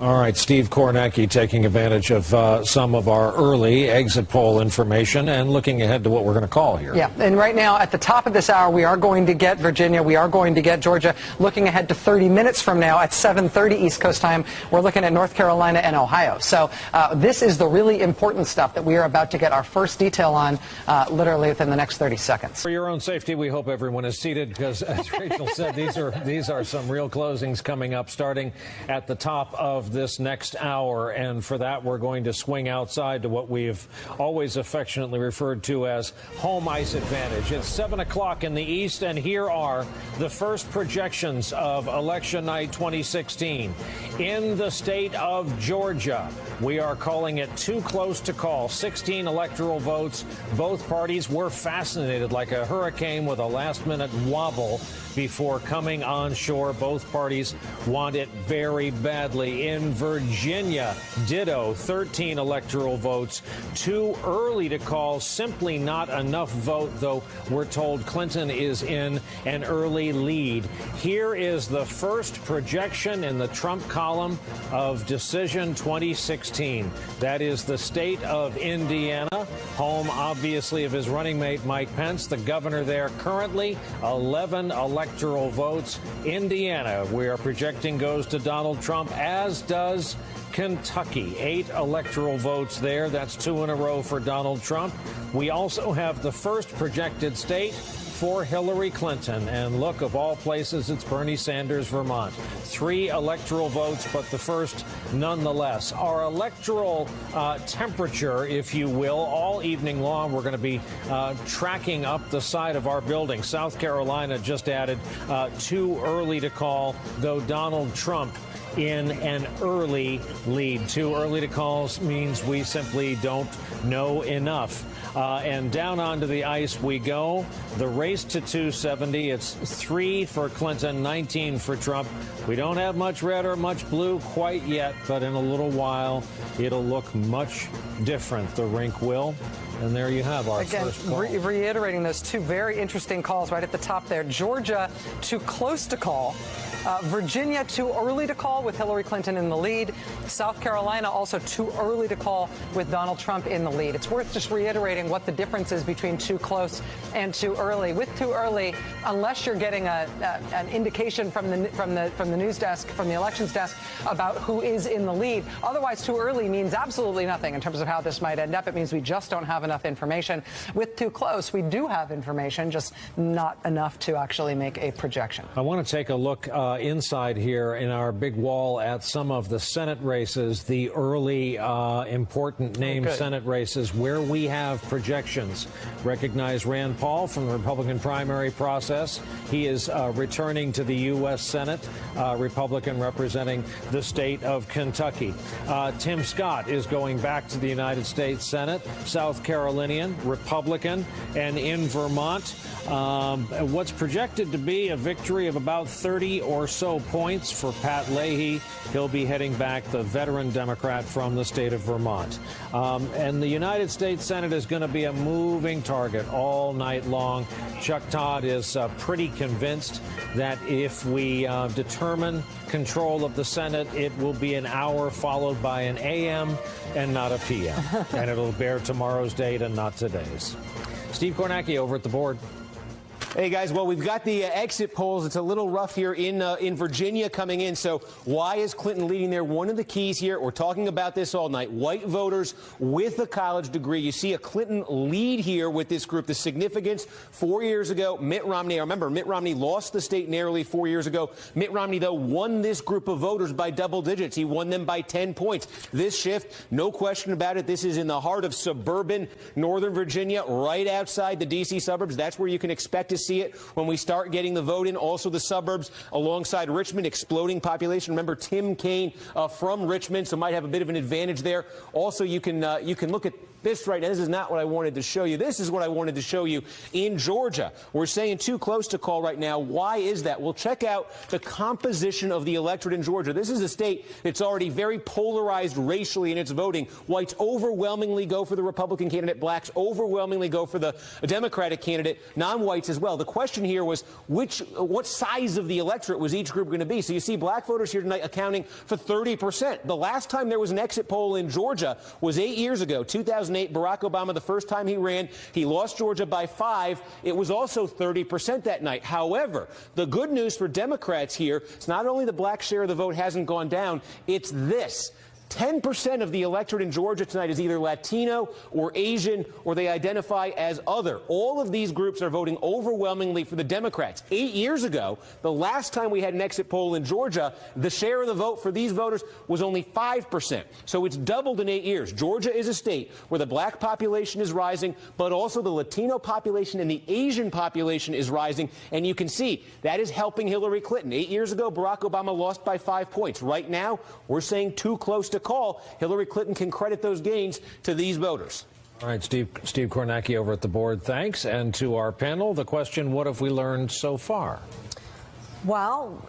All right, Steve Kornacki taking advantage of some of our early exit poll information and looking ahead to what we're going to call here. Yeah, and right now at the top of this hour, we are going to get Virginia, we are going to get Georgia. Looking ahead to 30 minutes from now at 7:30 East Coast time, we're looking at North Carolina and Ohio. So this is the really important stuff that we are about to get our first detail on literally within the next 30 seconds. For your own safety, we hope everyone is seated because, as Rachel said, these are some real closings coming up starting at the top of this next hour, and for that we're going to swing outside to what we've always affectionately referred to as home ice advantage. It's 7 o'clock in the east, and here are the first projections of election night 2016 in the state of Georgia. We are calling it too close to call. 16 electoral votes. Both parties were fascinated like a hurricane with a last-minute wobble before coming on shore. Both parties want it very badly. In Virginia, ditto, 13 electoral votes. Too early to call, simply not enough vote, though we're told Clinton is in an early lead. Here is the first projection in the Trump column of Decision 2016. That is the state of Indiana, home, obviously, of his running mate, Mike Pence, the governor there currently, 11 electoral votes. Indiana, we are projecting, goes to Donald Trump, as does Kentucky. 8 electoral votes there. That's 2 in a row for Donald Trump. We also have the first projected state for Hillary Clinton. And look, of all places, it's Bernie Sanders, Vermont. 3 electoral votes, but the first nonetheless. Our electoral temperature, if you will, all evening long, we're going to be tracking up the side of our building. South Carolina just added too early to call, though Donald Trump in an early lead. Too early to call means we simply don't know enough. And down onto the ice we go. The race to 270. It's 3 for Clinton, 19 for Trump. We don't have much red or much blue quite yet, but in a little while it'll look much different. The rink will. And there you have our first call. Reiterating those 2 very interesting calls right at the top there. Georgia, too close to call. Virginia, too early to call with Hillary Clinton in the lead. South Carolina, also too early to call with Donald Trump in the lead. It's worth just reiterating what the difference is between too close and too early. With too early, unless you're getting an indication from the news desk, from the elections desk, about who is in the lead. Otherwise, too early means absolutely nothing in terms of how this might end up. It means we just don't have enough information. With too close, we do have information, just not enough to actually make a projection. I want to take a look inside here in our big wall at some of the Senate races, the early important name Senate races where we have projections. Recognize Rand Paul from the Republican primary process. He is returning to the U.S. Senate, Republican representing the state of Kentucky. Tim Scott is going back to the United States Senate, South Carolinian, Republican, and in Vermont, what's projected to be a victory of about 30 or so points for Pat Leahy. He'll be heading back, the veteran Democrat from the state of Vermont. And the United States Senate is going to be a moving target all night long. Chuck Todd is pretty convinced that if we determine control of the Senate, it will be an hour followed by an AM and not a PM. And it'll bear tomorrow's date and not today's. Steve Kornacki over at the board. Hey, guys, well, we've got the exit polls. It's a little rough here in Virginia coming in. So why is Clinton leading there? One of the keys here, we're talking about this all night, white voters with a college degree. You see a Clinton lead here with this group. The significance, 4 years ago, Mitt Romney, I remember Mitt Romney lost the state narrowly 4 years ago. Mitt Romney, though, won this group of voters by double digits. He won them by 10 points. This shift, no question about it, this is in the heart of suburban Northern Virginia, right outside the D.C. suburbs. That's where you can expect to see it when we start getting the vote in. Also the suburbs alongside Richmond, exploding population. Remember Tim Kaine from Richmond, so might have a bit of an advantage there. Also, you can look at this right now, this is not what I wanted to show you. This is what I wanted to show you in Georgia. We're saying too close to call right now. Why is that? Well, check out the composition of the electorate in Georgia. This is a state that's already very polarized racially in its voting. Whites overwhelmingly go for the Republican candidate. Blacks overwhelmingly go for the Democratic candidate. Non-whites as well. The question here was what size of the electorate was each group going to be? So you see black voters here tonight accounting for 30%. The last time there was an exit poll in Georgia was 8 years ago, 2008. Barack Obama, the first time he ran, he lost Georgia by 5. It was also 30% that night. However, the good news for Democrats here, it's not only the black share of the vote hasn't gone down, it's this. 10% of the electorate in Georgia tonight is either Latino or Asian, or they identify as other. All of these groups are voting overwhelmingly for the Democrats. 8 years ago, the last time we had an exit poll in Georgia, the share of the vote for these voters was only 5%. So it's doubled in 8 years. Georgia is a state where the black population is rising, but also the Latino population and the Asian population is rising. And you can see that is helping Hillary Clinton. 8 years ago, Barack Obama lost by 5 points. Right now, we're saying too close to call. Hillary Clinton can credit those gains to these voters. All right, Steve Kornacki over at the board, thanks. And to our panel, the question, what have we learned so far? Well,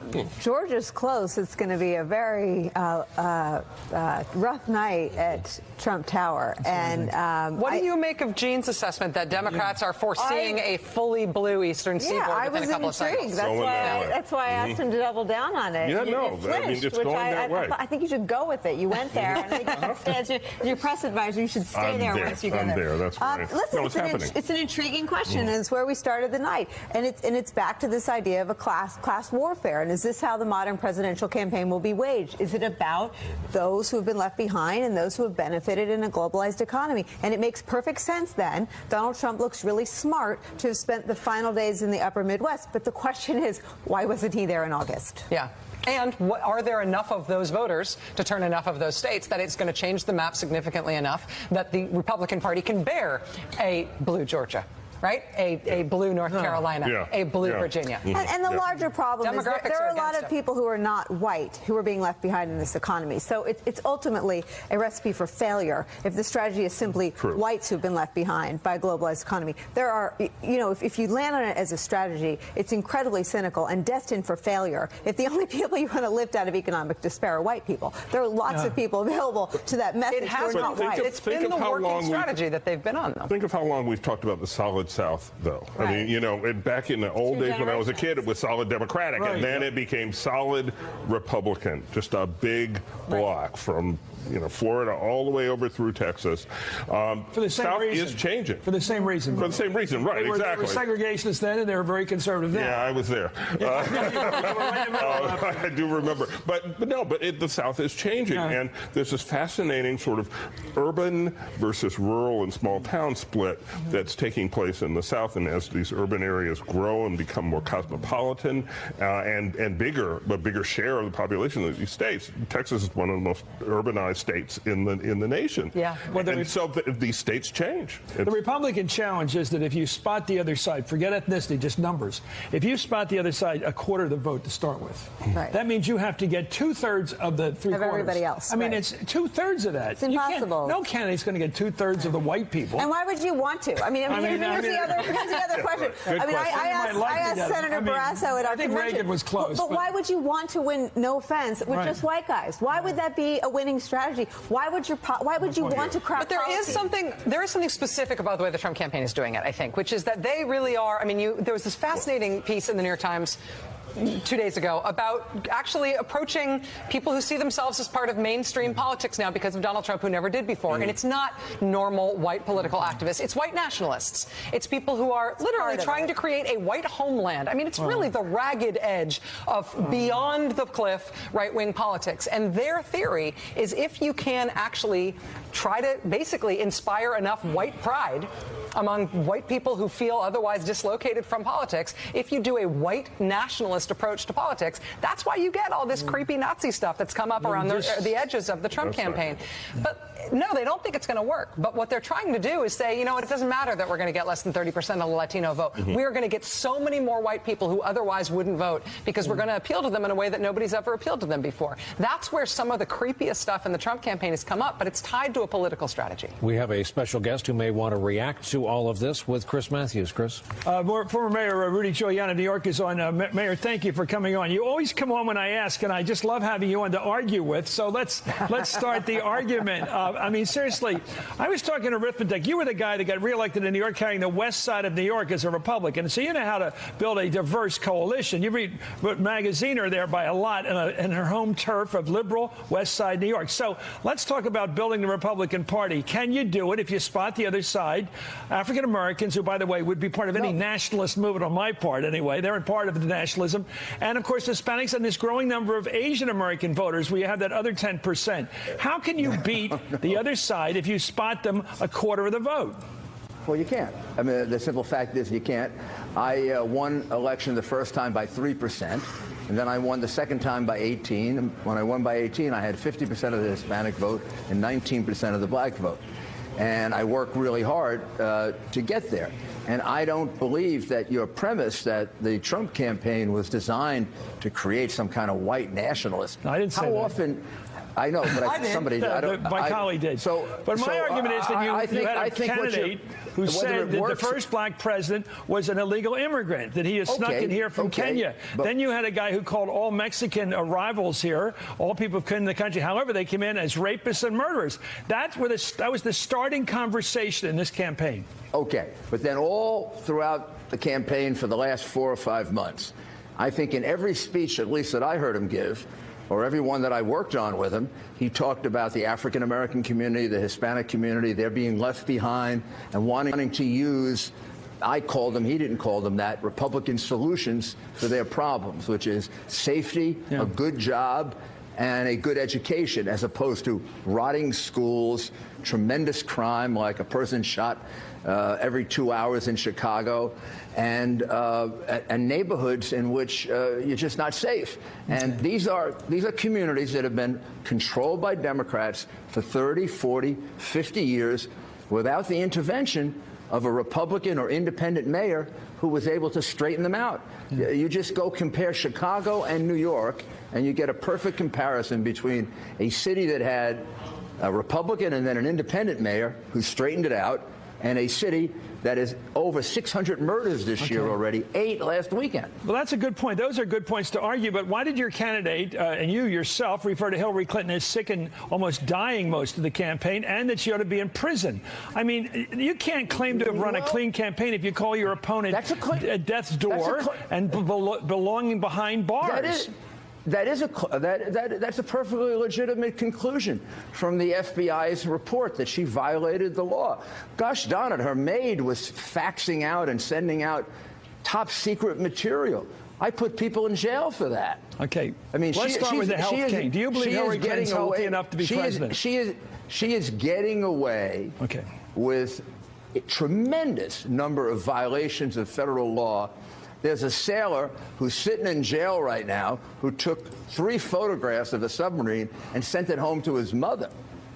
Georgia's close. It's going to be a very rough night at Trump Tower. And what do you make of Gene's assessment that Democrats are foreseeing a fully blue Eastern Seaboard within a couple of cycles? That's why I asked him to double down on it. Yeah, no, flinched, I mean, it's going that way. I think you should go with it. You went there, and I think you should stay as your press advisor. You should stay there once you go there. I'm there. That's right. Listen, it's an intriguing question, and it's where we started the night, and it's back to this idea of a class warfare. And is this how the modern presidential campaign will be waged? Is it about those who have been left behind and those who have benefited in a globalized economy? And it makes perfect sense then. Donald Trump looks really smart to have spent the final days in the upper Midwest. But the question is, why wasn't he there in August? Yeah. And are there enough of those voters to turn enough of those states that it's going to change the map significantly enough that the Republican Party can bear a blue Georgia? Right? A blue North Carolina, a blue Virginia. And the larger problem is that there are a lot of people who are not white who are being left behind in this economy. So it's ultimately a recipe for failure if the strategy is simply whites who've been left behind by a globalized economy. There are, if you land on it as a strategy, it's incredibly cynical and destined for failure. If the only people you want to lift out of economic despair are white people, there are lots of people available to that message who are not white. It's been the working strategy that they've been on, though. Think of how long we've talked about the solid South, though. I mean, back in the old days when I was a kid, it was solid Democratic, and then it became solid Republican, just a big block from Florida all the way over through Texas. For the same South reason. is changing. For the same reason. For the same reason, right, exactly. They were segregationists then, and they were very conservative then. Yeah, I was there. I do remember. But the South is changing, and there's this fascinating sort of urban versus rural and small town split that's taking place in the South. And as these urban areas grow and become more cosmopolitan and bigger, a bigger share of the population of these states, Texas is one of the most urbanized states in the nation. Yeah. And so these states change. The Republican challenge is that if you spot the other side, forget ethnicity, just numbers. If you spot the other side, a quarter of the vote to start with. Right. That means you have to get 2/3 of the three quarters. Everybody else. I mean, it's 2/3 of that. It's impossible. No candidate's going to get 2/3 of the white people. And why would you want to? Here's the other question. I asked Senator Barrasso at our convention. I think Reagan was close. But why would you want to win, no offense, with just white guys? Why would that be a winning strategy? Why would you want to craft But there is something specific about the way the Trump campaign is doing it, I think, which is that they really are, there was this fascinating piece in the New York Times 2 days ago about actually approaching people who see themselves as part of mainstream politics now because of Donald Trump, who never did before. And it's not normal white political activists. It's white nationalists. It's people who are literally trying to create a white homeland. I mean, it's really the ragged edge of beyond the cliff right-wing politics. And their theory is if you can actually try to basically inspire enough white pride among white people who feel otherwise dislocated from politics, if you do a white nationalist nationalist approach to politics. That's why you get all this creepy Nazi stuff that's come up around the edges of the Trump campaign. But no, they don't think it's going to work. But what they're trying to do is say, you know what, it doesn't matter that we're going to get less than 30% of the Latino vote. We are going to get so many more white people who otherwise wouldn't vote because we're going to appeal to them in a way that nobody's ever appealed to them before. That's where some of the creepiest stuff in the Trump campaign has come up, but it's tied to a political strategy. We have a special guest who may want to react to all of this with Chris Matthews. Chris? Former Mayor Rudy Giuliani of New York is on. Mayor, thank you for coming on. You always come on when I ask, and I just love having you on to argue with. So let's start the argument. I mean, seriously, I was talking to arithmetic. You were the guy that got reelected in New York carrying the west side of New York as a Republican. So you know how to build a diverse coalition. You read Magaziner there by a lot in her home turf of liberal west side New York. So let's talk about building the Republican Party. Can you do it if you spot the other side? African Americans, who, by the way, would be part of any nationalist movement on my part anyway. They're part of the nationalism. And, of course, Hispanics and this growing number of Asian American voters where you have that other 10%. How can you beat the other side if you spot them a quarter of the vote? Well, you can't. I mean, the simple fact is you can't. I won election the first time by 3%, and then I won the second time by 18. When I won by 18, I had 50% of the Hispanic vote and 19% of the black vote. And I worked really hard to get there. And I don't believe that your premise that the Trump campaign was designed to create some kind of white nationalist. I didn't say that. How often... I know, but somebody did. My colleague did. But my argument is that you had a candidate who said that the first black president was an illegal immigrant, that he has snuck in here from Kenya. Then you had a guy who called all Mexican arrivals here, all people who came in the country, however, they came in as rapists and murderers. That was the starting conversation in this campaign. Okay, but then all throughout the campaign for the last 4 or 5 months, I think in every speech, at least that I heard him give, or every one that I worked on with him, he talked about the African-American community, the Hispanic community, they're being left behind and wanting to use, I called them, he didn't call them that, Republican solutions for their problems, which is safety, a good job, and a good education, as opposed to rotting schools, tremendous crime, like a person shot every 2 hours in Chicago, and neighborhoods in which you're just not safe. And these are communities that have been controlled by Democrats for 30, 40, 50 years without the intervention of a Republican or independent mayor who was able to straighten them out. You just go compare Chicago and New York, and you get a perfect comparison between a city that had a Republican and then an independent mayor who straightened it out, and a city that is over 600 murders this year already, 8 last weekend. Well, that's a good point. Those are good points to argue. But why did your candidate and you yourself refer to Hillary Clinton as sick and almost dying most of the campaign, and that she ought to be in prison? I mean, you can't claim to have run a clean campaign if you call your opponent at death's door and belonging behind bars. That's a perfectly legitimate conclusion from the FBI's report that she violated the law. Gosh darn it, her maid was faxing out and sending out top secret material. I put people in jail for that. Okay. I mean, let's start with the health king. Do you believe Hillary Clinton's healthy enough to be president? She is getting away with a tremendous number of violations of federal law. There's a sailor who's sitting in jail right now who took 3 photographs of a submarine and sent it home to his mother.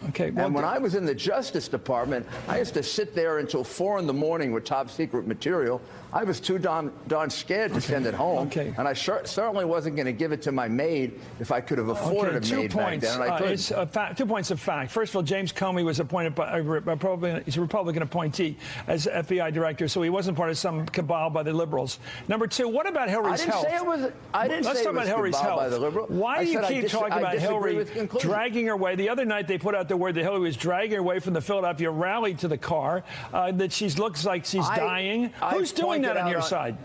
Okay. Well, and when I was in the Justice Department, I used to sit there until 4 in the morning with top secret material. I was too darn scared to send it home. And I certainly wasn't going to give it to my maid if I could have afforded a maid back then. And I couldn't. 2 points of fact. First of all, James Comey was appointed by he's a Republican appointee as FBI director, so he wasn't part of some cabal by the liberals. Number 2, what about Hillary's health? Let's talk about Hillary's health. By the liberal. Why do you keep talking about Hillary dragging her away? The other night they put out the word that Hillary was dragging her away from the Philadelphia rally to the car, that she looks like she's dying. Who's doing that on your side?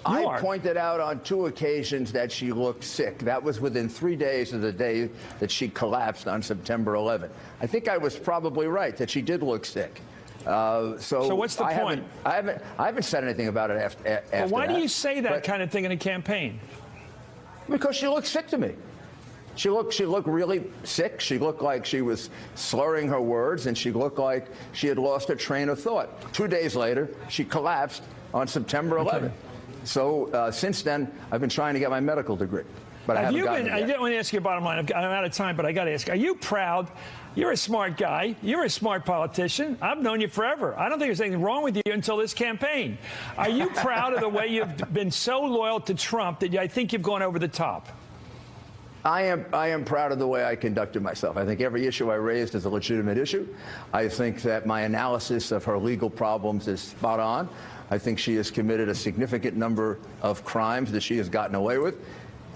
I pointed out on 2 occasions that she looked sick. That was within 3 days of the day that she collapsed on September 11th. I think I was probably right that she did look sick. So what's the point? I haven't said anything about it after well, why do you say that kind of thing in a campaign? Because she looked sick to me. She looked really sick. She looked like she was slurring her words, and she looked like she had lost her train of thought. 2 days later, she collapsed on September 11th. So since then, I've been trying to get my medical degree. But I haven't gotten it yet. I don't want to ask you bottom line. I'm out of time, but I got to ask. Are you proud? You're a smart guy. You're a smart politician. I've known you forever. I don't think there's anything wrong with you until this campaign. Are you proud of the way you've been so loyal to Trump that I think you've gone over the top? I am proud of the way I conducted myself. I think every issue I raised is a legitimate issue. I think that my analysis of her legal problems is spot on. I think she has committed a significant number of crimes that she has gotten away with.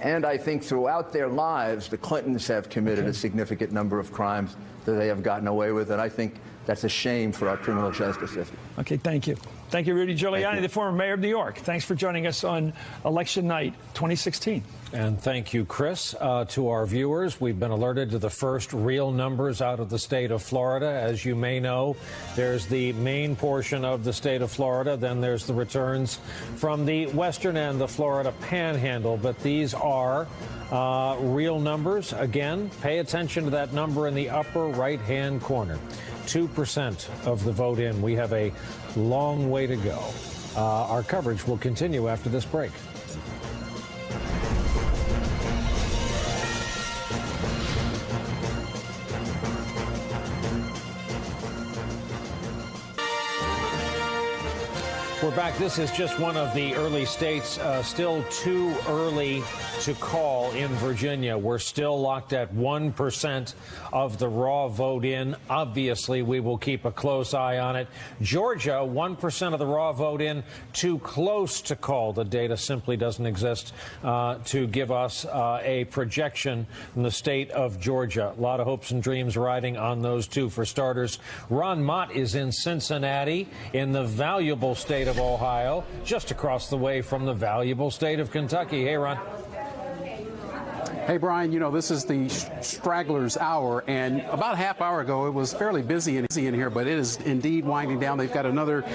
And I think throughout their lives, the Clintons have committed a significant number of crimes that they have gotten away with. And I think that's a shame for our criminal justice system. Okay, thank you. Thank you, Rudy Giuliani, the former mayor of New York. Thanks for joining us on Election Night 2016. And thank you, Chris. To our viewers, we've been alerted to the first real numbers out of the state of Florida. As you may know, there's the main portion of the state of Florida. Then there's the returns from the western end, the Florida Panhandle. But these are real numbers. Again, pay attention to that number in the upper right-hand corner. 2% of the vote in. We have a long way to go. Our coverage will continue after this break. We're back. This is just one of the early states. Still too early to call in Virginia. We're still locked at 1% of the raw vote in. Obviously, we will keep a close eye on it. Georgia, 1% of the raw vote in. Too close to call. The data simply doesn't exist to give us a projection from the state of Georgia. A lot of hopes and dreams riding on those two. For starters, Ron Mott is in Cincinnati, in the valuable state of Ohio, just across the way from the valuable state of Kentucky. Hey, Ron. Hey, Brian, you know, this is the stragglers hour, and about a half hour ago, it was fairly busy in here, but it is indeed winding down. They've got another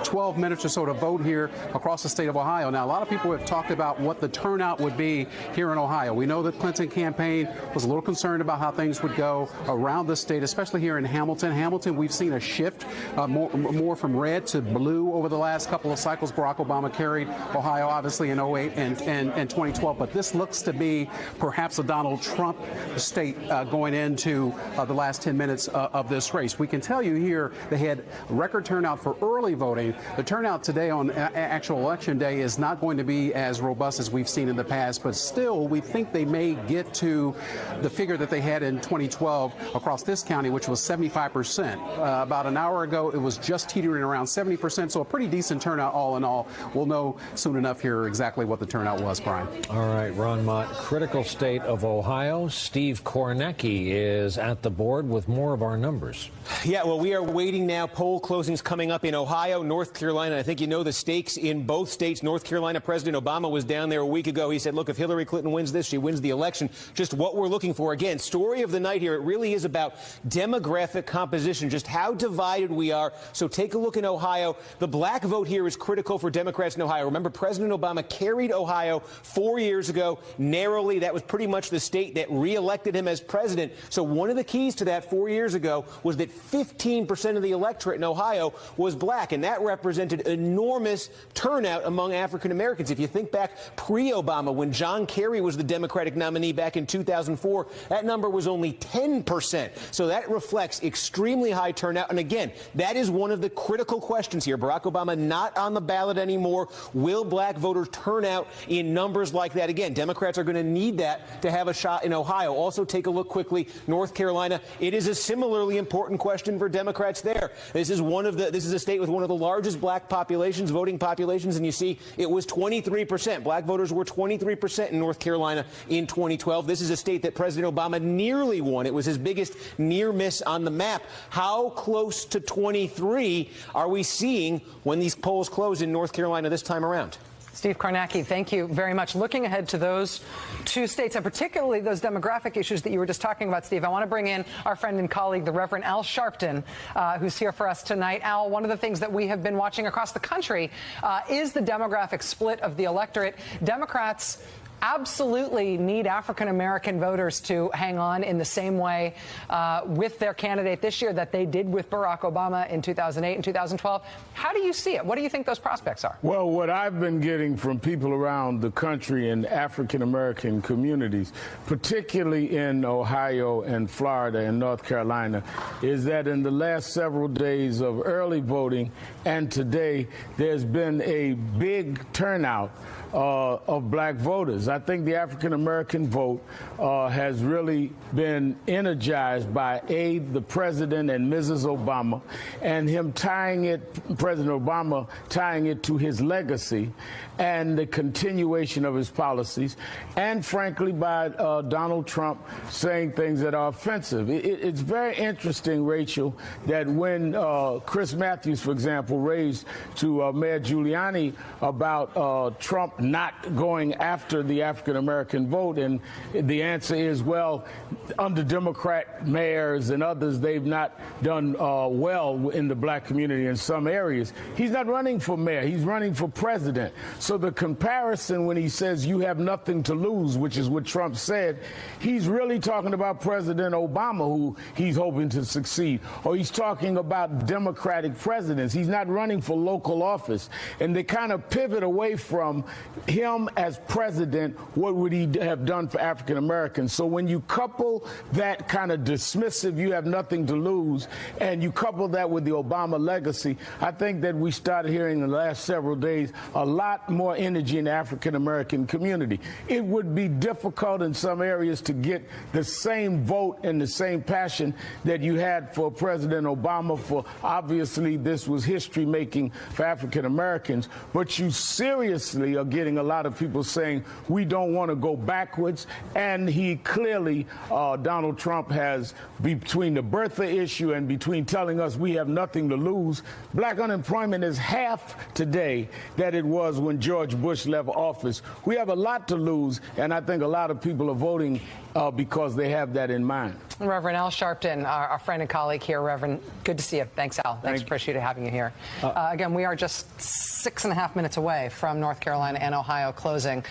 12 minutes or so to vote here across the state of Ohio. Now, a lot of people have talked about what the turnout would be here in Ohio. We know that Clinton campaign was a little concerned about how things would go around the state, especially here in Hamilton. Hamilton, we've seen a shift more from red to blue over the last couple of cycles. Barack Obama carried Ohio, obviously, in 08 and 2012, but this looks to be perhaps a Donald Trump state going into the last 10 minutes of this race. We can tell you here they had record turnout for early voting. The turnout today on actual election day is not going to be as robust as we've seen in the past, but still we think they may get to the figure that they had in 2012 across this county, which was 75%. About an hour ago, it was just teetering around 70%, so a pretty decent turnout all in all. We'll know soon enough here exactly what the turnout was, Brian. All right, Ron Mott, critical state of Ohio. Steve Kornacki is at the board with more of our numbers. Yeah, well, we are waiting now. Poll closings coming up in Ohio, North Carolina. I think you know the stakes in both states. North Carolina, President Obama was down there a week ago. He said, look, if Hillary Clinton wins this, she wins the election. Just what we're looking for. Again, story of the night here. It really is about demographic composition, just how divided we are. So take a look in Ohio. The black vote here is critical for Democrats in Ohio. Remember, President Obama carried Ohio 4 years ago narrowly. That was pretty much the state that reelected him as president. So one of the keys to that 4 years ago was that 15% of the electorate in Ohio was black, and that represented enormous turnout among African Americans. If you think back pre-Obama, when John Kerry was the Democratic nominee back in 2004, that number was only 10%. So that reflects extremely high turnout. And again, that is one of the critical questions here. Barack Obama not on the ballot anymore. Will black voters turn out in numbers like that? Again, Democrats are going to need that to have a shot in Ohio. Also, take a look quickly, North Carolina. It is a similarly important question for Democrats there. This is a state with one of the largest black populations, voting populations, and you see it was 23%. Black voters were 23% in North Carolina in 2012. This is a state that President Obama nearly won. It was his biggest near miss on the map. How close to 23 are we seeing when these polls close in North Carolina this time around? Steve Kornacki, thank you very much. Looking ahead to those two states, and particularly those demographic issues that you were just talking about, Steve, I want to bring in our friend and colleague, the Reverend Al Sharpton, who's here for us tonight. Al, one of the things that we have been watching across the country is the demographic split of the electorate. Democrats absolutely need African-American voters to hang on in the same way with their candidate this year that they did with Barack Obama in 2008 and 2012. How do you see it? What do you think those prospects are? Well, what I've been getting from people around the country in African-American communities, particularly in Ohio and Florida and North Carolina, is that in the last several days of early voting and today, there's been a big turnout of black voters. I think the African-American vote has really been energized by, A, the president and Mrs. Obama, and him tying it, President Obama tying it to his legacy and the continuation of his policies, and frankly by Donald Trump saying things that are offensive. It's very interesting, Rachel, that when Chris Matthews, for example, raised to Mayor Giuliani about Trump not going after the African-American vote, and the answer is, well, under Democrat mayors and others, they've not done well in the black community in some areas. He's not running for mayor. He's running for president. So the comparison when he says you have nothing to lose, which is what Trump said, he's really talking about President Obama, who he's hoping to succeed, or he's talking about Democratic presidents. He's not running for local office. And they kind of pivot away from him as president, what would he have done for African Americans? So when you couple that kind of dismissive, you have nothing to lose, and you couple that with the Obama legacy, I think that we started hearing in the last several days a lot more energy in the African American community. It would be difficult in some areas to get the same vote and the same passion that you had for President Obama, for obviously this was history making for African Americans, but you seriously are getting a lot of people saying we don't want to go backwards, and he clearly, Donald Trump has, between the birther issue and between telling us we have nothing to lose, black unemployment is half today that it was when George Bush left office. We have a lot to lose, and I think a lot of people are voting because they have that in mind. Reverend Al Sharpton, our friend and colleague here. Reverend, good to see you. Thanks, Al. Thanks. Appreciate having you here. Again, we are just 6.5 minutes away from North Carolina and Ohio closing.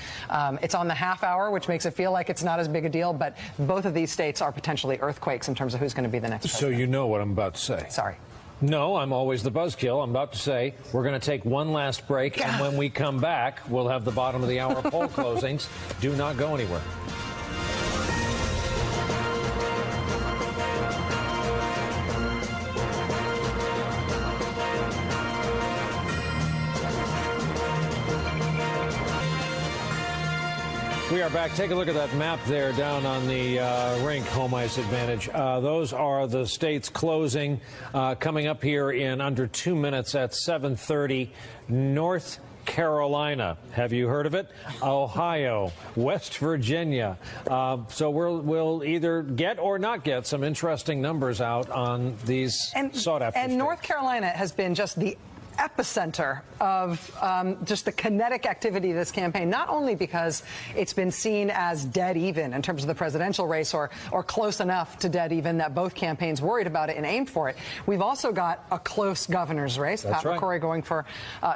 It's on the half hour, which makes it feel like it's not as big a deal, but both of these states are potentially earthquakes in terms of who's going to be the next president. So you know what I'm about to say. Sorry. No, I'm always the buzzkill. I'm about to say we're going to take one last break, and when we come back, we'll have the bottom of the hour poll closings. Do not go anywhere. We are back. Take a look at that map there down on the rink, home ice advantage. Those are the states closing coming up here in under 2 minutes at 7:30. North Carolina, have you heard of it? Ohio, West Virginia. So we'll either get or not get some interesting numbers out on these sought-after states. And North Carolina has been just the epicenter of just the kinetic activity of this campaign, not only because it's been seen as dead even in terms of the presidential race or close enough to dead even that both campaigns worried about it and aimed for it. We've also got a close governor's race, Pat McCrory going for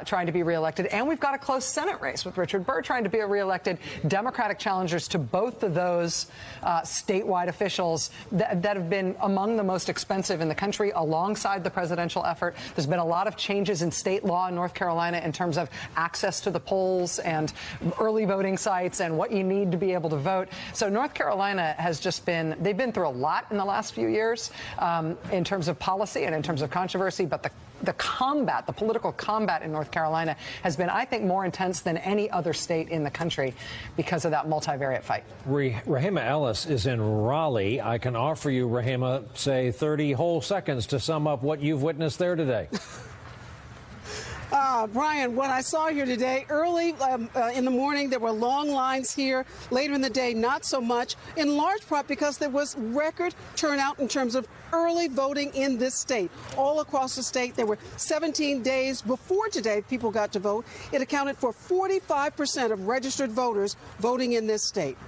trying to be reelected, and we've got a close Senate race with Richard Burr trying to be reelected. Democratic challengers to both of those statewide officials that have been among the most expensive in the country alongside the presidential effort. There's been a lot of changes in state law in North Carolina in terms of access to the polls and early voting sites and what you need to be able to vote. So North Carolina has just been, they've been through a lot in the last few years in terms of policy and in terms of controversy, but the combat, the political combat in North Carolina has been, I think, more intense than any other state in the country because of that multivariate fight. Rahima Ellis is in Raleigh. I can offer you, Rahima, say 30 whole seconds to sum up what you've witnessed there today. Brian, what I saw here today, early in the morning, there were long lines here. Later in the day, not so much, in large part because there was record turnout in terms of early voting in this state. All across the state, there were 17 days before today people got to vote. It accounted for 45% of registered voters voting in this state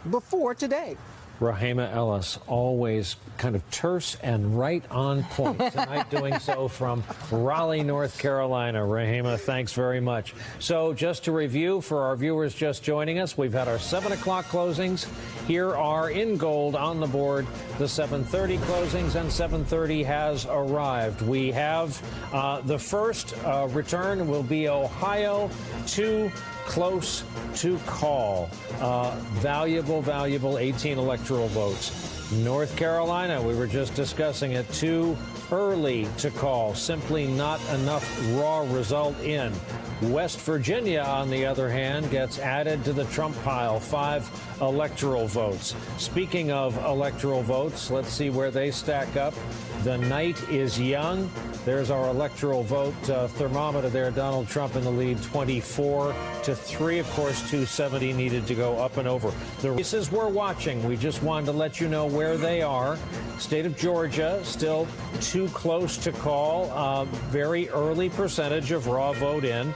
before today. Rahema Ellis, always kind of terse and right on point. Tonight doing so from Raleigh, North Carolina. Rahema, thanks very much. So just to review for our viewers just joining us, we've had our 7 o'clock closings. Here are in gold on the board the 7:30 closings, and 7:30 has arrived. We have the first return will be Ohio, too close to call. Valuable 18 electoral votes. North Carolina, we were just discussing it, too early to call. Simply not enough raw result in. West Virginia, on the other hand, gets added to the Trump pile. 5 electoral votes. Speaking of electoral votes, let's see where they stack up. The night is young. There's our electoral vote thermometer there. Donald Trump in the lead, 24-3. Of course, 270 needed to go up and over. The races we're watching, we just wanted to let you know where they are. State of Georgia, still too close to call. Very early percentage of raw vote in.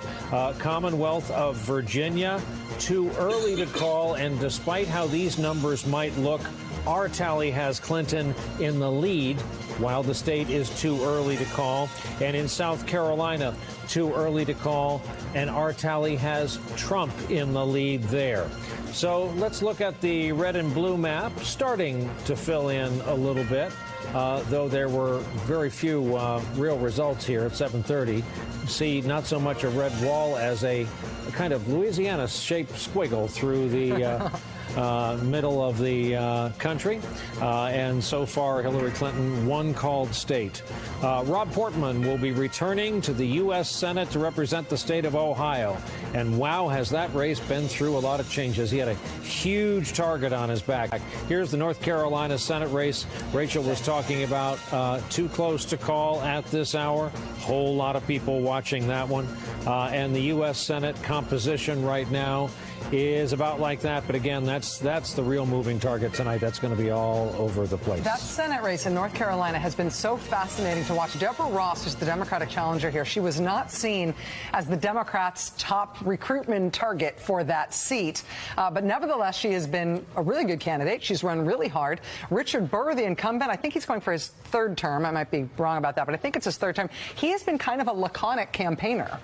Commonwealth of Virginia, too early to call. And despite how these numbers might look, our tally has Clinton in the lead, while the state is too early to call. And in South Carolina, too early to call, and our tally has Trump in the lead there. So let's look at the red and blue map, starting to fill in a little bit, though there were very few real results here at 7:30. See, not so much a red wall as a kind of Louisiana-shaped squiggle through the middle of the country. And so far, Hillary Clinton, one called state. Rob Portman will be returning to the U.S. Senate to represent the state of Ohio. And wow, has that race been through a lot of changes. He had a huge target on his back. Here's the North Carolina Senate race Rachel was talking about. Too close to call at this hour. Whole lot of people watching that one. And the U.S. Senate composition right now is about like that. But again, that's the real moving target tonight. That's going to be all over the place. That Senate race in North Carolina has been so fascinating to watch. Deborah Ross, who's the Democratic challenger here, she was not seen as the Democrats' top recruitment target for that seat. But nevertheless, she has been a really good candidate. She's run really hard. Richard Burr, the incumbent, I think he's going for his 3rd term. I might be wrong about that, but I think it's his 3rd term. He has been kind of a laconic campaigner.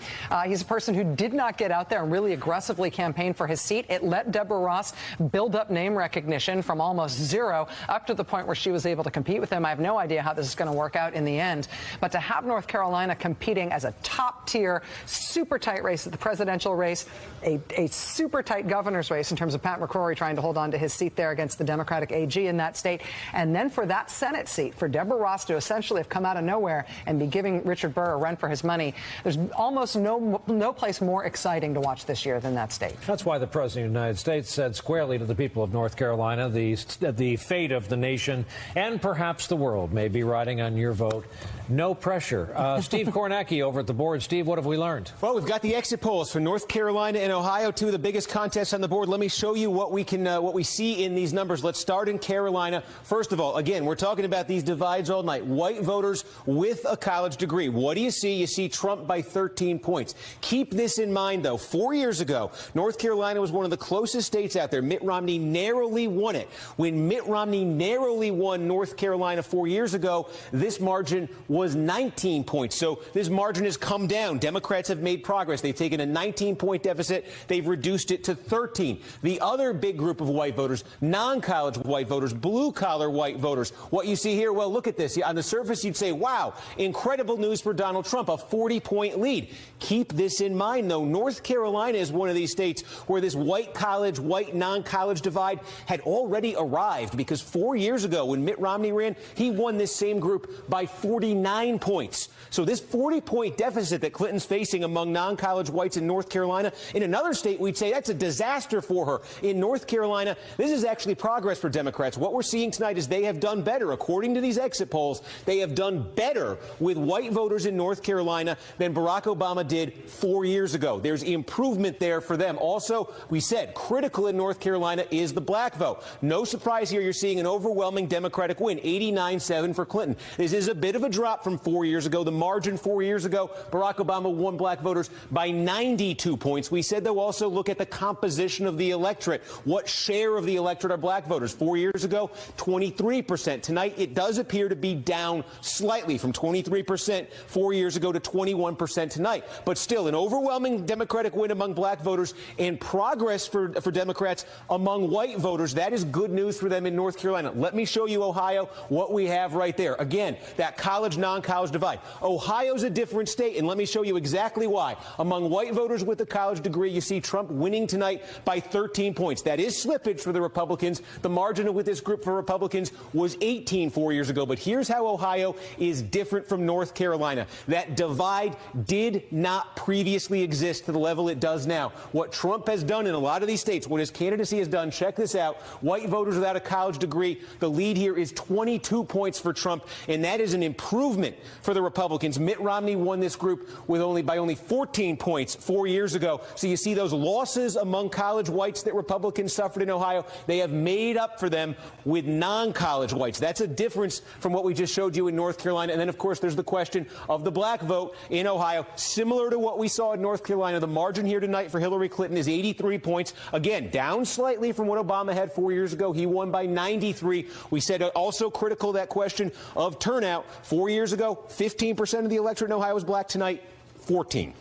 He's a person who did not get out there and really aggressively campaign for his seat. It let Deborah Ross build up name recognition from almost 0 up to the point where she was able to compete with him. I have no idea how this is going to work out in the end. But to have North Carolina competing as a top-tier, super tight race at the presidential race, a super tight governor's race in terms of Pat McCrory trying to hold on to his seat there against the Democratic AG in that state, and then for that Senate seat, for Deborah Ross to essentially have come out of nowhere and be giving Richard Burr a run for his money, there's almost no place more exciting to watch this year than that state. That's why the President of the United States said squarely to the people of North Carolina, the fate of the nation and perhaps the world may be riding on your vote. No pressure. Steve Kornacki over at the board. Steve, what have we learned? Well, we've got the exit polls for North Carolina and Ohio, 2 of the biggest contests on the board. Let me show you what we see in these numbers. Let's start in Carolina. First of all, again, we're talking about these divides all night. White voters with a college degree. What do you see? You see Trump by 13 points. Keep this in mind, though. 4 years ago, North Carolina was one of the closest states out there. Mitt Romney narrowly won it. When Mitt Romney narrowly won North Carolina 4 years ago, this margin was 19 points. So this margin has come down. Democrats have made progress. They've taken a 19-point deficit. They've reduced it to 13. The other big group of white voters, non-college white voters, blue-collar white voters. What you see here, well, look at this. On the surface, you'd say, wow, incredible news for Donald Trump, a 40-point lead. Keep this in mind, though. North Carolina is one of these states where this white college, white non-college divide had already arrived, because 4 years ago when Mitt Romney ran, he won this same group by 49 points. So this 40-point deficit that Clinton's facing among non-college whites in North Carolina, in another state, we'd say that's a disaster for her. In North Carolina, this is actually progress for Democrats. What we're seeing tonight is they have done better. According to these exit polls, they have done better with white voters in North Carolina than Barack Obama did 4 years ago. There's improvement there for them. Also, ago, we said critical in North Carolina is the black vote. No surprise here, you're seeing an overwhelming Democratic win, 89-7 for Clinton. This is a bit of a drop from 4 years ago. The margin 4 years ago, Barack Obama won black voters by 92 points. We said, though, also look at the composition of the electorate. What share of the electorate are black voters? 4 years ago, 23%. Tonight, it does appear to be down slightly from 23% 4 years ago to 21% tonight. But still, an overwhelming Democratic win among black voters and progress for Democrats among white voters. That is good news for them in North Carolina. Let me show you, Ohio, what we have right there. Again, that college, non-college divide. Ohio's a different state, and let me show you exactly why. Among white voters with a college degree, you see Trump winning tonight by 13 points. That is slippage for the Republicans. The margin with this group for Republicans was 18 4 years ago. But here's how Ohio is different from North Carolina. That divide did not previously exist to the level it does now. What Trump has done in a lot of these states, what his candidacy has done, check this out, white voters without a college degree, the lead here is 22 points for Trump, and that is an improvement for the Republicans. Mitt Romney won this group with by only 14 points 4 years ago. So you see those losses among college whites that Republicans suffered in Ohio, they have made up for them with non-college whites. That's a difference from what we just showed you in North Carolina. And then, of course, there's the question of the black vote in Ohio. Similar to what we saw in North Carolina, the margin here tonight for Hillary Clinton is 83 points. Again, down slightly from what Obama had 4 years ago. He won by 93. We said also critical that question of turnout. 4 years ago, 15% of the electorate in Ohio was black. Tonight, 14.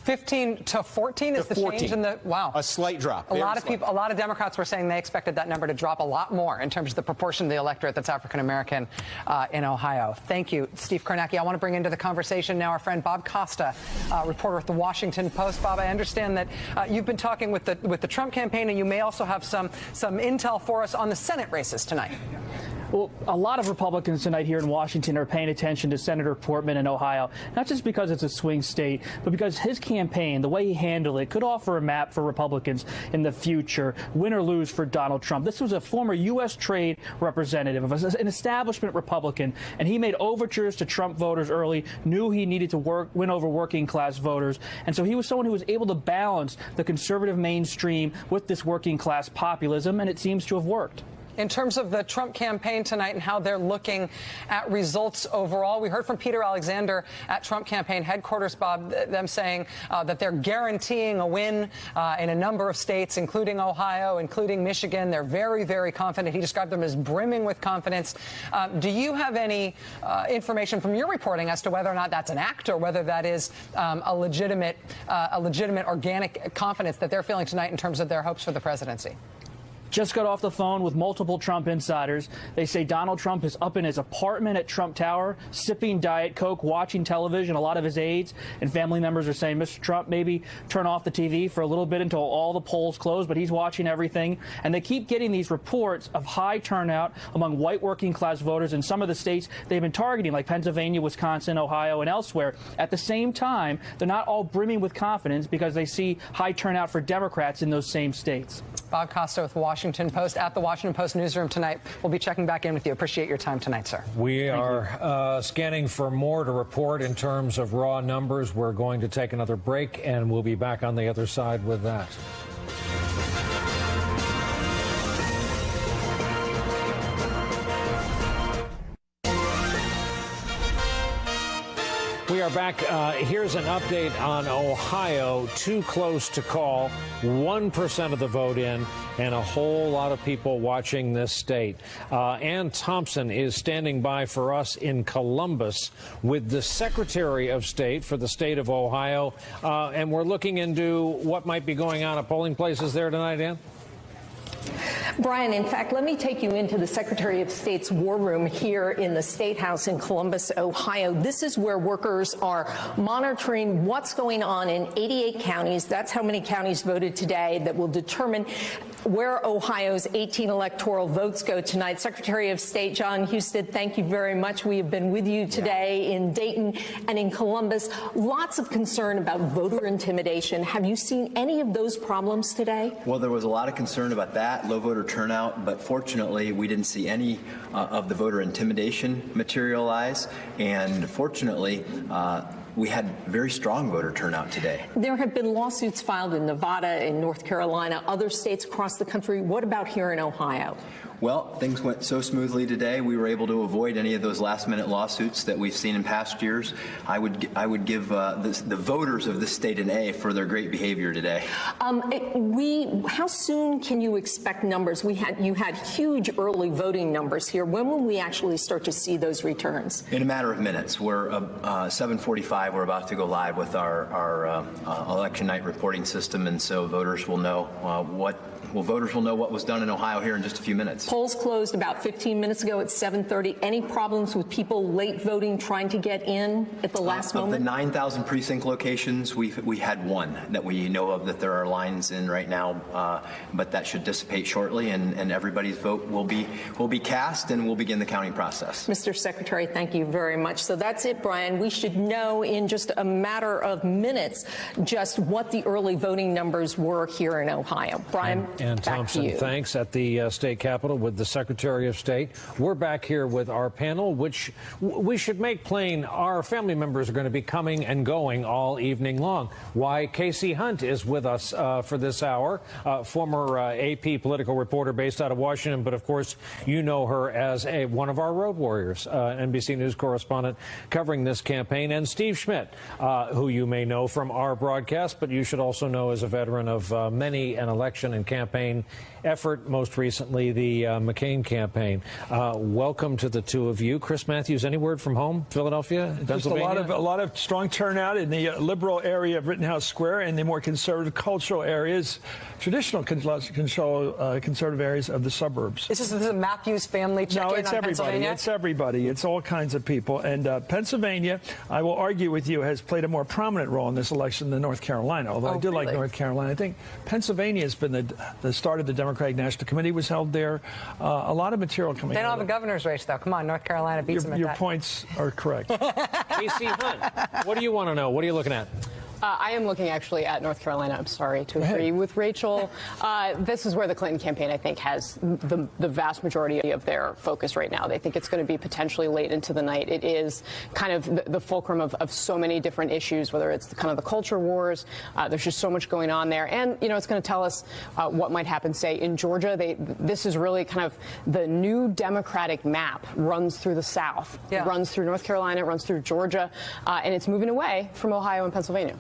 15 to 14 is the change in the, wow. A slight drop. A lot of Democrats were saying they expected that number to drop a lot more in terms of the proportion of the electorate that's African-American in Ohio. Thank you, Steve Kornacki. I want to bring into the conversation now our friend Bob Costa, reporter at the Washington Post. Bob, I understand that you've been talking with the Trump campaign, and you may also have some intel for us on the Senate races tonight. Well, a lot of Republicans tonight here in Washington are paying attention to Senator Portman in Ohio, not just because it's a swing state, but because his campaign, the way he handled it, could offer a map for Republicans in the future, win or lose for Donald Trump. This was a former U.S. trade representative, an establishment Republican, and he made overtures to Trump voters early, knew he needed to win over working class voters. And so he was someone who was able to balance the conservative mainstream with this working class populism, and it seems to have worked. In terms of the Trump campaign tonight and how they're looking at results overall, we heard from Peter Alexander at Trump campaign headquarters, Bob, them saying that they're guaranteeing a win in a number of states, including Ohio, including Michigan. They're very, very confident. He described them as brimming with confidence. Do you have any information from your reporting as to whether or not that's an act or whether that is a legitimate organic confidence that they're feeling tonight in terms of their hopes for the presidency? Just got off the phone with multiple Trump insiders. They say Donald Trump is up in his apartment at Trump Tower, sipping Diet Coke, watching television. A lot of his aides and family members are saying, Mr. Trump, maybe turn off the TV for a little bit until all the polls close, but he's watching everything. And they keep getting these reports of high turnout among white working class voters in some of the states they've been targeting, like Pennsylvania, Wisconsin, Ohio, and elsewhere. At the same time, they're not all brimming with confidence because they see high turnout for Democrats in those same states. Bob Costa with Washington Post at the Washington Post newsroom tonight. We'll be checking back in with you. Appreciate your time tonight, sir. We are scanning for more to report in terms of raw numbers. We're going to take another break, and we'll be back on the other side with that. We are back. Here's an update on Ohio. Too close to call. 1% of the vote in, and a whole lot of people watching this state. Ann Thompson is standing by for us in Columbus with the Secretary of State for the state of Ohio. And we're looking into what might be going on at polling places there tonight, Ann? Brian, in fact, let me take you into the Secretary of State's war room here in the State House in Columbus, Ohio. This is where workers are monitoring what's going on in 88 counties. That's how many counties voted today that will determine where Ohio's 18 electoral votes go tonight. Secretary of State John Husted, thank you very much. We have been with you today in Dayton and in Columbus. Lots of concern about voter intimidation. Have you seen any of those problems today? Well, there was a lot of concern about that, low voter turnout, but fortunately we didn't see any of the voter intimidation materialize, and fortunately we had very strong voter turnout today. There have been lawsuits filed in Nevada, in North Carolina, other states across the country. What about here in Ohio? Well, things went so smoothly today, we were able to avoid any of those last-minute lawsuits that we've seen in past years. I would give the voters of this state an A for their great behavior today. How soon can you expect numbers? You had huge early voting numbers here. When will we actually start to see those returns? In a matter of minutes. We're 7:45. We're about to go live with our election night reporting system, and so voters will know voters will know what was done in Ohio here in just a few minutes. Polls closed about 15 minutes ago at 7:30. Any problems with people late voting trying to get in at the last moment? Of the 9,000 precinct locations, we had one that we know of that there are lines in right now, but that should dissipate shortly, and everybody's vote will be cast, and we'll begin the counting process. Mr. Secretary, thank you very much. So that's it, Brian. We should know in just a matter of minutes just what the early voting numbers were here in Ohio. Brian. And Thompson, thanks, at the state capitol with the Secretary of State. We're back here with our panel, which we should make plain our family members are going to be coming and going all evening long. Why Casey Hunt is with us for this hour, former AP political reporter based out of Washington, but of course you know her as one of our road warriors, NBC News correspondent covering this campaign, and Steve Schmidt, who you may know from our broadcast, but you should also know as a veteran of many an election and campaign effort, most recently the McCain campaign. Welcome to the two of you. Chris Matthews, any word from home, Philadelphia, Pennsylvania? Just a lot of strong turnout in the liberal area of Rittenhouse Square and the more conservative cultural areas, traditional conservative areas of the suburbs. This is a Matthews family check-in on everybody. Pennsylvania? It's everybody. It's all kinds of people. And Pennsylvania, I will argue with you, has played a more prominent role in this election than North Carolina, although I do like North Carolina. I think Pennsylvania has been the start of the Democratic National Committee was held there. A lot of material coming out. They don't have a governor's race, though. Come on, North Carolina beats them at that. Your points are correct. Casey Hunt, what do you want to know? What are you looking at? I am looking actually at North Carolina. I'm sorry to agree with Rachel. This is where the Clinton campaign, I think, has the vast majority of their focus right now. They think it's going to be potentially late into the night. It is kind of the fulcrum of so many different issues, whether it's kind of the culture wars. There's just so much going on there. And, you know, it's going to tell us what might happen, say, in Georgia. This is really kind of the new Democratic map runs through the South. Yeah. It runs through North Carolina, it runs through Georgia, and it's moving away from Ohio and Pennsylvania.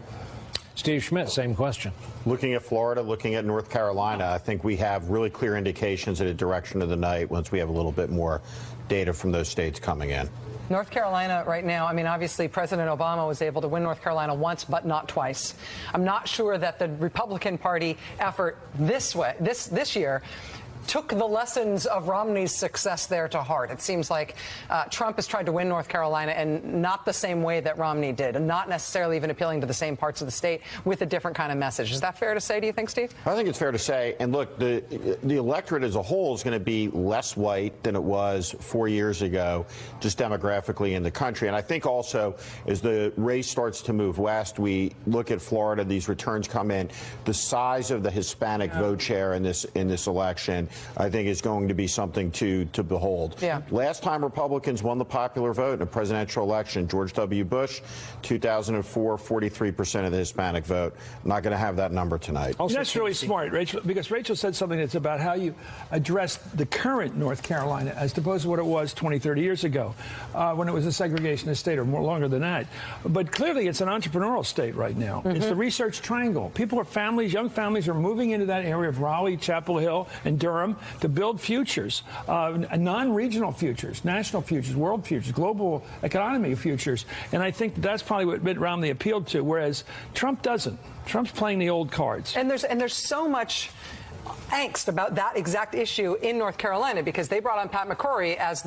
Steve Schmidt, same question. Looking at Florida, looking at North Carolina, I think we have really clear indications of the direction of the night once we have a little bit more data from those states coming in. North Carolina right now, I mean, obviously President Obama was able to win North Carolina once, but not twice. I'm not sure that the Republican Party effort this year took the lessons of Romney's success there to heart. It seems like Trump has tried to win North Carolina, and not the same way that Romney did, and not necessarily even appealing to the same parts of the state with a different kind of message. Is that fair to say, do you think, Steve? I think it's fair to say. And look, the electorate as a whole is going to be less white than it was 4 years ago, just demographically in the country. And I think also as the race starts to move west, we look at Florida, these returns come in, the size of the Hispanic vote share in this election, I think is going to be something to behold. Yeah. Last time Republicans won the popular vote in a presidential election, George W. Bush, 2004, 43% of the Hispanic vote. I'm not going to have that number tonight. That's really smart, Rachel, because Rachel said something that's about how you address the current North Carolina as opposed to what it was 20, 30 years ago when it was a segregationist state, or more longer than that. But clearly it's an entrepreneurial state right now. Mm-hmm. It's the Research Triangle. People are young families are moving into that area of Raleigh, Chapel Hill, and Durham to build futures, non-regional futures, national futures, world futures, global economy futures. And I think that's probably what Mitt Romney appealed to, whereas Trump doesn't. Trump's playing the old cards. And there's so much angst about that exact issue in North Carolina, because they brought on Pat McCrory as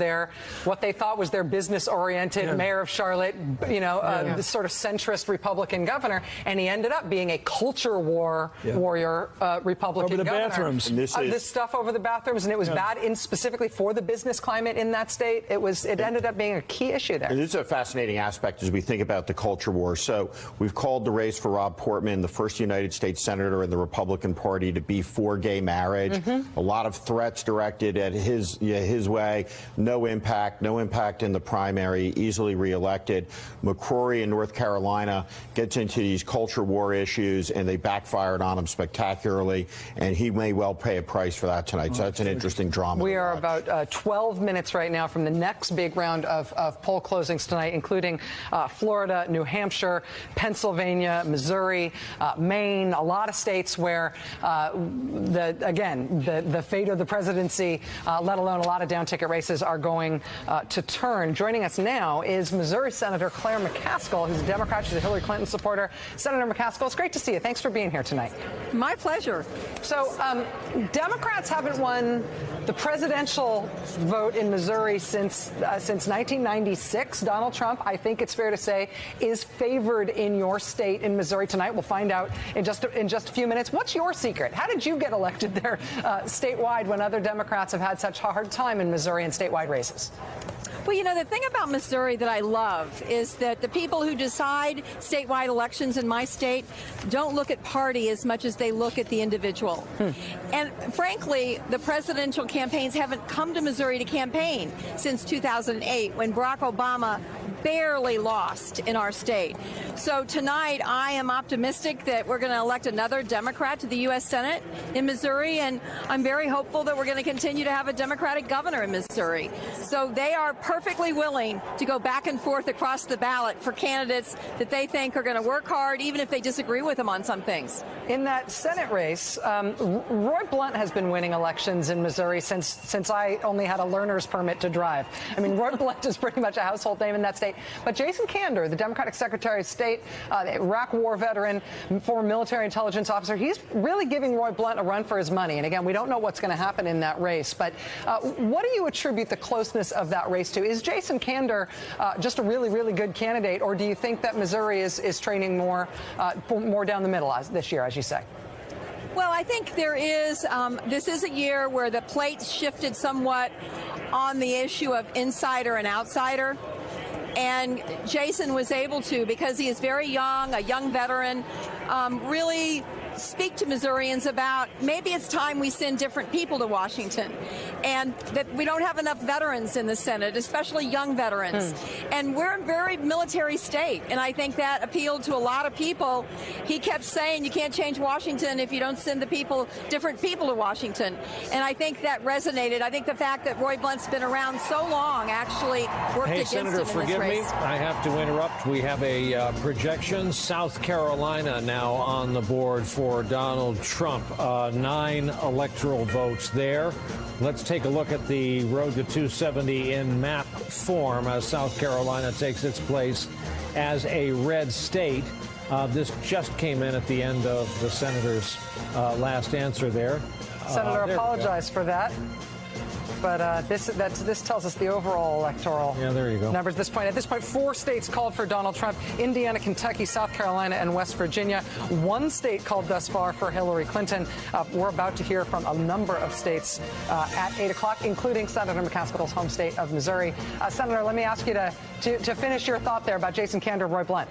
what they thought was their business-oriented mayor of Charlotte, this sort of centrist Republican governor, and he ended up being a culture warrior Republican over the governor. Bathrooms. This stuff over the bathrooms, and it was bad specifically for the business climate in that state. It ended up being a key issue there. And this is a fascinating aspect as we think about the culture war. So we've called the race for Rob Portman, the first United States Senator in the Republican Party, to be for gay marriage. A lot of threats directed at his way. No impact in the primary, easily reelected. McCrory in North Carolina gets into these culture war issues, and they backfired on him spectacularly, and he may well pay a price for that tonight. So that's an interesting drama. We are about 12 minutes right now from the next big round of poll closings tonight, including Florida, New Hampshire, Pennsylvania, Missouri, Maine, a lot of states where, the fate of the presidency, let alone a lot of down-ticket races, are going to turn. Joining us now is Missouri Senator Claire McCaskill, who's a Democrat. She's a Hillary Clinton supporter. Senator McCaskill, it's great to see you. Thanks for being here tonight. My pleasure. So, Democrats haven't won the presidential vote in Missouri since 1996. Donald Trump, I think it's fair to say, is favored in your state in Missouri tonight. We'll find out in just a few minutes. What's your secret? How did you get elected there statewide when other Democrats have had such a hard time in Missouri and statewide races? Well, you know, the thing about Missouri that I love is that the people who decide statewide elections in my state don't look at party as much as they look at the individual. And frankly, the presidential campaigns haven't come to Missouri to campaign since 2008, when Barack Obama barely lost in our state. So tonight, I am optimistic that we're going to elect another Democrat to the U.S. Senate in Missouri, and I'm very hopeful that we're going to continue to have a Democratic governor in Missouri. So they are perfectly willing to go back and forth across the ballot for candidates that they think are going to work hard, even if they disagree with them on some things. In that Senate race, Roy Blunt has been winning elections in Missouri since I only had a learner's permit to drive. I mean, Roy Blunt is pretty much a household name in that state. But Jason Kander, the Democratic Secretary of State, the Iraq War veteran, former military intelligence officer, he's really giving Roy Blunt a run for his money. And again, we don't know what's going to happen in that race. But what do you attribute the closeness of that race to? Is Jason Kander just a really, really good candidate, or do you think that Missouri is training more down the middle this year, as you say? Well, I think there is, this is a year where the plate shifted somewhat on the issue of insider and outsider. And Jason was able to, because he is very young, a young veteran, really speak to Missourians about maybe it's time we send different people to Washington, and that we don't have enough veterans in the Senate, especially young veterans. And we're a very military state, and I think that appealed to a lot of people. He kept saying you can't change Washington if you don't send different people to Washington. And I think that resonated. I think the fact that Roy Blunt's been around so long actually worked against him in this race. Senator, forgive me. I have to interrupt. We have a projection. South Carolina now on the board for Donald Trump. 9 electoral votes there. Let's take a look at the road to 270 in map form as South Carolina takes its place as a red state. This just came in at the end of the senator's last answer there. Senator, apologize for that. But this tells us the overall electoral numbers at this point. At this point, 4 states called for Donald Trump: Indiana, Kentucky, South Carolina, and West Virginia. 1 state called thus far for Hillary Clinton. We're about to hear from a number of states at 8 o'clock, including Senator McCaskill's home state of Missouri. Senator, let me ask you to finish your thought there about Jason Kander, Roy Blunt.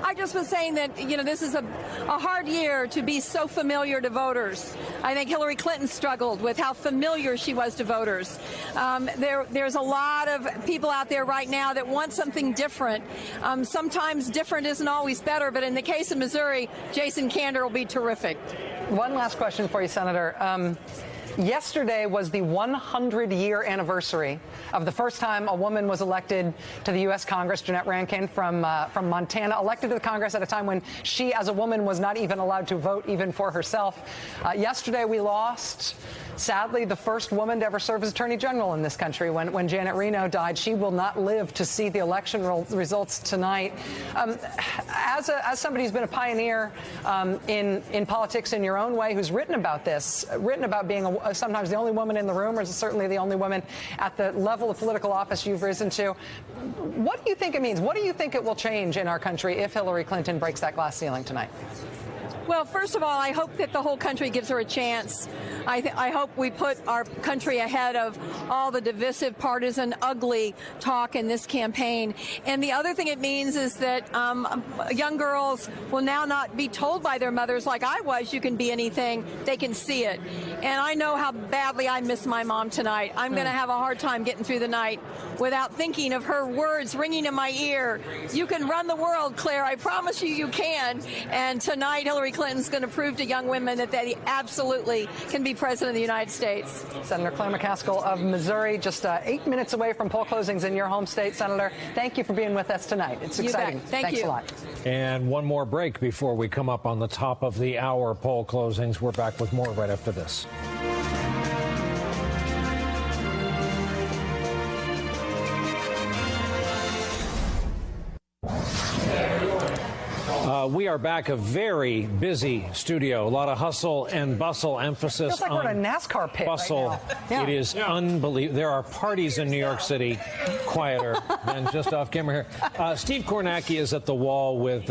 I just was saying that, you know, this is a hard year to be so familiar to voters. I think Hillary Clinton struggled with how familiar she was to voters. There's a lot of people out there right now that want something different. Sometimes different isn't always better, but in the case of Missouri, Jason Kander will be terrific. One last question for you, Senator. Yesterday was the 100-year anniversary of the first time a woman was elected to the U.S. Congress. Jeanette Rankin from Montana, elected to the Congress at a time when she, as a woman, was not even allowed to vote even for herself. Yesterday, we lost, sadly, the first woman to ever serve as Attorney General in this country. When Janet Reno died, she will not live to see the election results tonight. As somebody who's been a pioneer in politics in your own way, who's written about this, written about being sometimes the only woman in the room, or certainly the only woman at the level of political office you've risen to, what do you think it means? What do you think it will change in our country if Hillary Clinton breaks that glass ceiling tonight? Well, first of all, I hope that the whole country gives her a chance. I hope we put our country ahead of all the divisive, partisan, ugly talk in this campaign. And the other thing it means is that young girls will now not be told by their mothers like I was, you can be anything. They can see it. And I know how badly I miss my mom tonight. I'm going to have a hard time getting through the night without thinking of her words ringing in my ear. You can run the world, Claire. I promise you, you can. And tonight, Hillary Clinton's going to prove to young women that they absolutely can be president of the United States. Senator Claire McCaskill of Missouri, just 8 minutes away from poll closings in your home state. Senator, thank you for being with us tonight. It's exciting. Thanks a lot. And one more break before we come up on the top of the hour poll closings. We're back with more right after this. We are back, a very busy studio. A lot of hustle and bustle, emphasis Feels like on we're in a NASCAR pit bustle. right now. It is unbelievable. There are parties in New York City quieter than just off camera here. Steve Kornacki is at the wall with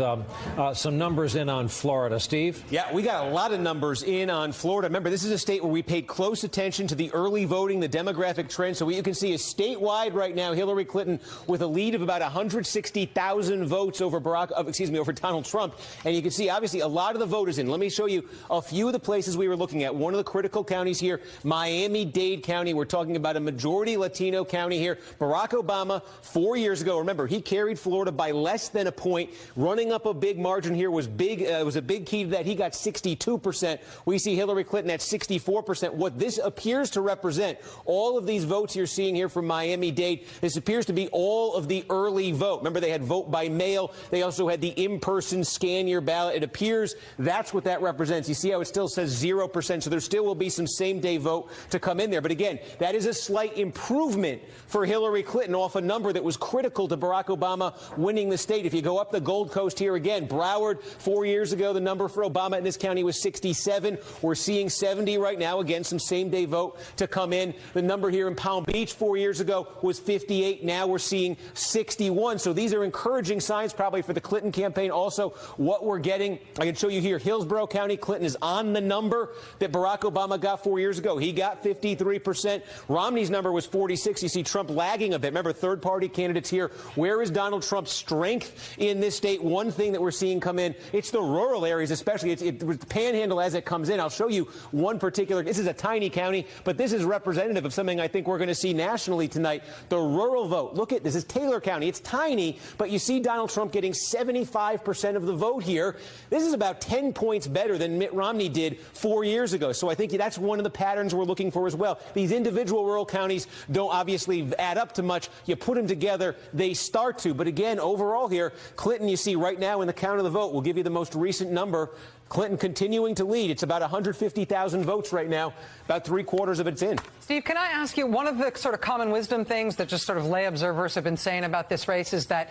some numbers in on Florida. Steve? Yeah, we got a lot of numbers in on Florida. Remember, this is a state where we paid close attention to the early voting, the demographic trend. So what you can see is statewide right now, Hillary Clinton with a lead of about 160,000 votes over over Donald Trump. And you can see, obviously, a lot of the voters in. Let me show you a few of the places we were looking at. One of the critical counties here, Miami-Dade County. We're talking about a majority Latino county here. Barack Obama, 4 years ago, remember, he carried Florida by less than a point. Running up a big margin here was a big key to that. He got 62%. We see Hillary Clinton at 64%. What this appears to represent, all of these votes you're seeing here from Miami-Dade, this appears to be all of the early vote. Remember, they had vote by mail. They also had the in-person scan your ballot. It appears that's what that represents. You see how it still says 0%, so there still will be some same-day vote to come in there. But again, that is a slight improvement for Hillary Clinton off a number that was critical to Barack Obama winning the state. If you go up the Gold Coast here again, Broward, 4 years ago, the number for Obama in this county was 67. We're seeing 70 right now. Again, some same-day vote to come in. The number here in Palm Beach 4 years ago was 58. Now we're seeing 61. So these are encouraging signs probably for the Clinton campaign. Also, what we're getting, I can show you here, Hillsborough County, Clinton is on the number that Barack Obama got 4 years ago. He got 53%. Romney's number was 46. You see Trump lagging a bit. Remember, third-party candidates here. Where is Donald Trump's strength in this state? One thing that we're seeing come in, it's the rural areas, especially. It's the panhandle as it comes in. I'll show you one particular. This is a tiny county, but this is representative of something I think we're going to see nationally tonight, the rural vote. Look at this. Is Taylor County. It's tiny, but you see Donald Trump getting 75% of the vote here. This is about 10 points better than Mitt Romney did 4 years ago. So I think that's one of the patterns we're looking for as well. These individual rural counties don't obviously add up to much. You put them together, they start to. But again, overall here, Clinton, you see right now in the count of the vote, we'll give you the most recent number. Clinton continuing to lead. It's about 150,000 votes right now. About 3/4 of it's in. Steve, can I ask you, one of the sort of common wisdom things that just sort of lay observers have been saying about this race is that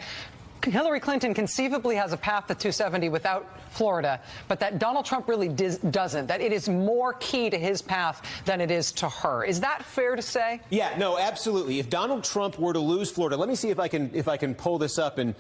Hillary Clinton conceivably has a path to 270 without Florida, but that Donald Trump really doesn't, that it is more key to his path than it is to her. Is that fair to say? Yeah, no, absolutely. If Donald Trump were to lose Florida, let me see if I can pull this up and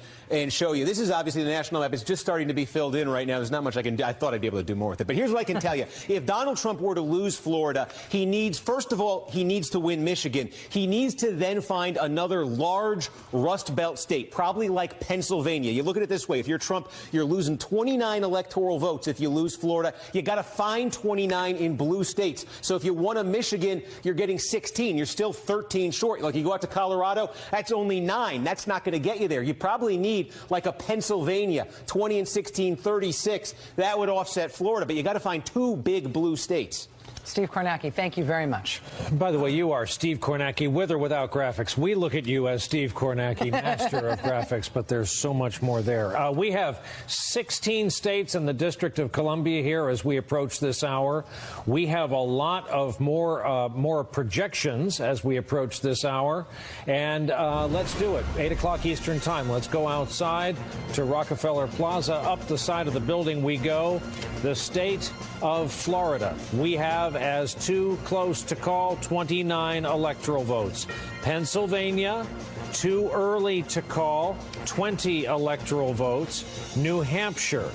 show you. This is obviously the national map. It's just starting to be filled in right now. There's not much I can do. I thought I'd be able to do more with it. But here's what I can tell you. If Donald Trump were to lose Florida, he needs, first of all, he needs to win Michigan. He needs to then find another large Rust Belt state, probably like Pennsylvania. You look at it this way. If you're Trump, you're losing 29 electoral votes. If you lose Florida, you got to find 29 in blue states. So if you won a Michigan, you're getting 16. You're still 13 short. Like you go out to Colorado, that's only 9. That's not going to get you there. You probably need like a Pennsylvania, 20 and 16, 36. That would offset Florida. But you got to find 2 big blue states. Steve Kornacki, thank you very much. By the way, you are Steve Kornacki, with or without graphics. We look at you as Steve Kornacki, master of graphics, but there's so much more there. We have 16 states in the District of Columbia here as we approach this hour. We have a lot of more projections as we approach this hour. And let's do it. 8 o'clock Eastern Time. Let's go outside to Rockefeller Plaza. Up the side of the building we go. The state of Florida. We have as too close to call 29 electoral votes. Pennsylvania, too early to call 20 electoral votes. New Hampshire,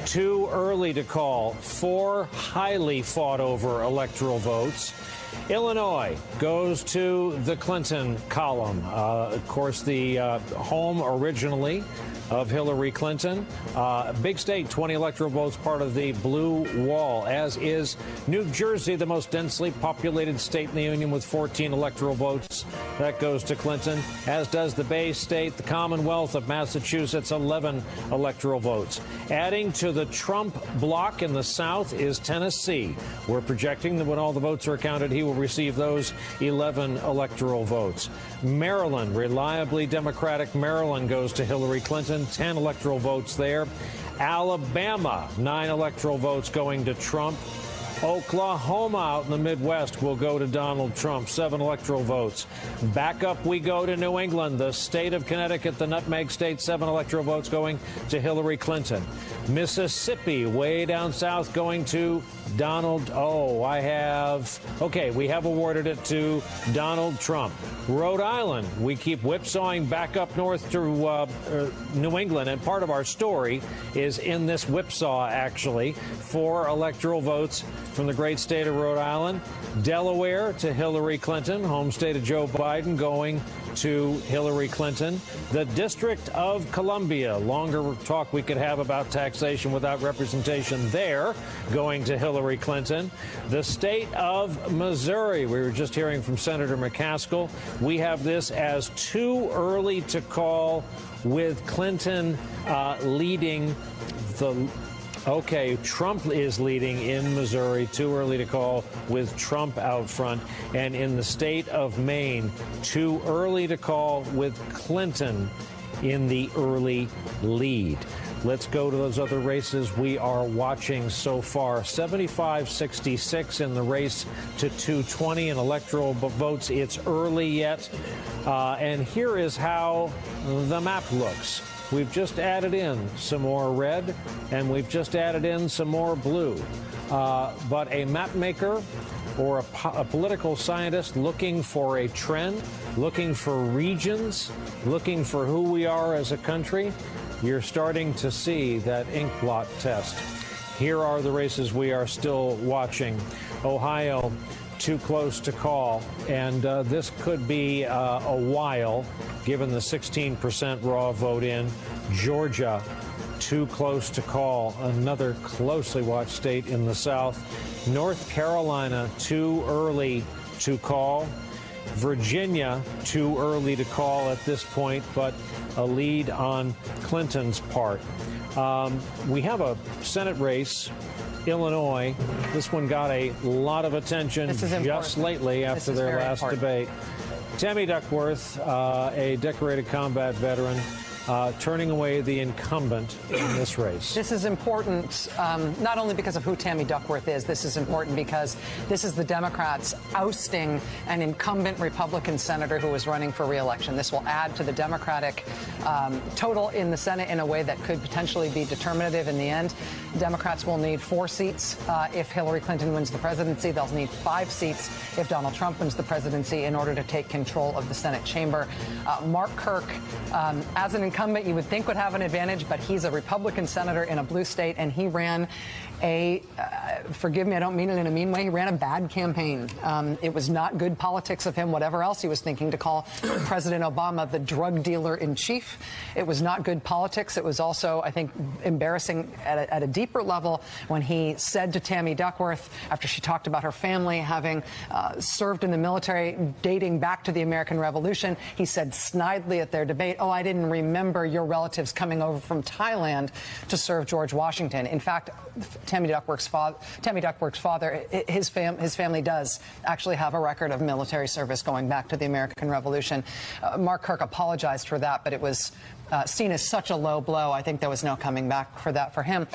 too early to call. 4 highly fought over electoral votes. Illinois goes to the Clinton column. Of course, the home originally of Hillary Clinton. Big state, 20 electoral votes, part of the blue wall, as is New Jersey, the most densely populated state in the union with 14 electoral votes. That goes to Clinton, as does the Bay State, the Commonwealth of Massachusetts, 11 electoral votes. Adding to the Trump bloc in the South is Tennessee. We're projecting that when all the votes are counted, he will receive those 11 electoral votes. Maryland, reliably Democratic Maryland, goes to Hillary Clinton, 10 electoral votes there. Alabama, 9 electoral votes going to Trump. Oklahoma out in the Midwest will go to Donald Trump, 7 electoral votes. Back up we go to New England, the state of Connecticut, the nutmeg state, 7 electoral votes going to Hillary Clinton. Mississippi, way down south, going to Donald. We have awarded it to Donald Trump. Rhode Island, we keep whipsawing back up north to New England, and part of our story is in this whipsaw, actually. 4 electoral votes from the great state of Rhode Island. Delaware to Hillary Clinton, home state of Joe Biden, going to Hillary Clinton. The District of Columbia, longer talk we could have about taxation without representation there, going to Hillary Clinton. The state of Missouri, we were just hearing from Senator McCaskill. We have this as too early to call, with Clinton leading the... Okay, Trump is leading in Missouri, too early to call, with Trump out front. And in the state of Maine, too early to call, with Clinton in the early lead. Let's go to those other races we are watching so far. 75-66 in the race to 220 in electoral votes. It's early yet. And here is how the map looks. We've just added in some more red, and we've just added in some more blue. But a map maker or a political scientist looking for a trend, looking for regions, looking for who we are as a country, you're starting to see that ink blot test. Here are the races we are still watching. Ohio, too close to call, and this could be a while, given the 16% raw vote in. Georgia, too close to call, another closely watched state in the South. North Carolina, too early to call. Virginia, too early to call at this point, but a lead on Clinton's part. We have a Senate race. Illinois, this one got a lot of attention just lately after their last debate. Tammy Duckworth, a decorated combat veteran, turning away the incumbent in this race. This is important, not only because of who Tammy Duckworth is. This is important because this is the Democrats ousting an incumbent Republican senator who was running for re-election. This will add to the Democratic total in the Senate in a way that could potentially be determinative in the end. Democrats will need 4 seats if Hillary Clinton wins the presidency. They'll need 5 seats if Donald Trump wins the presidency in order to take control of the Senate chamber. Mark Kirk, as an incumbent, you would think would have an advantage, but he's a Republican senator in a blue state, and he ran forgive me, I don't mean it in a mean way, he ran a bad campaign. It was not good politics of him, whatever else he was thinking, to call President Obama the drug dealer in chief. It was not good politics. It was also, I think, embarrassing at a deeper level when he said to Tammy Duckworth, after she talked about her family having served in the military dating back to the American Revolution, he said snidely at their debate, "Oh, I didn't remember your relatives coming over from Thailand to serve George Washington." In fact, Tammy Duckworth's father, his family does actually have a record of military service going back to the American Revolution. Mark Kirk apologized for that, but it was seen as such a low blow. I think there was no coming back for that for him.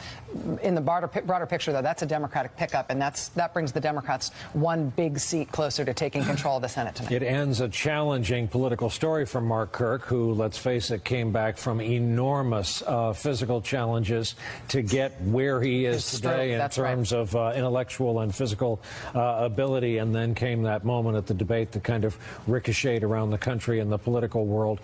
In the broader picture, though, that's a Democratic pickup, and that brings the Democrats 1 big seat closer to taking control of the Senate tonight. It ends a challenging political story for Mark Kirk, who, let's face it, came back back from enormous physical challenges to get where he is today in terms of intellectual and physical ability. And then came that moment at the debate that kind of ricocheted around the country and the political world.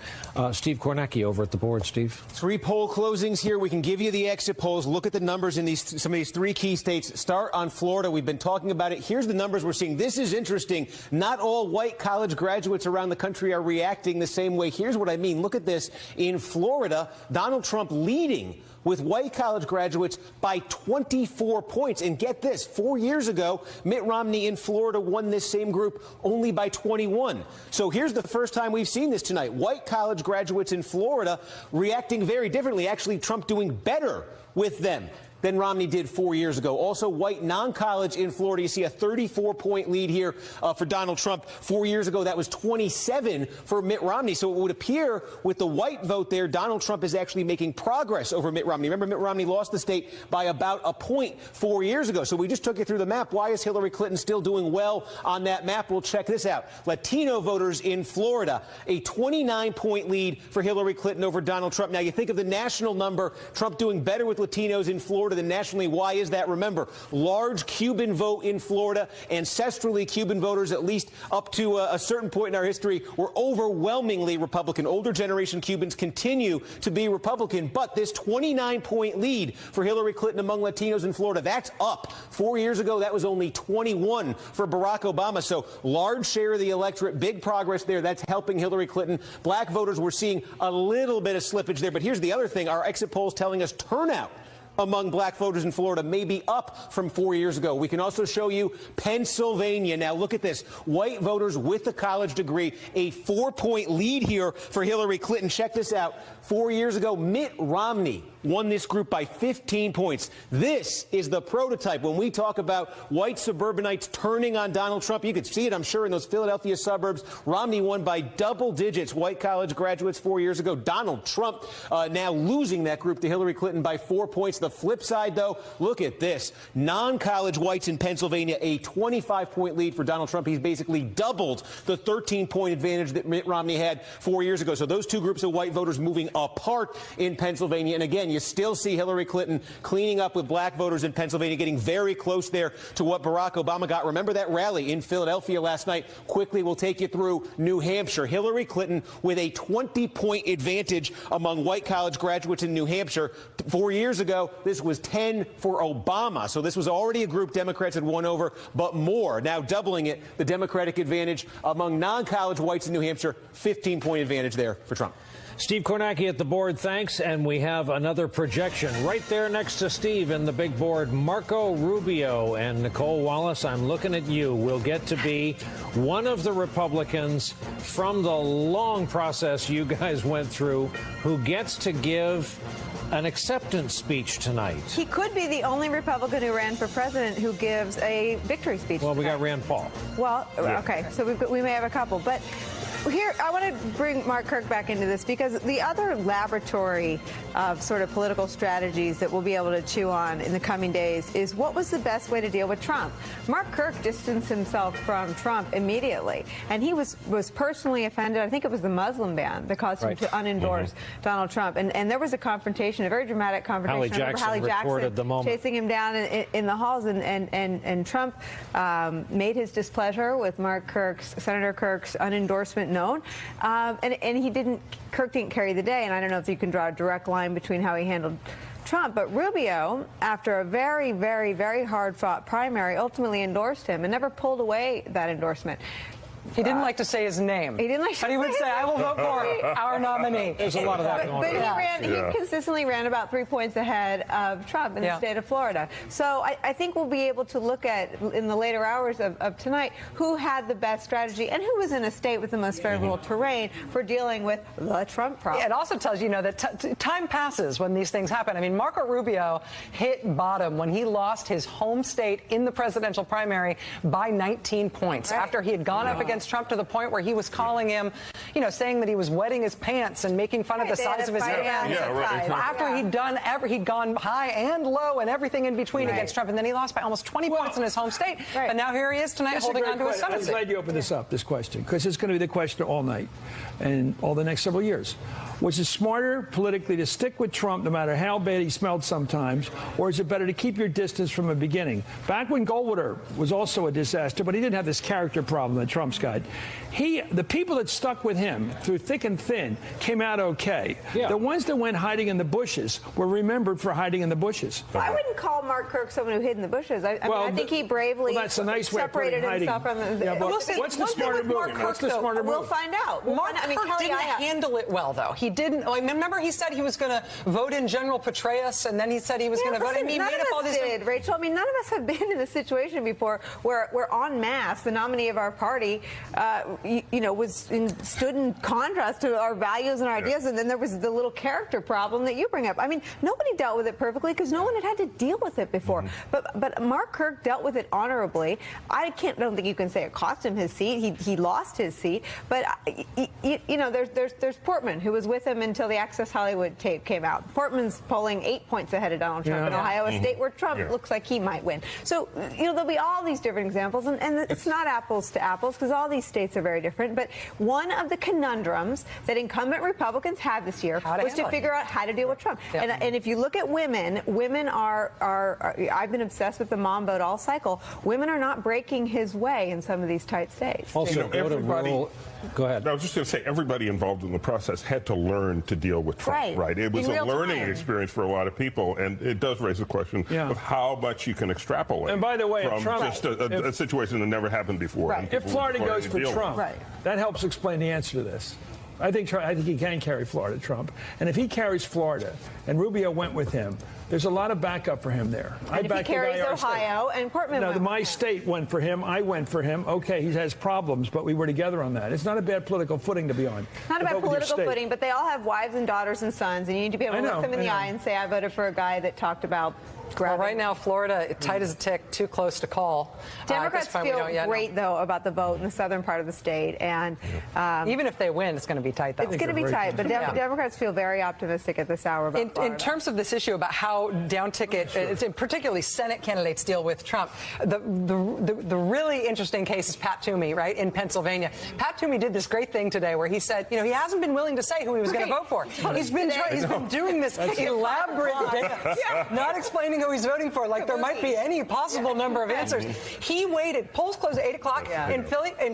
Steve Kornacki over at the board. Steve? 3 poll closings here. We can give you the exit polls. Look at the numbers in some of these 3 key states. Start on Florida. We've been talking about it. Here's the numbers we're seeing. This is interesting. Not all white college graduates around the country are reacting the same way. Here's what I mean. Look at this. In Florida, Donald Trump leading with white college graduates by 24 points. And get this, 4 years ago, Mitt Romney in Florida won this same group only by 21. So here's the first time we've seen this tonight. White college graduates in Florida reacting very differently. Actually, Trump doing better with them than Romney did 4 years ago. Also, white non-college in Florida, you see a 34-point lead here for Donald Trump. 4 years ago, that was 27 for Mitt Romney. So it would appear with the white vote there, Donald Trump is actually making progress over Mitt Romney. Remember, Mitt Romney lost the state by about a point 4 years ago. So we just took you through the map. Why is Hillary Clinton still doing well on that map? We'll check this out. Latino voters in Florida, a 29-point lead for Hillary Clinton over Donald Trump. Now, you think of the national number, Trump doing better with Latinos in Florida than nationally. Why is that? Remember, large Cuban vote in Florida. Ancestrally, Cuban voters, at least up to a certain point in our history, were overwhelmingly Republican. Older generation Cubans continue to be Republican. But this 29-point lead for Hillary Clinton among Latinos in Florida, that's up. 4 years ago, that was only 21 for Barack Obama. So large share of the electorate, big progress there. That's helping Hillary Clinton. Black voters, we're seeing a little bit of slippage there. But here's the other thing. Our exit polls telling us turnout among black voters in Florida may be up from 4 years ago. We can also show you Pennsylvania. Now, look at this. White voters with a college degree, a 4-point lead here for Hillary Clinton. Check this out. 4 years ago, Mitt Romney won this group by 15 points. This is the prototype. When we talk about white suburbanites turning on Donald Trump, you could see it, I'm sure, in those Philadelphia suburbs. Romney won by double digits. White college graduates 4 years ago. Donald Trump now losing that group to Hillary Clinton by 4 points. The flip side, though, look at this. Non-college whites in Pennsylvania, a 25-point lead for Donald Trump. He's basically doubled the 13-point advantage that Mitt Romney had 4 years ago. So those two groups of white voters moving apart in Pennsylvania. And again, you still see Hillary Clinton cleaning up with black voters in Pennsylvania, getting very close there to what Barack Obama got. Remember that rally in Philadelphia last night? Quickly, we'll take you through New Hampshire. Hillary Clinton with a 20-point advantage among white college graduates in New Hampshire. 4 years ago, this was 10 for Obama. So this was already a group Democrats had won over, but more. Now doubling it, the Democratic advantage among non-college whites in New Hampshire, 15-point advantage there for Trump. Steve Kornacki at the board, thanks. And we have another projection right there next to Steve in the big board. Marco Rubio and Nicole Wallace, I'm looking at you. Will get to be one of the Republicans from the long process you guys went through who gets to give an acceptance speech tonight. He could be the only Republican who ran for president who gives a victory speech. Well, we got Rand Paul. Well, okay, so we may have a couple, but here, I want to bring Mark Kirk back into this because the other laboratory of sort of political strategies that we'll be able to chew on in the coming days is what was the best way to deal with Trump. Mark Kirk distanced himself from Trump immediately, and he was personally offended. I think it was the Muslim ban that caused him to unendorse Donald Trump. And there was a confrontation, a very dramatic confrontation. Hallie Jackson the moment. Chasing him down in the halls, and Trump made his displeasure with Senator Kirk's unendorsement known, and Kirk didn't carry the day. And I don't know if you can draw a direct line between how he handled Trump, but Rubio, after a very, very, very hard-fought primary, ultimately endorsed him and never pulled away that endorsement. He didn't like to say his name. He didn't like to but he would say, I will vote for our nominee. There's a lot of that going on. But he consistently ran about 3 points ahead of Trump in the state of Florida. So I think we'll be able to look at, in the later hours of tonight, who had the best strategy and who was in a state with the most favorable terrain for dealing with the Trump problem. Yeah, it also tells you, that time passes when these things happen. I mean, Marco Rubio hit bottom when he lost his home state in the presidential primary by 19 points after he had gone up against Trump to the point where he was calling him, saying that he was wetting his pants and making fun of the size of his hands. After he'd gone high and low and everything in between against Trump, and then he lost by almost 20 points in his home state. But now here he is tonight holding on to his Senate seat. I'm glad you opened this question, because it's going to be the question all night and all the next several years. Was it smarter politically to stick with Trump no matter how bad he smelled sometimes, or is it better to keep your distance from the beginning? Back when Goldwater was also a disaster, but he didn't have this character problem that Trump's got. The people that stuck with him through thick and thin came out okay. Yeah. The ones that went hiding in the bushes were remembered for hiding in the bushes. Well, I wouldn't call Mark Kirk someone who hid in the bushes. I think he bravely that's a nice way separated himself from the... Yeah, but what's the smarter move? What's the smarter move? We'll find out. Mark Kirk didn't handle it well, though. He didn't. I remember he said he was going to vote in General Petraeus, and then he said he was going to vote. None of us did, Rachel. I mean, none of us have been in this situation before where en masse, the nominee of our party, stood in contrast to our values and our ideas, and then there was the little character problem that you bring up. I mean, nobody dealt with it perfectly because no one had to deal with it before. But Mark Kirk dealt with it honorably. I don't think you can say it cost him his seat. He lost his seat. But there's Portman, who was with him until the Access Hollywood tape came out. Portman's polling 8 points ahead of Donald Trump in Ohio, a state where Trump looks like he might win. So there'll be all these different examples, and it's not apples to apples because all these states are very different. But one of the conundrums that incumbent Republicans had this year was to figure out how to deal with Trump. And if you look at women are I've been obsessed with the mom vote all cycle. Women are not breaking his way in some of these tight states. Also, go ahead. I was just going to say, everybody involved in the process had to learn to deal with Trump, right? It was a learning experience for a lot of people, and it does raise the question of how much you can extrapolate. And by the way, from Trump, just a situation that never happened before. If Florida goes for Trump, that helps explain the answer to this. I think he can carry Florida, Trump. And if he carries Florida, and Rubio went with him, there's a lot of backup for him there. And if he carries Ohio and Portman went my state went for him. I went for him. Okay, he has problems, but we were together on that. It's not a bad political footing to be on. Not a bad political footing, but they all have wives and daughters and sons, and you need to be able to look them in the eye and say, I voted for a guy that talked about Well, right now, Florida, tight as a tick, too close to call. Democrats feel great, though, about the vote in the southern part of the state. And even if they win, it's going to be tight, though. It's going to be tight, but Democrats feel very optimistic at this hour about in terms of this issue about how down-ticket, particularly Senate candidates deal with Trump, the really interesting case is Pat Toomey, right, in Pennsylvania. Pat Toomey did this great thing today where he said, he hasn't been willing to say who he was going to vote for. He's been doing this elaborate, not explaining who he's voting for, like there might be any possible number of answers. He waited. Polls close at 8 o'clock in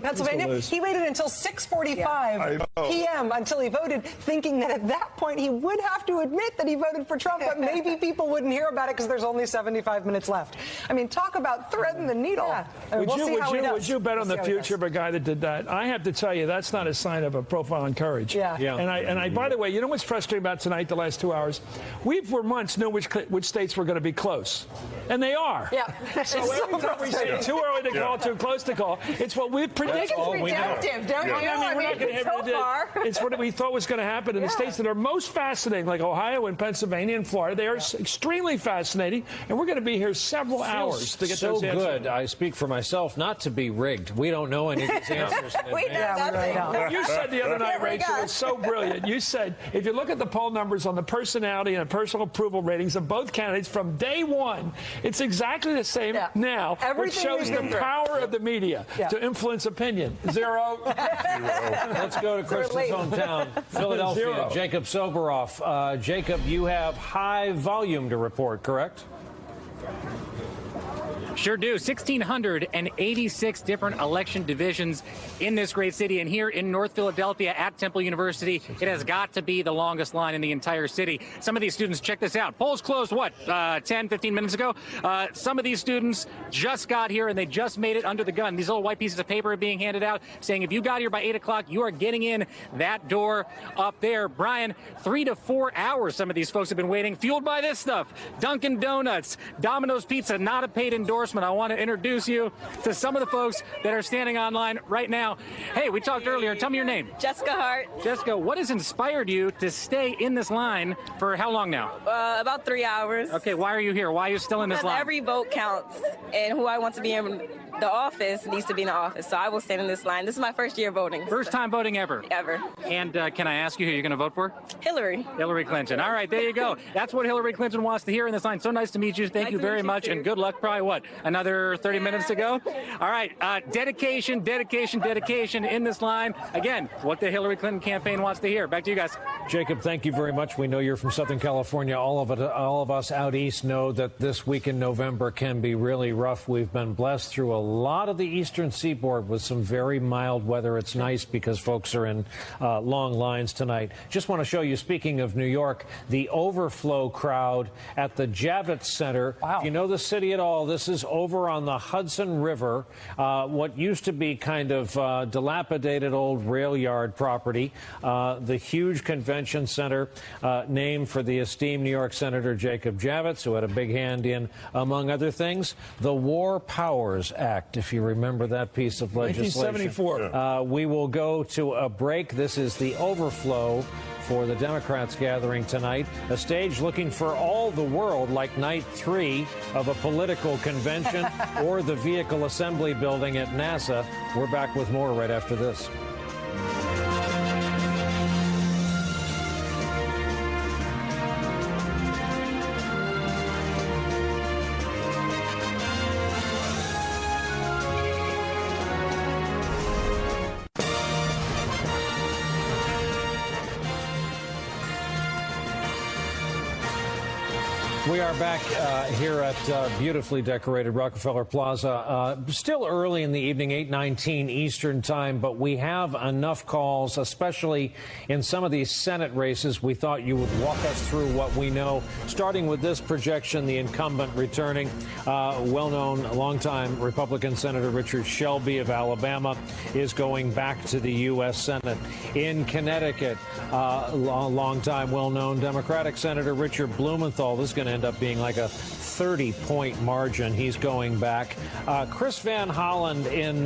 Pennsylvania. He waited until 6:45 p.m. until he voted, thinking that at that point he would have to admit that he voted for Trump, but maybe people wouldn't hear about it because there's only 75 minutes left. I mean, talk about threading the needle. Would you bet on the future of a guy that did that? I have to tell you, that's not a sign of a profile in courage. And I, by the way, you know what's frustrating about tonight, the last 2 hours? We for months knew which states were going to be close. And they are. So every time we say too early to call, too close to call, it's what we've predicted. It's redemptive, don't you? I mean, so far. It's what we thought was going to happen in the states that are most fascinating, like Ohio and Pennsylvania and Florida. They are extremely fascinating, and we're going to be here several hours to get those answers. Good. I speak for myself, not to be rigged. We don't know any of these answers in advance. You said the other night, Rachel, it was so brilliant. You said, if you look at the poll numbers on the personality and personal approval ratings of both candidates from day one, it's exactly the same now, which shows the power of the media to influence opinion. Zero. Let's go to Kristen's hometown, Philadelphia. Jacob Soboroff. Jacob, you have high volume to report, correct? Sure do. 1,686 different election divisions in this great city. And here in North Philadelphia at Temple University, it has got to be the longest line in the entire city. Some of these students, check this out. Polls closed, 10, 15 minutes ago? Some of these students just got here and they just made it under the gun. These little white pieces of paper are being handed out saying if you got here by 8 o'clock, you are getting in that door up there. Brian, 3 to 4 hours some of these folks have been waiting, fueled by this stuff. Dunkin' Donuts, Domino's Pizza, not a paid endorsement. I want to introduce you to some of the folks that are standing online right now. Hey, we talked earlier. Tell me your name. Jessica Hart. Jessica, what has inspired you to stay in this line for how long now? About 3 hours. Okay, why are you here? Why are you still in this line? Every vote counts, and who I want to be in the office needs to be in the office. So I will stand in this line. This is my first year voting. First time voting ever? Ever. And can I ask you who you're going to vote for? Hillary. Hillary Clinton. All right, there you go. That's what Hillary Clinton wants to hear in this line. So nice to meet you. Thank you very much, and good luck. Probably, what, another 30 minutes to go? All right, dedication in this line. Again, what the Hillary Clinton campaign wants to hear. Back to you guys. Jacob, thank you very much. We know you're from Southern California. All of us out east know that this week in November can be really rough. We've been blessed through a lot of the eastern seaboard with some very mild weather. It's nice because folks are in long lines tonight. Just want to show you, speaking of New York, the overflow crowd at the Javits Center. Wow. If you know the city at all, this is over on the Hudson River, what used to be kind of dilapidated old rail yard property. The huge convention center named for the esteemed New York Senator Jacob Javits, who had a big hand in, among other things, the War Powers Act, if you remember that piece of legislation. 1974. We will go to a break. This is the overflow for the Democrats gathering tonight, a stage looking for all the world like night 3 of a political convention or the vehicle assembly building at NASA. We're back with more right after this. We are back here at beautifully decorated Rockefeller Plaza. Still early in the evening, 8:19 Eastern Time, but we have enough calls, especially in some of these Senate races. We thought you would walk us through what we know, starting with this projection, the incumbent returning, well-known, longtime Republican Senator Richard Shelby of Alabama is going back to the U.S. Senate. In Connecticut, longtime, well-known Democratic Senator Richard Blumenthal. This is going to end up being like a 30-point margin. He's going back. Chris Van Hollen in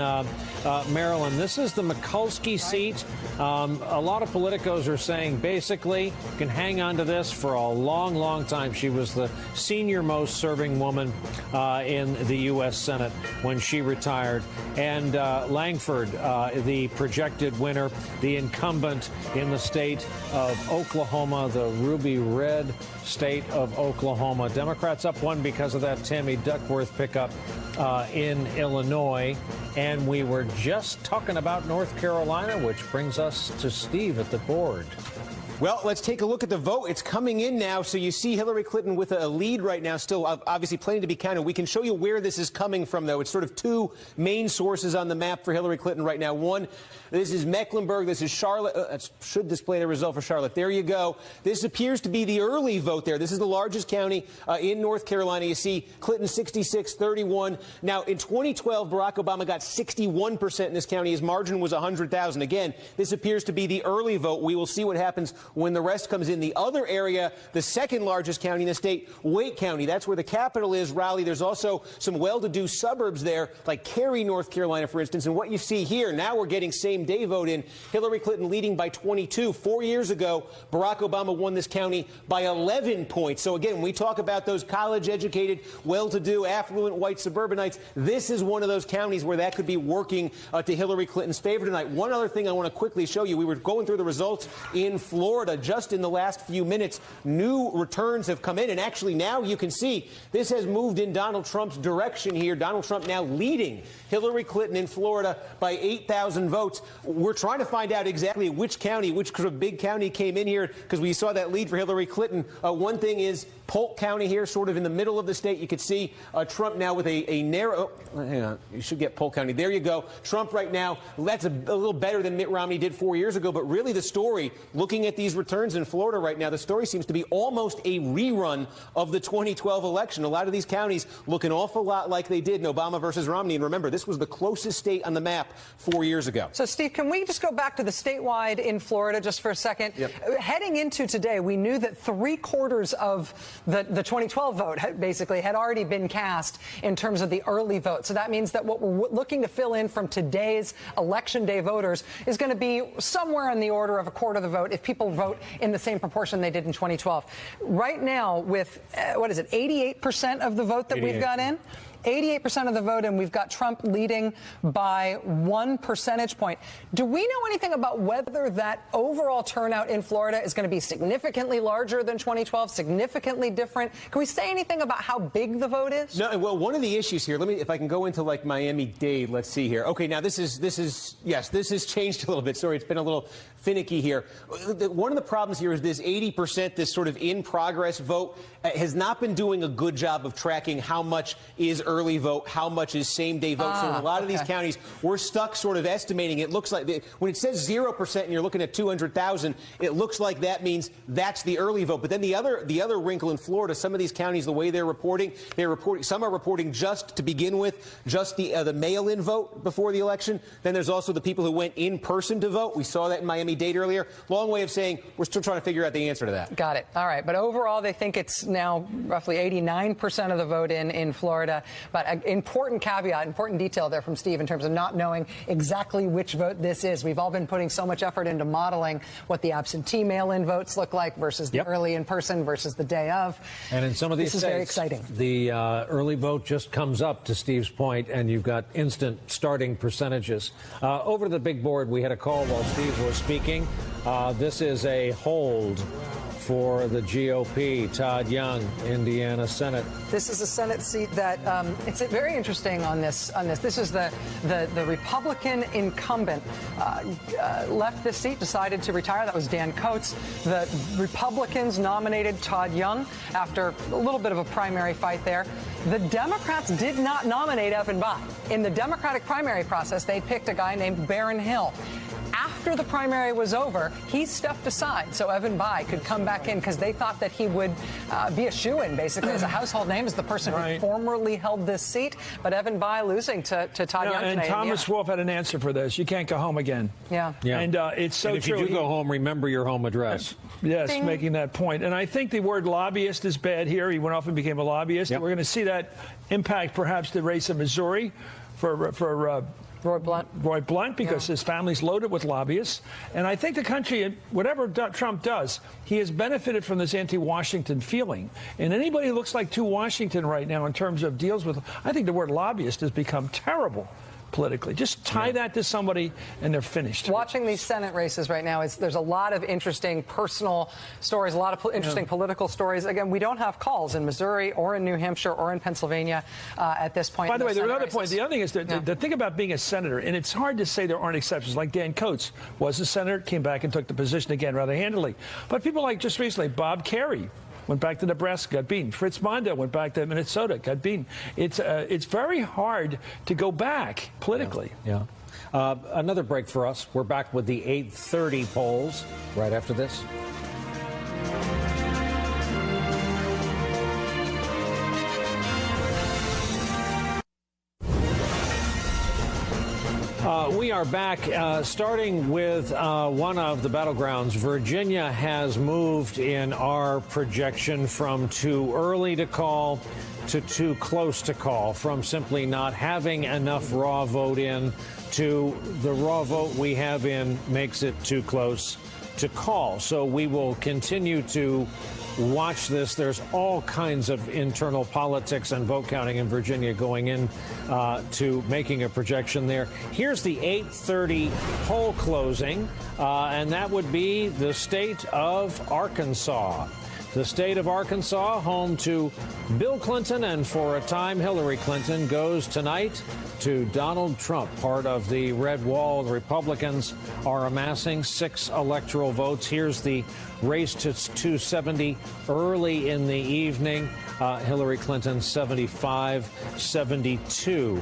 Maryland. This is the Mikulski seat. A lot of politicos are saying basically you can hang on to this for a long, long time. She was the senior most serving woman in the U.S. Senate when she retired. And Langford, the projected winner, the incumbent in the state of Oklahoma, the ruby red state of Oklahoma. Democrats up one because of that Tammy Duckworth pickup in Illinois. And we were just talking about North Carolina, which brings us to Steve at the board. Well, let's take a look at the vote. It's coming in now. So you see Hillary Clinton with a lead right now, still obviously plenty to be counted. We can show you where this is coming from, though. It's sort of two main sources on the map for Hillary Clinton right now. One, this is Mecklenburg. This is Charlotte. That should display the result for Charlotte. There you go. This appears to be the early vote there. This is the largest county in North Carolina. You see Clinton 66-31. Now, in 2012, Barack Obama got 61% in this county. His margin was 100,000. Again, this appears to be the early vote. We will see what happens when the rest comes in. The other area, the second largest county in the state, Wake County. That's where the capital is, Raleigh. There's also some well-to-do suburbs there, like Cary, North Carolina, for instance. And what you see here, now we're getting same-day vote in. Hillary Clinton leading by 22. 4 years ago, Barack Obama won this county by 11 points. So again, when we talk about those college-educated, well-to-do, affluent white suburbanites, this is one of those counties where that could be working to Hillary Clinton's favor tonight. One other thing I want to quickly show you. We were going through the results in Florida just in the last few minutes. New returns have come in, and actually now you can see this has moved in Donald Trump's direction here. Donald Trump now leading Hillary Clinton in Florida by 8,000 votes. We're trying to find out exactly which county, which sort of big county came in here, because we saw that lead for Hillary Clinton. One thing is Polk County here, sort of in the middle of the state. You could see Trump now with a narrow, hang on, you should get Polk County. There you go. Trump right now, that's a little better than Mitt Romney did 4 years ago. But really the story, looking at these returns in Florida right now, the story seems to be almost a rerun of the 2012 election. A lot of these counties look an awful lot like they did in Obama versus Romney. And remember, this was the closest state on the map 4 years ago. So, Steve, can we just go back to the statewide in Florida just for a second? Yep. Heading into today, we knew that 3/4 of the 2012 vote basically had already been cast in terms of the early vote. So that means that what we're looking to fill in from today's Election Day voters is going to be somewhere in the order of a quarter of the vote if people vote in the same proportion they did in 2012. Right now, with, 88% of the vote that we've got in? 88% of the vote, and we've got Trump leading by 1 percentage point. Do we know anything about whether that overall turnout in Florida is going to be significantly larger than 2012, significantly different? Can we say anything about how big the vote is? No, well, one of the issues here, if I can go into like Miami-Dade, let's see here. Okay, now this has changed a little bit. Sorry, it's been a little finicky here. One of the problems here is this 80%, this sort of in-progress vote, has not been doing a good job of tracking how much is early vote, how much is same-day vote. So in a lot of these counties, we're stuck sort of estimating. It looks like when it says 0% and you're looking at 200,000, it looks like that means that's the early vote. But then the other wrinkle in Florida, some of these counties, the way they're reporting, some are reporting just to begin with, just the mail-in vote before the election. Then there's also the people who went in person to vote. We saw that in Miami-Dade earlier. Long way of saying we're still trying to figure out the answer to that. Got it. All right. But overall, they think it's now roughly 89% of the vote in Florida. But an important caveat, important detail there from Steve in terms of not knowing exactly which vote this is. We've all been putting so much effort into modeling what the absentee mail-in votes look like versus the early in-person versus the day of. And in some of these states, very exciting. The early vote just comes up, to Steve's point, and you've got instant starting percentages. Over to the big board, we had a call while Steve was speaking. This is a hold for the GOP. Todd Young, Indiana Senate. This is a Senate seat that it's very interesting on this. This is the Republican incumbent left this seat, decided to retire. That was Dan Coates. The Republicans nominated Todd Young after a little bit of a primary fight there. The Democrats did not nominate Evan Bayh. In the Democratic primary process, they picked a guy named Barron Hill. After the primary was over, he stepped aside so Evan Bayh could come back in because they thought that he would be a shoo-in, basically, as a household name, as the person who formerly held this seat. But Evan Bayh losing to Todd Young and today. Thomas Wolfe had an answer for this. You can't go home again. Yeah. And it's so and if true. you do go home, remember your home address. Yes, Ding. making that point. And I think the word lobbyist is bad here. He went off and became a lobbyist. We're going to see that impact perhaps the race of Missouri for Roy Blunt, because his family's loaded with lobbyists. And I think the country, whatever Trump does, he has benefited from this anti-Washington feeling. And anybody who looks like too Washington right now in terms of deals with, I think the word lobbyist has become terrible politically. Just tie that to somebody and they're finished. Watching these Senate races right now, there's a lot of interesting personal stories, a lot of interesting political stories. Again, we don't have calls in Missouri or in New Hampshire or in Pennsylvania at this point. By the way, there's another point. The other thing is the thing about being a senator, and it's hard to say there aren't exceptions, like Dan Coates was a senator, came back and took the position again rather handily. But people like just recently, Bob Kerrey went back to Nebraska, got beaten. Fritz Mondo went back to Minnesota, got beaten. It's very hard to go back politically. Yeah. Another break for us. We're back with the 8:30 polls right after this. We are back, starting with one of the battlegrounds. Virginia has moved in our projection from too early to call to too close to call, from simply not having enough raw vote in to the raw vote we have in makes it too close to call. So we will continue to watch this. There's all kinds of internal politics and vote counting in Virginia going in to making a projection there. Here's the 8:30 poll closing, and that would be the state of Arkansas. The state of Arkansas, home to Bill Clinton and, for a time, Hillary Clinton, goes tonight to Donald Trump. Part of the red wall, the Republicans are amassing 6 electoral votes. Here's the race to 270 early in the evening. Hillary Clinton 75-72.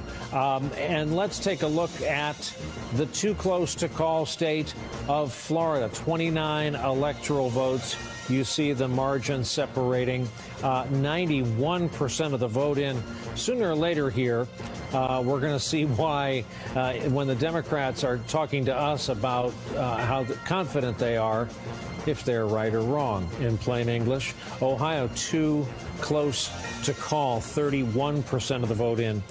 And let's take a look at the too close to call state of Florida. 29 electoral votes. You see the margin separating 91% of the vote in. Sooner or later here, we're going to see why when the Democrats are talking to us about how confident they are, if they're right or wrong, in plain English. Ohio, too close to call, 31% of the vote in.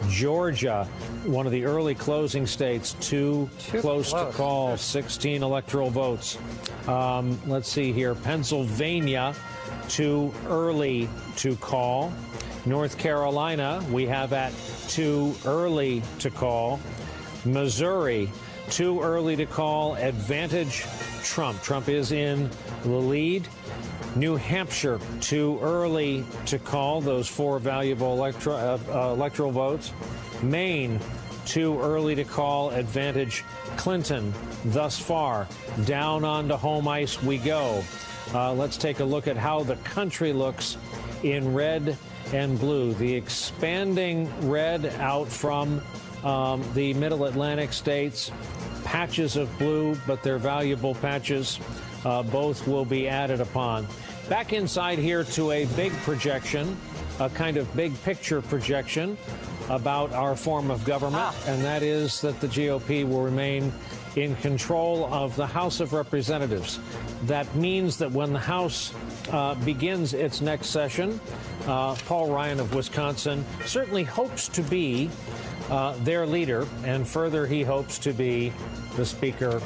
Georgia, one of the early closing states, too close to call, 16 electoral votes. Let's see here. Pennsylvania, too early to call. North Carolina, we have at too early to call. Missouri, too early to call. Advantage Trump. Trump is in the lead. New Hampshire, too early to call. Those 4 valuable electoral votes. Maine, too early to call. Advantage Clinton thus far. Down onto home ice we go. Let's take a look at how the country looks in red and blue. The expanding red out from the middle Atlantic states. Patches of blue, but they're valuable patches. Both will be added upon. Back inside here to a big projection, a kind of big picture projection about our form of government, and that is that the GOP will remain in control of the House of Representatives. That means that when the House begins its next session, Paul Ryan of Wisconsin certainly hopes to be their leader, and further, he hopes to be the Speaker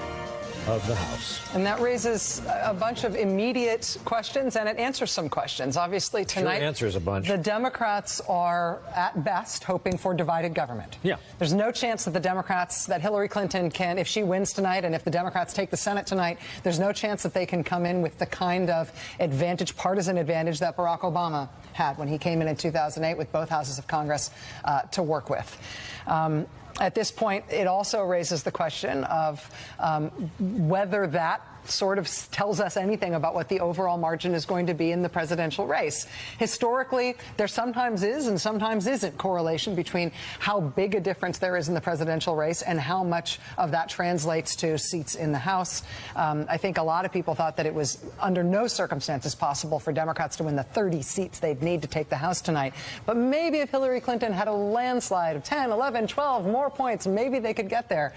of the House. And that raises a bunch of immediate questions, and it answers some questions. Obviously, tonight, sure answers a bunch. The Democrats are, at best, hoping for divided government. Yeah. There's no chance that the Democrats, that Hillary Clinton can, if she wins tonight, and if the Democrats take the Senate tonight, there's no chance that they can come in with the kind of advantage, partisan advantage that Barack Obama had when he came in 2008 with both houses of Congress to work with. At this point, it also raises the question of whether that sort of tells us anything about what the overall margin is going to be in the presidential race. Historically, there sometimes is and sometimes isn't correlation between how big a difference there is in the presidential race and how much of that translates to seats in the House. I think a lot of people thought that it was under no circumstances possible for Democrats to win the 30 seats they'd need to take the House tonight. But maybe if Hillary Clinton had a landslide of 10, 11, 12 more points, maybe they could get there.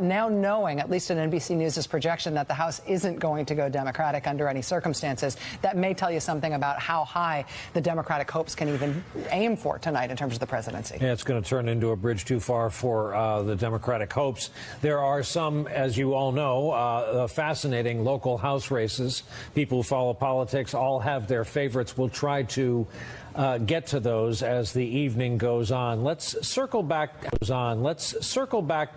Now knowing, at least in NBC News' projection, that the House isn't going to go Democratic under any circumstances, that may tell you something about how high the Democratic hopes can even aim for tonight in terms of the presidency. Yeah, it's going to turn into a bridge too far for the Democratic hopes. There are some, as you all know, fascinating local House races. People who follow politics all have their favorites. We'll try to get to those as the evening goes on. Let's circle back,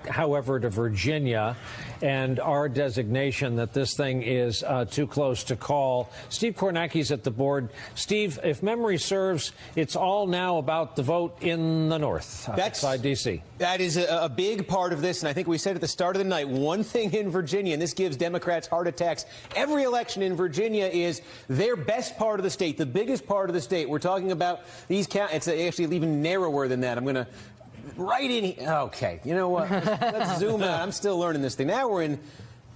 however, to Virginia and our designation that this thing is too close to call. Steve Kornacki's at the board. Steve, if memory serves, it's all now about the vote in the north, outside D.C. That is a big part of this, and I think we said at the start of the night, one thing in Virginia, and this gives Democrats heart attacks, every election in Virginia is their best part of the state, the biggest part of the state. We're talking about these counties. It's actually even narrower than that. I'm going to right in here. Okay, you know what? Let's zoom out. I'm still learning this thing. Now we're in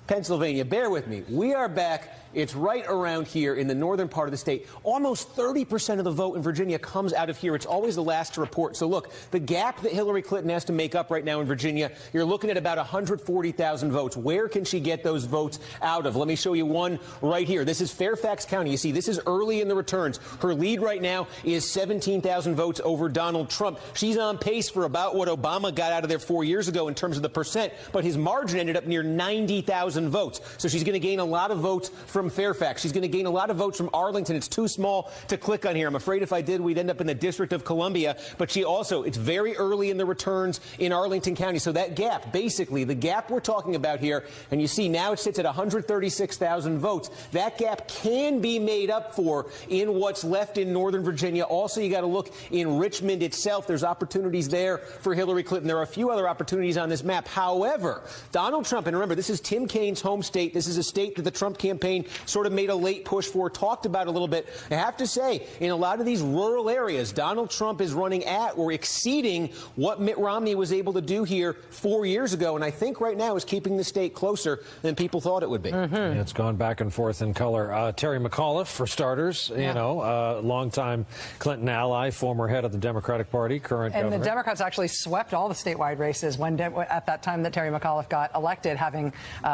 Pennsylvania. Bear with me. We are back. It's right around here in the northern part of the state. Almost 30% of the vote in Virginia comes out of here. It's always the last to report. So, look, the gap that Hillary Clinton has to make up right now in Virginia, you're looking at about 140,000 votes. Where can she get those votes out of? Let me show you one right here. This is Fairfax County. You see, this is early in the returns. Her lead right now is 17,000 votes over Donald Trump. She's on pace for about what Obama got out of there 4 years ago in terms of the percent, but his margin ended up near 90,000 votes. So she's going to gain a lot of votes from Fairfax. She's going to gain a lot of votes from Arlington. It's too small to click on here. I'm afraid if I did, we'd end up in the District of Columbia. But she also, it's very early in the returns in Arlington County. So that gap, basically, the gap we're talking about here, and you see now it sits at 136,000 votes. That gap can be made up for in what's left in Northern Virginia. Also, you got to look in Richmond itself. There's opportunities there for Hillary Clinton. There are a few other opportunities on this map. However, Donald Trump, and remember, this is Tim Kaine's home state. This is a state that the Trump campaign sort of made a late push for, talked about a little bit. I have to say, in a lot of these rural areas, Donald Trump is running at or exceeding what Mitt Romney was able to do here 4 years ago, and I think right now is keeping the state closer than people thought it would be. Mm-hmm. It's gone back and forth in color. Terry McAuliffe, for starters, you know, longtime Clinton ally, former head of the Democratic Party, current governor. And the Democrats actually swept all the statewide races when at that time that Terry McAuliffe got elected, having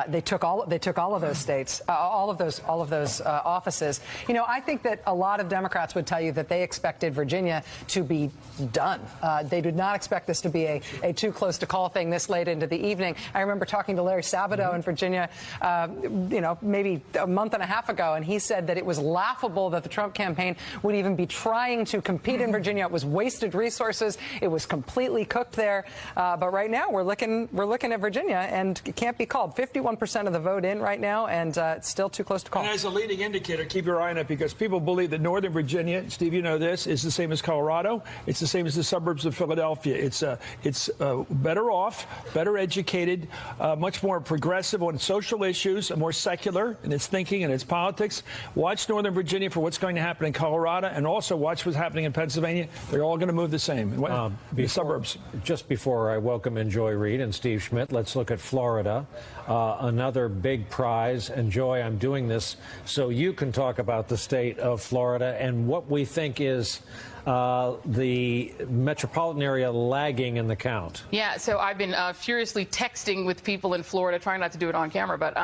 they took all of those states, all of those those offices. You know, I think that a lot of Democrats would tell you that they expected Virginia to be done. They did not expect this to be a too close to call thing this late into the evening. I remember talking to Larry Sabato in Virginia, you know, maybe a month and a half ago, and he said that it was laughable that the Trump campaign would even be trying to compete in Virginia. It was wasted resources. It was completely cooked there. But right now we're looking at Virginia, and it can't be called. 51% of the vote in right now, and it's still too close to call. And as a leading indicator, keep your eye on it, because people believe that Northern Virginia, Steve, you know this, is the same as Colorado. It's the same as the suburbs of Philadelphia. It's better off, better educated, much more progressive on social issues, more secular in its thinking and its politics. Watch Northern Virginia for what's going to happen in Colorado, and also watch what's happening in Pennsylvania. They're all going to move the same. The suburbs. Just before I welcome in Joy Reid and Steve Schmidt, let's look at Florida, another big prize. And Joy, I'm doing this so you can talk about the state of Florida and what we think is the metropolitan area lagging in the count. Yeah, so I've been furiously texting with people in Florida, trying not to do it on camera, but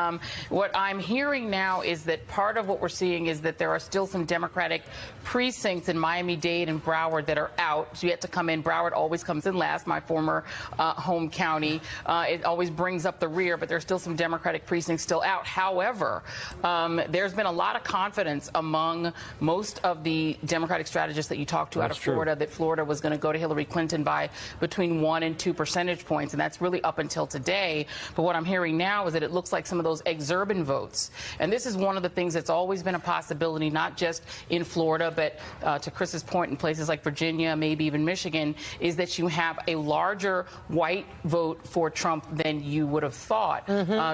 what I'm hearing now is that part of what we're seeing is that there are still some Democratic precincts in Miami-Dade and Broward that are out, yet to come in. Broward always comes in last, my former home county. It always brings up the rear, but there's still some Democratic precincts still out. However, there's been a lot of confidence among most of the Democratic strategists that you talk to out of Florida that Florida was going to go to Hillary Clinton by between 1 and 2 percentage points, and that's really up until today. But what I'm hearing now is that it looks like some of those exurban votes, and this is one of the things that's always been a possibility, not just in Florida, but to Chris's point, in places like Virginia, maybe even Michigan, is that you have a larger white vote for Trump than you would have thought.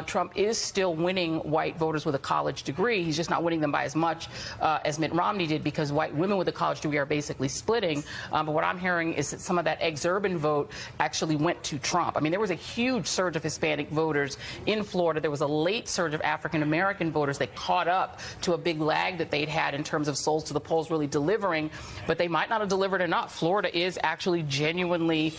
Trump is still winning white voters with a college degree. He's just not winning them by as much as Mitt Romney did, because white women with a college degree are basically splitting. But what I'm hearing is that some of that exurban vote actually went to Trump. I mean, there was a huge surge of Hispanic voters in Florida. There was a late surge of African-American voters that caught up to a big lag that they'd had in terms of souls to the polls really delivering, but they might not have delivered enough. Florida is actually genuinely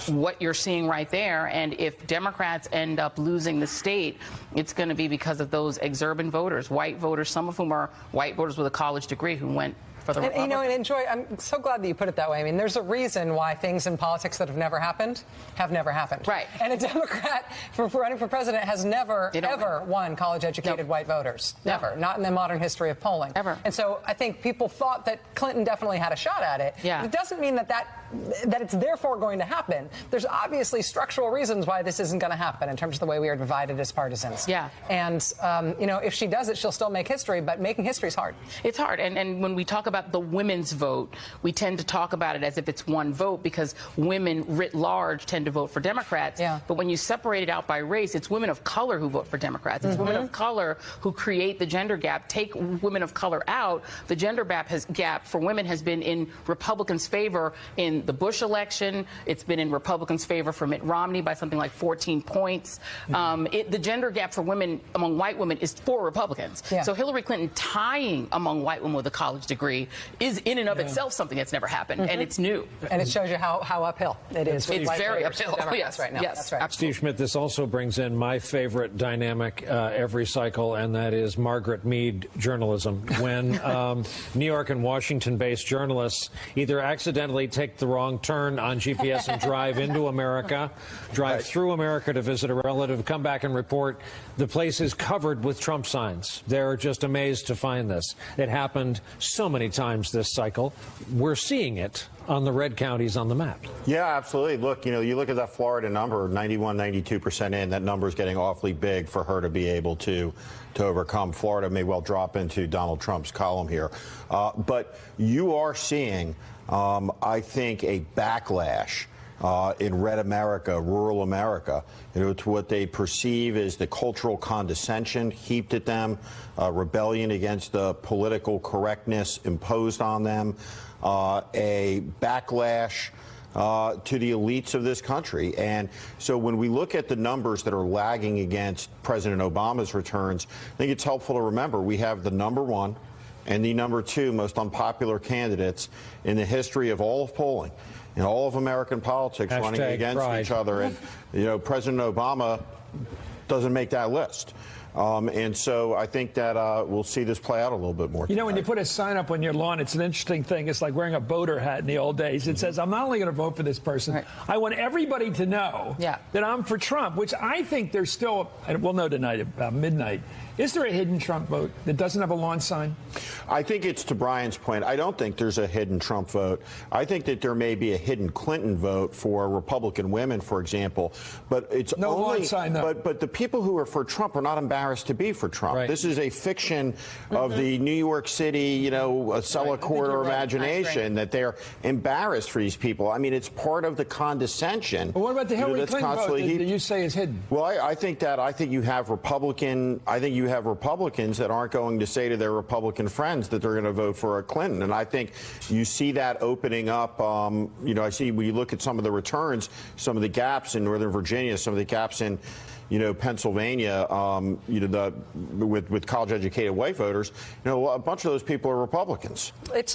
what you're seeing right there, and if Democrats end up losing the state, it's going to be because of those exurban voters, white voters, some of whom are white voters with a college degree who went for the Republicans. You know, and Joy, I'm so glad that you put it that way. I mean, there's a reason why things in politics that have never happened have never happened. Right. And a Democrat for running for president has never, ever won college-educated white voters. Never. Not in the modern history of polling. Ever. And so I think people thought that Clinton definitely had a shot at it. Yeah. It doesn't mean that it's therefore going to happen. There's obviously structural reasons why this isn't going to happen in terms of the way we are divided as partisans. Yeah. And, you know, if she does it, she'll still make history, but making history is hard. It's hard. And when we talk about the women's vote, we tend to talk about it as if it's one vote, because women writ large tend to vote for Democrats. Yeah. But when you separate it out by race, it's women of color who vote for Democrats. It's women of color who create the gender gap. Take women of color out, the gender gap for women has been in Republicans' favor in the Bush election. It's been in Republicans' favor for Mitt Romney by something like 14 points. The gender gap for women among white women is for Republicans. Yeah. So Hillary Clinton tying among white women with a college degree is in and of itself something that's never happened, and it's new. And it shows you how uphill it is. It's very uphill. Yes, right now. Yes, that's right. Absolutely. Steve Schmidt, this also brings in my favorite dynamic every cycle, and that is Margaret Mead journalism. When New York and Washington-based journalists either accidentally take the wrong turn on GPS and drive into America, drive through America to visit a relative, come back and report the place is covered with Trump signs. They're just amazed to find this. It happened so many times this cycle. We're seeing it on the red counties on the map. Yeah, absolutely. Look, you know, you look at that Florida number, 91, 92% in, that number is getting awfully big for her to be able to overcome. Florida may well drop into Donald Trump's column here. But you are seeing, I think, a backlash in red America, rural America, you know, to what they perceive as the cultural condescension heaped at them, rebellion against the political correctness imposed on them, a backlash to the elites of this country. And so when we look at the numbers that are lagging against President Obama's returns, I think it's helpful to remember we have the #1 and the #2 most unpopular candidates in the history of all of polling, in all of American politics, running against each other. And, you know, President Obama doesn't make that list. And so I think that we'll see this play out a little bit more. You know, when you put a sign up on your lawn, it's an interesting thing. It's like wearing a voter hat in the old days. It says, I'm not only going to vote for this person, I want everybody to know that I'm for Trump, which I think there's still, and we'll know tonight about midnight. Is there a hidden Trump vote that doesn't have a lawn sign? I think it's to Brian's point. I don't think there's a hidden Trump vote. I think that there may be a hidden Clinton vote for Republican women, for example. But it's no only, lawn sign, though. But the people who are for Trump are not embarrassed to be for Trump. This is a fiction of the New York City, you know, Acela corridor imagination that they're embarrassed for these people. I mean, it's part of the condescension. Well, what about the Hillary Clinton vote that you say is hidden? Well, I think you have Republicans that aren't going to say to their Republican friends that they're going to vote for a Clinton. And I think you see that opening up. You know, I see when you look at some of the returns, some of the gaps in Northern Virginia, some of the gaps in, you know, Pennsylvania, you know, with college-educated white voters, you know, a bunch of those people are Republicans. It's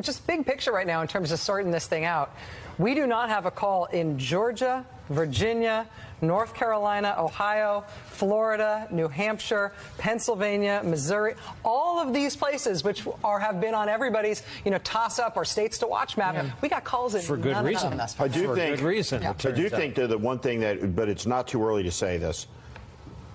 just big picture right now in terms of sorting this thing out. We do not have a call in Georgia, Virginia, North Carolina, Ohio, Florida, New Hampshire, Pennsylvania, Missouri, all of these places which have been on everybody's, you know, toss-up or states to watch map. We got calls in for good reason. I do think that the one thing that, but it's not too early to say this.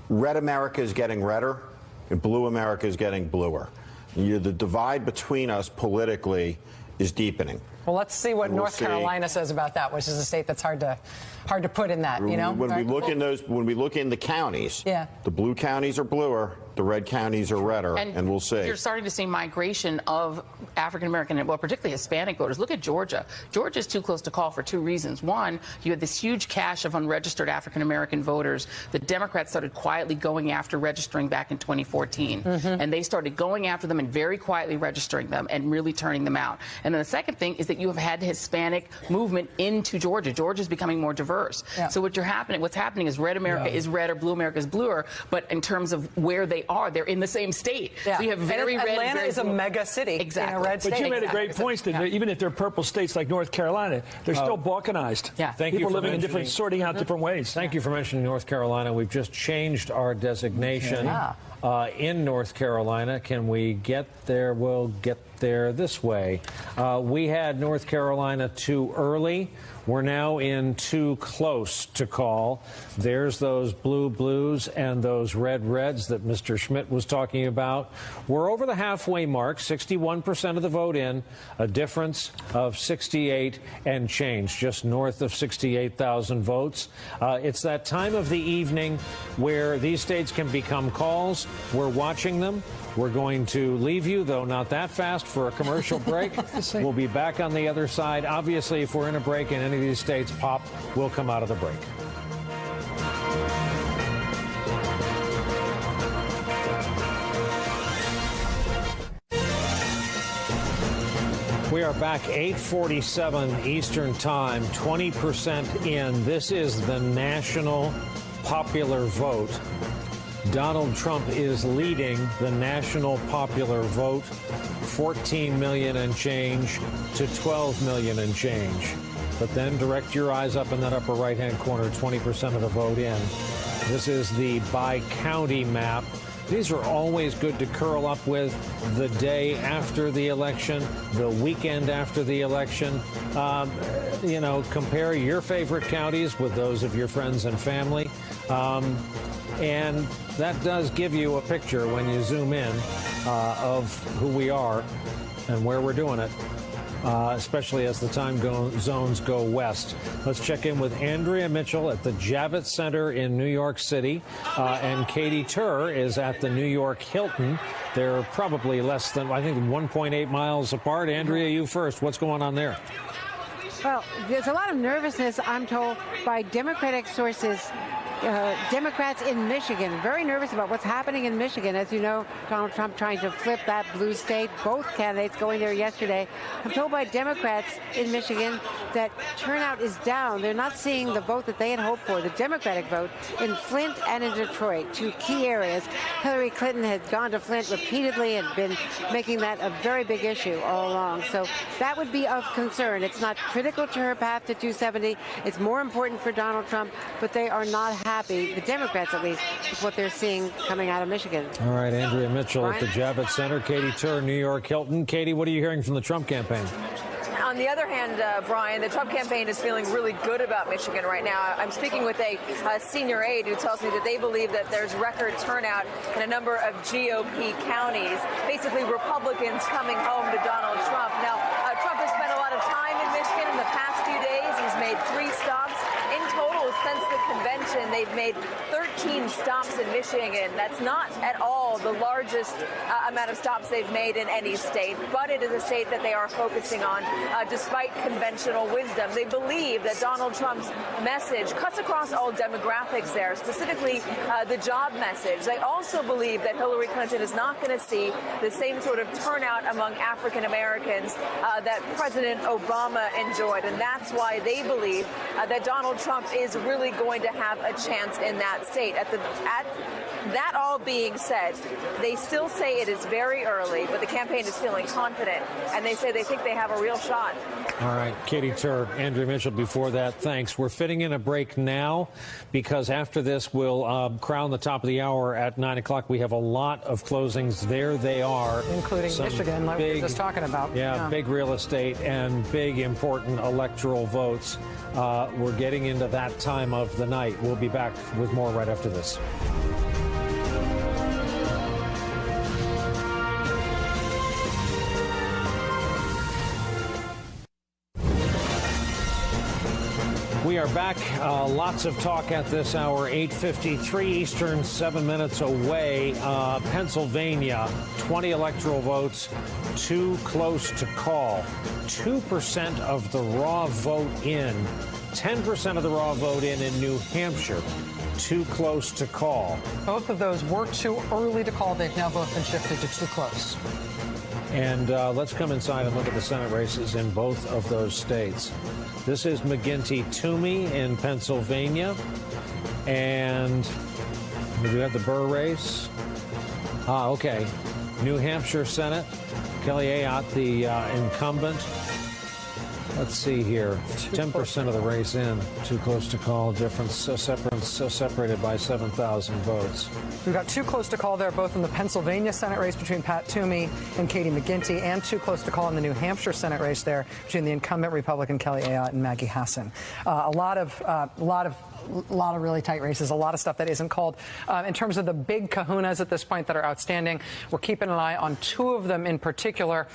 Red America is getting redder, and blue America is getting bluer. The divide between us politically is deepening. Well, let's see what North Carolina says about that, which is a state that's hard to put in that. You know, when we look in the counties, the blue counties are bluer, the red counties are redder, and we'll see. You're starting to see migration of African American, well, particularly Hispanic voters. Look at Georgia. Georgia's too close to call for two reasons. One, you had this huge cache of unregistered African American voters. The Democrats started quietly going after registering back in 2014, and they started going after them and very quietly registering them and really turning them out. And then the second thing is that you have had Hispanic movement into Georgia. Georgia's becoming more diverse. So what's happening is red America is redder, blue America is bluer, but in terms of where they are, they're in the same state. So you have very red. Atlanta is a mega city. Exactly. In a red state. But you made a great point that even if they're purple states like North Carolina, they're still balkanized. Thank you People for living in different, sorting out different ways. Thank you for mentioning North Carolina. We've just changed our designation in North Carolina. Can we get there? We'll get there this way. We had North Carolina too early. We're now in too close to call. There's those blue blues and those red reds that Mr. Schmidt was talking about. We're over the halfway mark, 61% of the vote in, a difference of 68 and change, just north of 68,000 votes. It's that time of the evening where these states can become calls. We're watching them. We're going to leave you, though not that fast, for a commercial break. We'll be back on the other side. Obviously, if we're in a break in any of these states, pop will come out of the break. We are back 8:47 Eastern Time, 20% in. This is the national popular vote. Donald Trump is leading the national popular vote, 14 million and change to 12 million and change. But then direct your eyes up in that upper right-hand corner, 20% of the vote in. This is the by-county map. These are always good to curl up with the day after the election, the weekend after the election. You know, compare your favorite counties with those of your friends and family. And that does give you a picture when you zoom in of who we are and where we're doing it, especially as the time zones go west. Let's check in with Andrea Mitchell at the Javits Center in New York City, and Katie Tur is at the New York Hilton. They're probably less than, I think, 1.8 miles apart. Andrea, you first. What's going on there? Well, there's a lot of nervousness, I'm told, by Democratic sources. Democrats in Michigan very nervous about what's happening in Michigan. As you know, Donald Trump trying to flip that blue state. Both candidates going there yesterday. I'm told by Democrats in Michigan that turnout is down. They're not seeing the vote that they had hoped for, the Democratic vote, in Flint and in Detroit, two key areas. Hillary Clinton had gone to Flint repeatedly and been making that a very big issue all along. So that would be of concern. It's not critical to her path to 270. It's more important for Donald Trump, but they are not happy, the Democrats at least, with what they're seeing coming out of Michigan. All right, Andrea Mitchell Brian? at the Javits Center. Katie Tur, New York Hilton. Katie, what are you hearing from the Trump campaign? On the other hand, Brian, the Trump campaign is feeling really good about Michigan right now. I'm speaking with a senior aide who tells me that they believe that there's record turnout in a number of GOP counties, basically Republicans coming home to Donald Trump. Now, Trump has spent a lot of time in Michigan in the past few days. He's made 3 stops. In total, since the convention, they've made 13 stops in Michigan. That's not at all the largest amount of stops they've made in any state, but it is a state that they are focusing on despite conventional wisdom. They believe that Donald Trump's message cuts across all demographics there, specifically the job message. They also believe that Hillary Clinton is not going to see the same sort of turnout among African Americans that President Obama enjoyed, and that's why they believe that Donald Trump is really going to have a chance in that state. That all being said, they still say it is very early, but the campaign is feeling confident, and they say they think they have a real shot. All right, Katie Tur, Andrea Mitchell before that, thanks. We're fitting in a break now because after this we'll crown the top of the hour at 9 o'clock. We have a lot of closings. There they are. Including Michigan, like we were just talking about. Yeah, big real estate and big important electoral votes. We're getting into that time of the night. We'll be back with more right after this. We are back. Lots of talk at this hour. 8:53 Eastern, 7 minutes away. Pennsylvania, 20 electoral votes, too close to call. 2% of the raw vote in. 10% of the raw vote in New Hampshire. Too close to call. Both of those were too early to call. They've now both been shifted to too close. And let's come inside and look at the Senate races in both of those states. This is McGinty-Toomey in Pennsylvania. And we have the Burr race. Okay. New Hampshire Senate. Kelly Ayotte, the incumbent. Let's see here. 10% of the race in. Too close to call. Difference separated by 7,000 votes. We've got too close to call there, both in the Pennsylvania Senate race between Pat Toomey and Katie McGinty, and too close to call in the New Hampshire Senate race there between the incumbent Republican Kelly Ayotte and Maggie Hassan. A lot of really tight races, a lot of stuff that isn't called. In terms of the big kahunas at this point that are outstanding, we're keeping an eye on 2 of them in particular.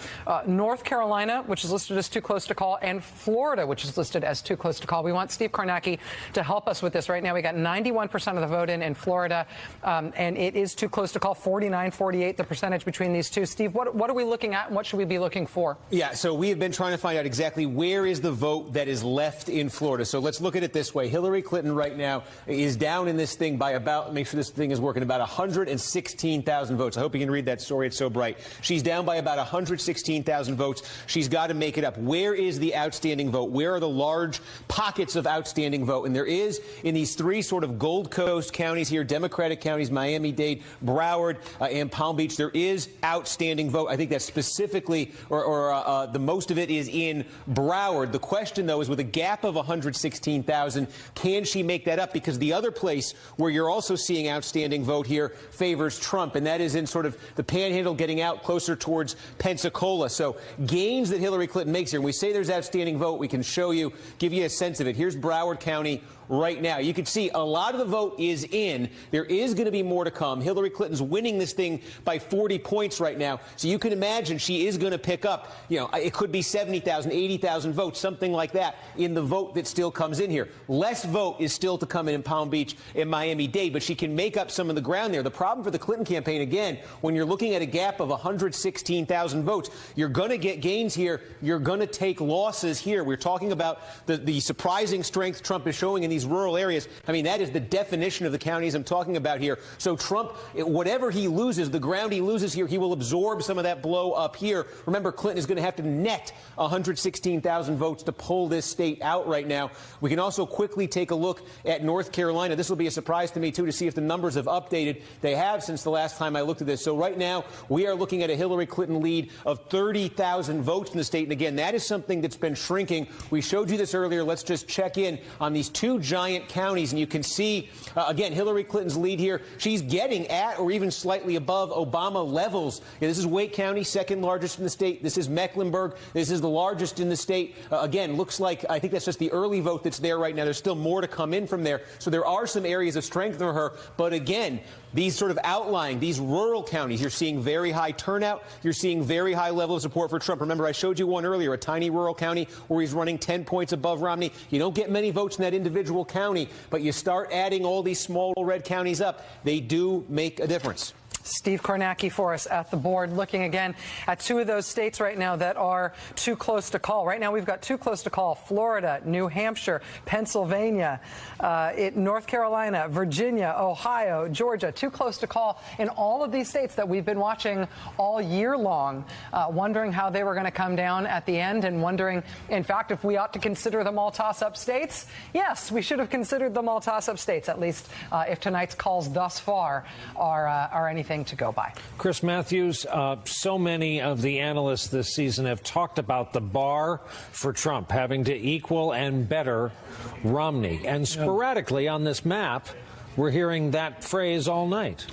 North Carolina, which is listed as too close to call, and Florida, which is listed as too close to call. We want Steve Kornacki to help us with this right now. We got 91% of the vote in Florida, and it is too close to call. 49-48, the percentage between these two. Steve, what are we looking at, and what should we be looking for? Yeah, so we have been trying to find out exactly where is the vote that is left in Florida. So let's look at it this way. Hillary Clinton right now is down in this thing by about, make sure this thing is working, about 116,000 votes. I hope you can read that story. It's so bright. She's down by about 116,000 votes. She's got to make it up. Where is the outstanding vote? Where are the large pockets of outstanding vote? And there is in these 3 sort of Gold Coast counties here, Democratic counties, Miami-Dade, Broward, and Palm Beach. There is outstanding vote. I think that's specifically, or the most of it is in Broward. The question, though, is with a gap of 116,000, can she make that up? Because the other place where you're also seeing outstanding vote here favors Trump, and that is in sort of the panhandle getting out closer towards Pensacola. So gains that Hillary Clinton makes here. When we say there's outstanding vote, we can show you, give you a sense of it. Here's Broward County right now. You can see a lot of the vote is in. There is going to be more to come. Hillary Clinton's winning this thing by 40 points right now. So you can imagine she is going to pick up, it could be 70,000, 80,000 votes, something like that in the vote that still comes in here. Less vote is still to come in Palm Beach and Miami-Dade, but she can make up some of the ground there. The problem for the Clinton campaign, again, when you're looking at a gap of 116,000 votes, you're going to get gains here. You're going to take losses here. We're talking about the surprising strength Trump is showing in these rural areas. I mean, that is the definition of the counties I'm talking about here. So Trump, whatever he loses, the ground he loses here, he will absorb some of that blow up here. Remember, Clinton is going to have to net 116,000 votes to pull this state out right now. We can also quickly take a look at North Carolina. This will be a surprise to me, too, to see if the numbers have updated. They have since the last time I looked at this. So right now, we are looking at a Hillary Clinton lead of 30,000 votes in the state. And again, that is something that's been shrinking. We showed you this earlier. Let's just check in on these two giant counties, and you can see, again, Hillary Clinton's lead here. She's getting at or even slightly above Obama levels. This is Wake County, second largest in the state. This is Mecklenburg. This is the largest in the state. Again, looks like, I think that's just the early vote that's there right now. There's still more to come in from there. So there are some areas of strength for her. But again, these sort of outlying, these rural counties, you're seeing very high turnout. You're seeing very high level of support for Trump. Remember, I showed you one earlier, a tiny rural county where he's running 10 points above Romney. You don't get many votes in that individual county, but you start adding all these small red counties up. They do make a difference. Steve Kornacki for us at the board, looking again at two of those states right now that are too close to call. Right now we've got too close to call: Florida, New Hampshire, Pennsylvania, North Carolina, Virginia, Ohio, Georgia. Too close to call in all of these states that we've been watching all year long, wondering how they were going to come down at the end, and wondering, in fact, if we ought to consider them all toss-up states. Yes, we should have considered them all toss-up states, at least if tonight's calls thus far are anything to go by. Chris Matthews, so many of the analysts this season have talked about the bar for Trump having to equal and better Romney. And sporadically on this map, we're hearing that phrase all night.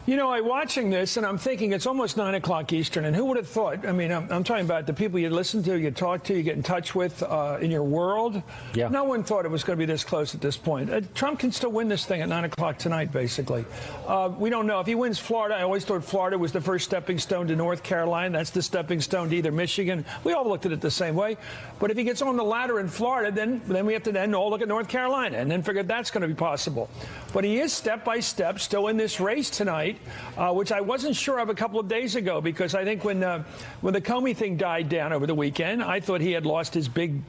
You know, I'm watching this, and I'm thinking it's almost 9 o'clock Eastern, and who would have thought? I mean, I'm talking about the people you listen to, you talk to, you get in touch with in your world. Yeah. No one thought it was going to be this close at this point. Trump can still win this thing at 9 o'clock tonight, basically. We don't know. If he wins Florida, I always thought Florida was the first stepping stone to North Carolina. That's the stepping stone to either Michigan. We all looked at it the same way. But if he gets on the ladder in Florida, then we have to then all look at North Carolina and then figure that's going to be possible. But he is step by step still in this race tonight. Which I wasn't sure of a couple of days ago, because I think when the Comey thing died down over the weekend, I thought he had lost his big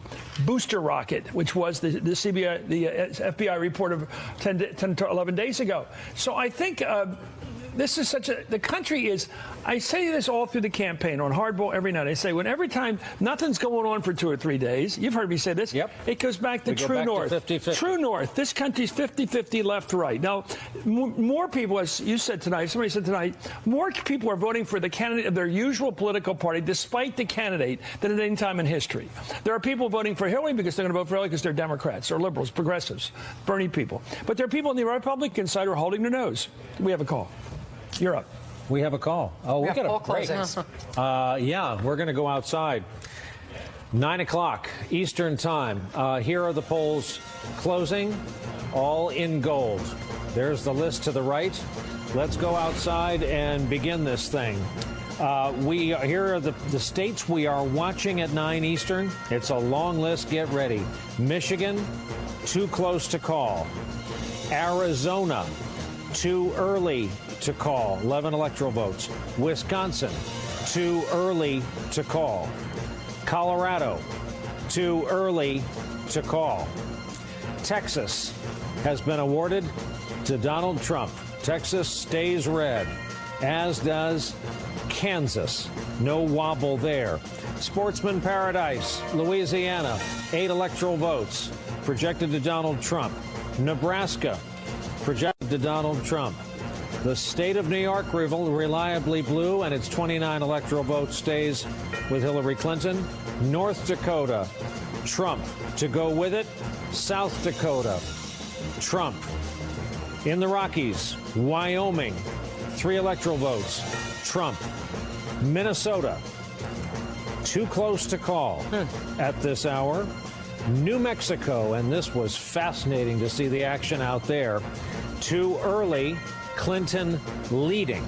booster rocket, which was the FBI report of 10 to 11 days ago. So I think this is the country is, I say this all through the campaign on Hardball every night. I say, every time nothing's going on for 2 or 3 days, you've heard me say this, it goes back to true north. 50-50. True north. This country's 50-50 left to right. Now, more people, as you said tonight, somebody said tonight, more people are voting for the candidate of their usual political party, despite the candidate, than at any time in history. There are people voting for Hillary because they're going to vote for Hillary because they're Democrats or liberals, progressives, Bernie people. But there are people on the Republican side who are holding their nose. We have a call. You're up. We have a call. Oh, we got poll a break. closings. Yeah, we're going to go outside. 9 o'clock Eastern time. Here are the polls closing, all in gold. There's the list to the right. Let's go outside and begin this thing. Here are the states we are watching at 9 Eastern. It's a long list. Get ready. Michigan, too close to call. Arizona, too early to call, 11 electoral votes. Wisconsin, too early to call. Colorado, too early to call. Texas has been awarded to Donald Trump. Texas stays red, as does Kansas. No wobble there. Sportsman Paradise, Louisiana, 8 electoral votes projected to Donald Trump. Nebraska, projected to Donald Trump. The state of New York, reliably blue, and its 29 electoral votes stays with Hillary Clinton. North Dakota, Trump to go with it. South Dakota, Trump. In the Rockies, Wyoming, 3 electoral votes, Trump. Minnesota, too close to call at this hour. New Mexico, and this was fascinating to see the action out there. Too early, Clinton leading.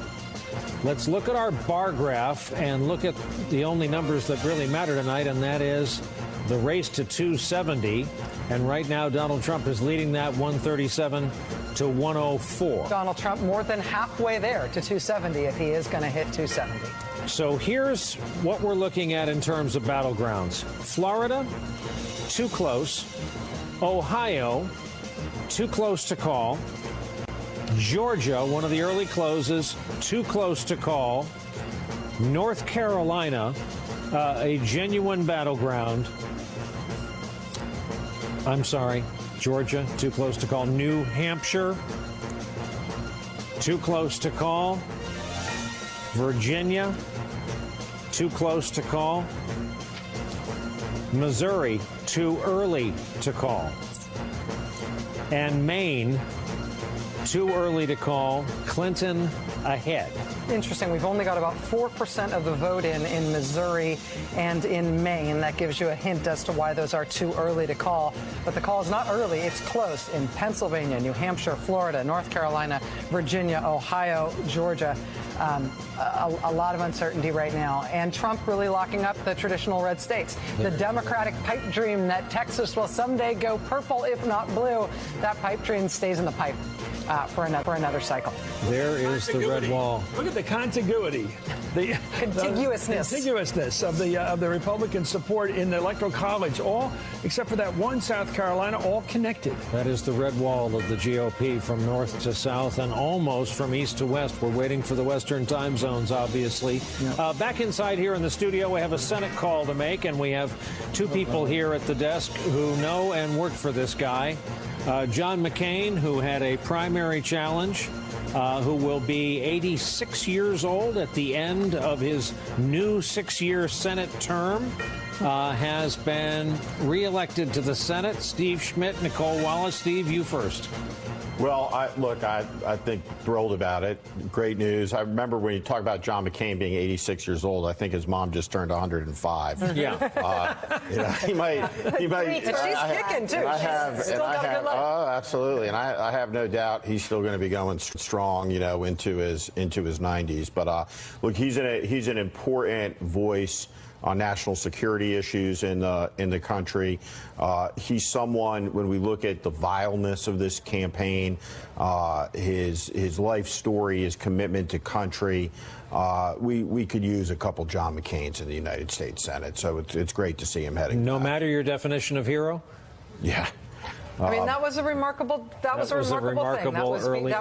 Let's look at our bar graph and look at the only numbers that really matter tonight, and that is the race to 270. And right now, Donald Trump is leading that 137 to 104. Donald Trump more than halfway there to 270 if he is going to hit 270. So here's what we're looking at in terms of battlegrounds. Florida, too close. Ohio, too close to call. Georgia, one of the early closes, too close to call. North Carolina, a genuine battleground. I'm sorry, Georgia, too close to call. New Hampshire, too close to call. Virginia, too close to call. Missouri, too early to call. And Maine, too early to call. Clinton ahead. Interesting. We've only got about 4% of the vote in Missouri and in Maine. That gives you a hint as to why those are too early to call. But the call is not early. It's close in Pennsylvania, New Hampshire, Florida, North Carolina, Virginia, Ohio, Georgia. A lot of uncertainty right now. And Trump really locking up the traditional red states. The Democratic pipe dream that Texas will someday go purple, if not blue. That pipe dream stays in the pipe for another cycle. There is the red wall. Look at the contiguity, the contiguousness of the Republican support in the Electoral College, all except for that one South Carolina, all connected. That is the red wall of the GOP from north to south and almost from east to west. We're waiting for the Western time zones, obviously. Yeah. Back inside here in the studio, we have a Senate call to make, and we have two people here at the desk who know and work for this guy. John McCain, who had a primary challenge, who will be 86 years old at the end of his new 6-year Senate term, has been reelected to the Senate. Steve Schmidt, Nicole Wallace. Steve, you first. Well, I think thrilled about it. Great news. I remember when you talk about John McCain being 86 years old, I think his mom just turned 105. Yeah. He might. And she's kicking, too. Oh, absolutely. And I have no doubt he's still going to be going strong, into his 90s. But look, he's an important voice on national security issues in the country. He's someone, when we look at the vileness of this campaign, his life story, his commitment to country, we could use a couple John McCains in the United States Senate. So it's great to see him heading. No matter your definition of hero? Yeah. I mean, that was a remarkable thing. That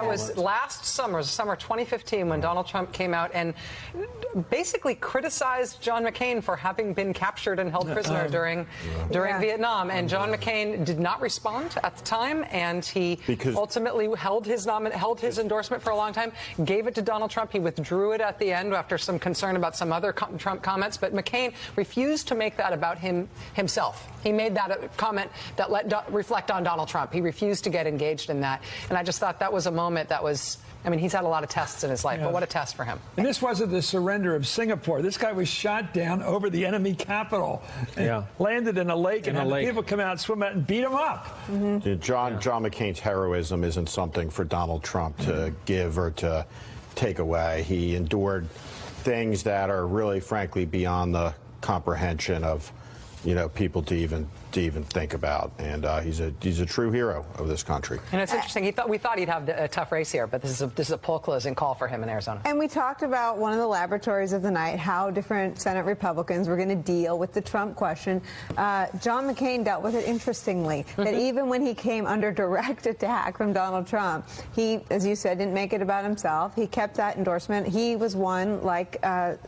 was last summer, summer 2015, when Donald Trump came out and basically criticized John McCain for having been captured and held prisoner during Vietnam. And John McCain did not respond at the time, and he ultimately held his endorsement for a long time, gave it to Donald Trump. He withdrew it at the end after some concern about some other Trump comments. But McCain refused to make that about himself. He made that a comment that reflect on Donald Trump. He refused to get engaged in that. And I just thought that was a moment that was, I mean, he's had a lot of tests in his life, but what a test for him. And this wasn't the surrender of Singapore. This guy was shot down over the enemy capital. Landed in a lake, and had people come out, swim out, and beat him up. Mm-hmm. John McCain's heroism isn't something for Donald Trump to give or to take away. He endured things that are really, frankly, beyond the comprehension of people to even think about, and he's a true hero of this country. And it's interesting. We thought he'd have a tough race here, but this is a poll closing call for him in Arizona. And we talked about one of the laboratories of the night, how different Senate Republicans were going to deal with the Trump question. John McCain dealt with it interestingly. That even when he came under direct attack from Donald Trump, he, as you said, didn't make it about himself. He kept that endorsement. He was one, like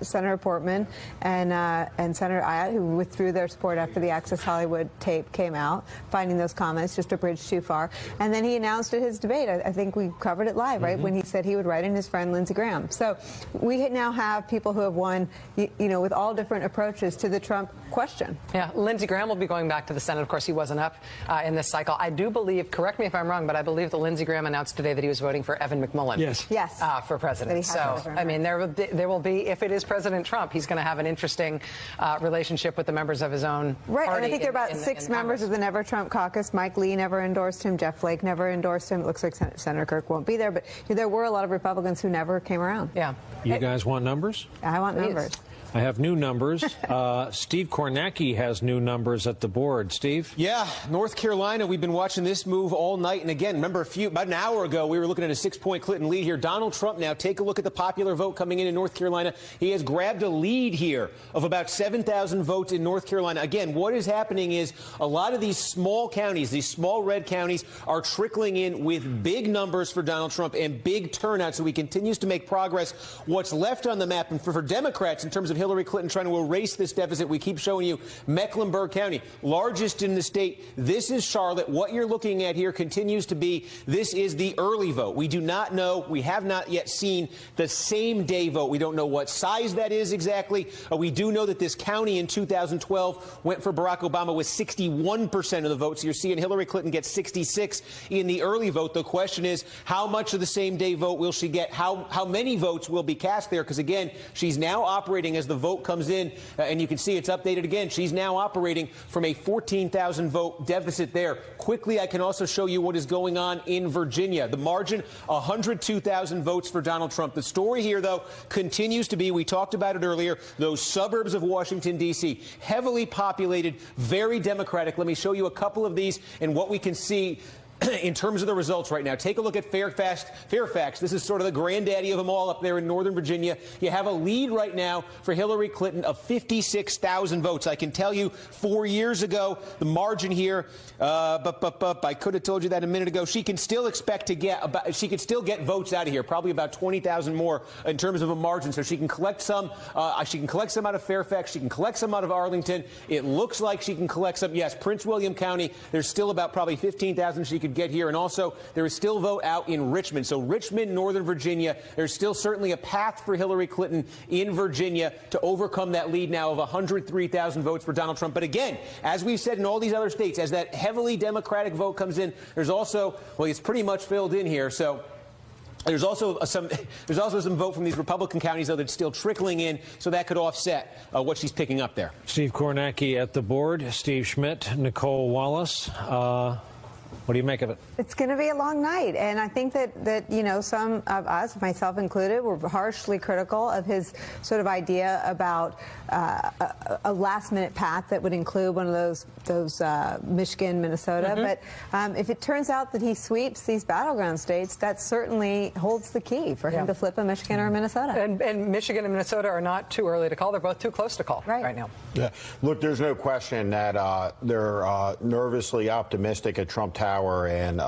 Senator Portman and Senator Ayotte, who withdrew their support after the Access Hollywood tape came out, finding those comments just a bridge too far. And then he announced at his debate, I think we covered it live, right, when he said he would write in his friend Lindsey Graham. So we now have people who have won, with all different approaches to the Trump question. Yeah, Lindsey Graham will be going back to the Senate. Of course, he wasn't up in this cycle. I do believe, correct me if I'm wrong, but I believe that Lindsey Graham announced today that he was voting for Evan McMullin. Yes. For president. So, I mean, there will be, if it is President Trump, he's going to have an interesting relationship with the members of his own party. And I think there are about 6 members of the Never Trump caucus. Mike Lee never endorsed him. Jeff Flake never endorsed him. It looks like Senator Kirk won't be there. But there were a lot of Republicans who never came around. Yeah. You guys want numbers? I want numbers. I have new numbers. Steve Kornacki has new numbers at the board. Steve? Yeah, North Carolina, we've been watching this move all night. And again, remember about an hour ago, we were looking at a 6-point Clinton lead here. Donald Trump now, take a look at the popular vote coming in North Carolina. He has grabbed a lead here of about 7,000 votes in North Carolina. Again, what is happening is a lot of these small counties, these small red counties, are trickling in with big numbers for Donald Trump and big turnout. So he continues to make progress. What's left on the map, and for Democrats in terms of Hillary Clinton trying to erase this deficit. We keep showing you Mecklenburg County, largest in the state. This is Charlotte. What you're looking at here continues to be, this is the early vote. We do not know. We have not yet seen the same day vote. We don't know what size that is exactly. We do know that this county in 2012 went for Barack Obama with 61% of the votes. You're seeing Hillary Clinton get 66 in the early vote. The question is, how much of the same day vote will she get? How many votes will be cast there? Because again, she's now operating as the vote comes in, and you can see it's updated again. She's now operating from a 14,000 vote deficit there. Quickly, I can also show you what is going on in Virginia. The margin, 102,000 votes for Donald Trump. The story here, though, continues to be, we talked about it earlier, those suburbs of Washington, D.C., heavily populated, very Democratic. Let me show you a couple of these and what we can see in terms of the results right now. Take a look at Fairfax. This is sort of the granddaddy of them all up there in Northern Virginia. You have a lead right now for Hillary Clinton of 56,000 votes. I can tell you 4 years ago, the margin here, I could have told you that a minute ago. She can still expect to get she could still get votes out of here, probably about 20,000 more in terms of a margin. So she can collect some. She can collect some out of Fairfax. She can collect some out of Arlington. It looks like she can collect some. Yes, Prince William County, there's still about probably 15,000 she could get here. And also, there is still vote out in Richmond. So Richmond, Northern Virginia, there's still certainly a path for Hillary Clinton in Virginia to overcome that lead now of 103,000 votes for Donald Trump. But again, as we've said in all these other states, as that heavily Democratic vote comes in, there's also, well, it's pretty much filled in here. So there's also some vote from these Republican counties, though, that's still trickling in, so that could offset what she's picking up there. Steve Kornacki at the board, Steve Schmidt, Nicole Wallace. What do you make of it? It's going to be a long night, and I think that you know, some of us, myself included, were harshly critical of his sort of idea about a last-minute path that would include one of those Michigan, Minnesota. But if it turns out that he sweeps these battleground states, that certainly holds the key for him to flip a Michigan or a Minnesota. And Michigan and Minnesota are not too early to call; they're both too close to call right now. Yeah, look, there's no question that they're nervously optimistic at Trump Tower, and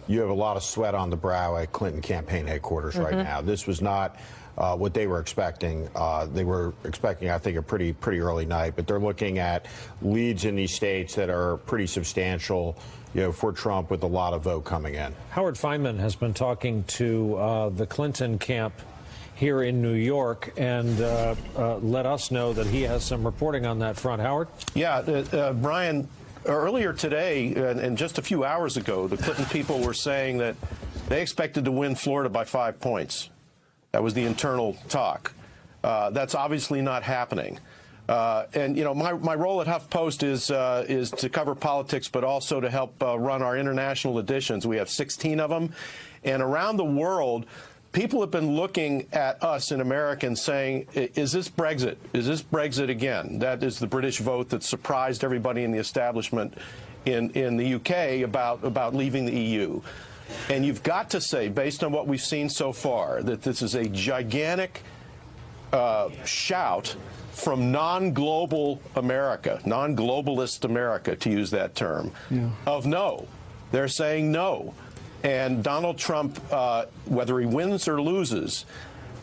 you have a lot of sweat on the brow at Clinton campaign headquarters right now. This was not what they were expecting. They were expecting, I think, a pretty early night, but they're looking at leads in these states that are pretty substantial, you know, for Trump, with a lot of vote coming in. Howard Feynman has been talking to the Clinton camp here in New York and let us know that he has some reporting on that front. Howard? Yeah, Brian, earlier today and just a few hours ago, the Clinton people were saying that they expected to win Florida by 5 points. That was the internal talk. That's obviously not happening. And, you know, my role at HuffPost is to cover politics, but also to help run our international editions. We have 16 of them. And around the world, people have been looking at us in America and saying, is this Brexit? Is this Brexit again? That is the British vote that surprised everybody in the establishment in the UK about leaving the EU. And you've got to say, based on what we've seen so far, that this is a gigantic shout from non-global America, non-globalist America, to use that term, of no. They're saying no. And Donald Trump, whether he wins or loses,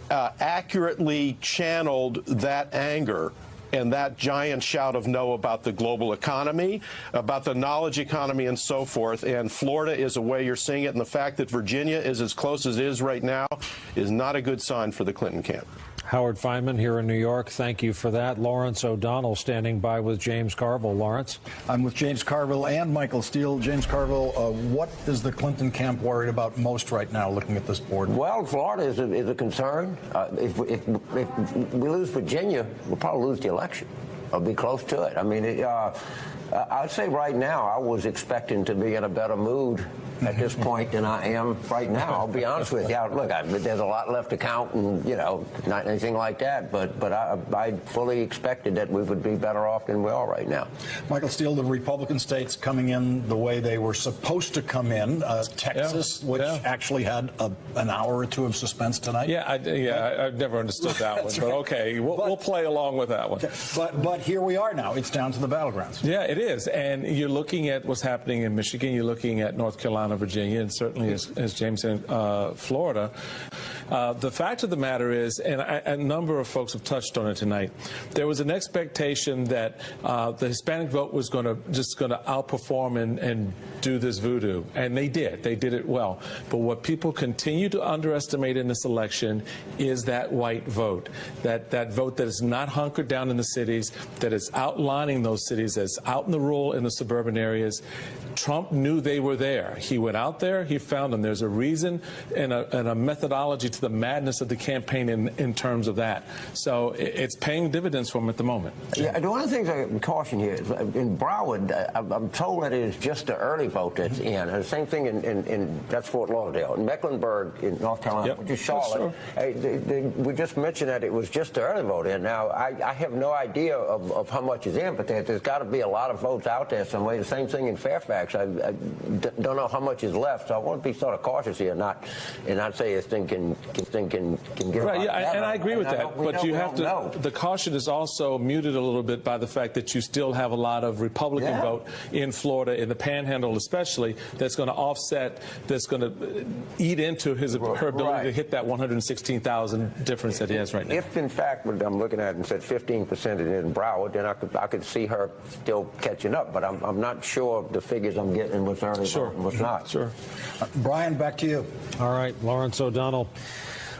accurately channeled that anger and that giant shout of no about the global economy, about the knowledge economy, and so forth. And Florida is a way you're seeing it. And the fact that Virginia is as close as it is right now is not a good sign for the Clinton camp. Howard Feynman here in New York. Thank you for that. Lawrence O'Donnell standing by with James Carville. Lawrence? I'm with James Carville and Michael Steele. James Carville, what is the Clinton camp worried about most right now, looking at this board? Well, Florida is a concern. If we lose Virginia, we'll probably lose the election. I'll be close to it. I mean, I'd say right now I was expecting to be in a better mood at this point than I am right now. I'll be honest with you. Look, there's a lot left to count, and you know, not anything like that. But I fully expected that we would be better off than we are right now. Michael Steele, the Republican states coming in the way they were supposed to come in. Texas, which actually had an hour or two of suspense tonight. I've never understood that one. But okay, we'll play along with that one. Okay. But here we are now. It's down to the battlegrounds. Yeah, it is. And you're looking at what's happening in Michigan. You're looking at North Carolina. Carolina, Virginia, and certainly, as James said, Florida. The fact of the matter is, and a number of folks have touched on it tonight, there was an expectation that the Hispanic vote was going to outperform and do this voodoo, and they did. They did it well. But what people continue to underestimate in this election is that white vote, that vote that is not hunkered down in the cities, that is outlining those cities, that's out in the rural, in the suburban areas. Trump knew they were there. He went out there, he found them. There's a reason and a methodology to the madness of the campaign in terms of that. So it's paying dividends for him at the moment. Yeah, one of the things I caution here is in Broward, I'm told that it is just the early vote that's in. And the same thing in that's Fort Lauderdale. In Mecklenburg, in North Carolina, which is Charlotte, we just mentioned that it was just the early vote in. Now, I have no idea of how much is in, but there's got to be a lot of votes out there some way. The same thing in Fairfax. I don't know how much is left, so I want to be sort of cautious here, and not say this thing can get right. Yeah, and I agree with that. But you have to. The caution is also muted a little bit by the fact that you still have a lot of Republican vote in Florida, in the Panhandle especially, that's going to offset, that's going to eat into her ability to hit that 116,000 difference that he has right now. If in fact what I'm looking at and said 15% in Broward, then I could see her still catching up. But I'm not sure of the figures I'm getting and what's early and what's not. Sure. Brian, back to you. All right, Lawrence O'Donnell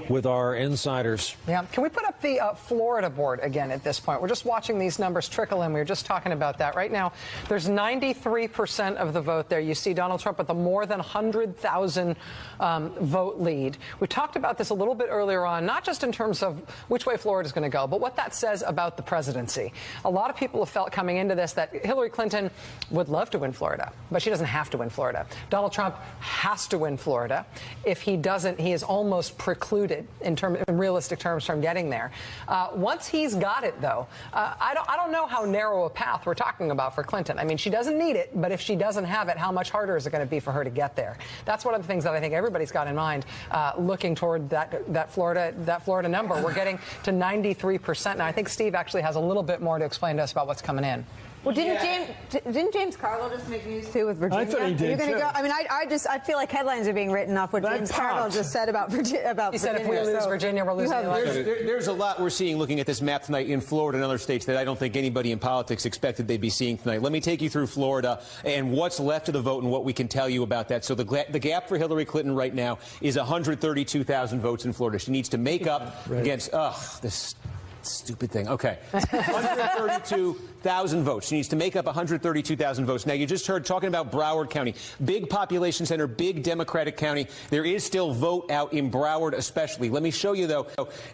with our insiders. Yeah. Can we put up the Florida board again at this point? We're just watching these numbers trickle in. We were just talking about that. Right now, there's 93% of the vote there. You see Donald Trump with a more than 100,000 vote lead. We talked about this a little bit earlier on, not just in terms of which way Florida is going to go, but what that says about the presidency. A lot of people have felt coming into this that Hillary Clinton would love to win Florida, but she doesn't have to win Florida. Donald Trump has to win Florida. If he doesn't, he is almost precluded in realistic terms from getting there. Once he's got it, though, I don't know how narrow a path we're talking about for Clinton. I mean, she doesn't need it, but if she doesn't have it, how much harder is it going to be for her to get there? That's one of the things that I think everybody's got in mind, looking toward that Florida number. We're getting to 93%. Now, I think Steve actually has a little bit more to explain to us about what's coming in. Well, didn't James Carville just make news too with Virginia? I thought he did. Are you going to go? I mean, I feel like headlines are being written off what James Carville just said about Virginia. He said if we lose Virginia, we're losing the election. There's a lot we're seeing looking at this map tonight in Florida and other states that I don't think anybody in politics expected they'd be seeing tonight. Let me take you through Florida and what's left of the vote and what we can tell you about that. So the gap for Hillary Clinton right now is 132,000 votes in Florida. She needs to make up against this stupid thing. Okay. 132,000 votes. She needs to make up 132,000 votes. Now, you just heard talking about Broward County. Big population center, big Democratic county. There is still vote out in Broward especially. Let me show you, though.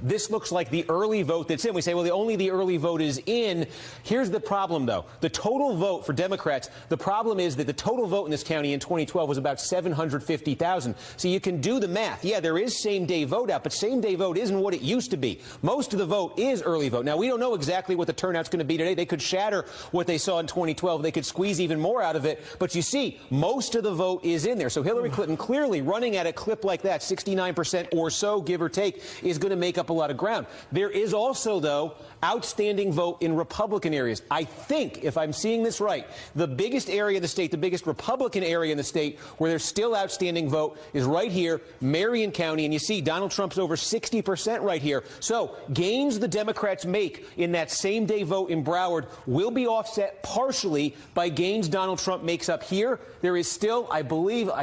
This looks like the early vote that's in. We say, well, only the early vote is in. Here's the problem, though. The total vote for Democrats, the problem is that the total vote in this county in 2012 was about 750,000. So you can do the math. Yeah, there is same-day vote out, but same-day vote isn't what it used to be. Most of the vote is early vote. Now, we don't know exactly what the turnout's going to be today. They could shatter what they saw in 2012. They could squeeze even more out of it. But you see, most of the vote is in there. So Hillary Clinton clearly running at a clip like that, 69% or so, give or take, is going to make up a lot of ground. There is also, though, outstanding vote in Republican areas. I think, if I'm seeing this right, the biggest area of the state, the biggest Republican area in the state where there's still outstanding vote is right here, Marion County. And you see Donald Trump's over 60% right here. So gains the Democrats make in that same day vote in Broward will be offset partially by gains Donald Trump makes up here. There is still, I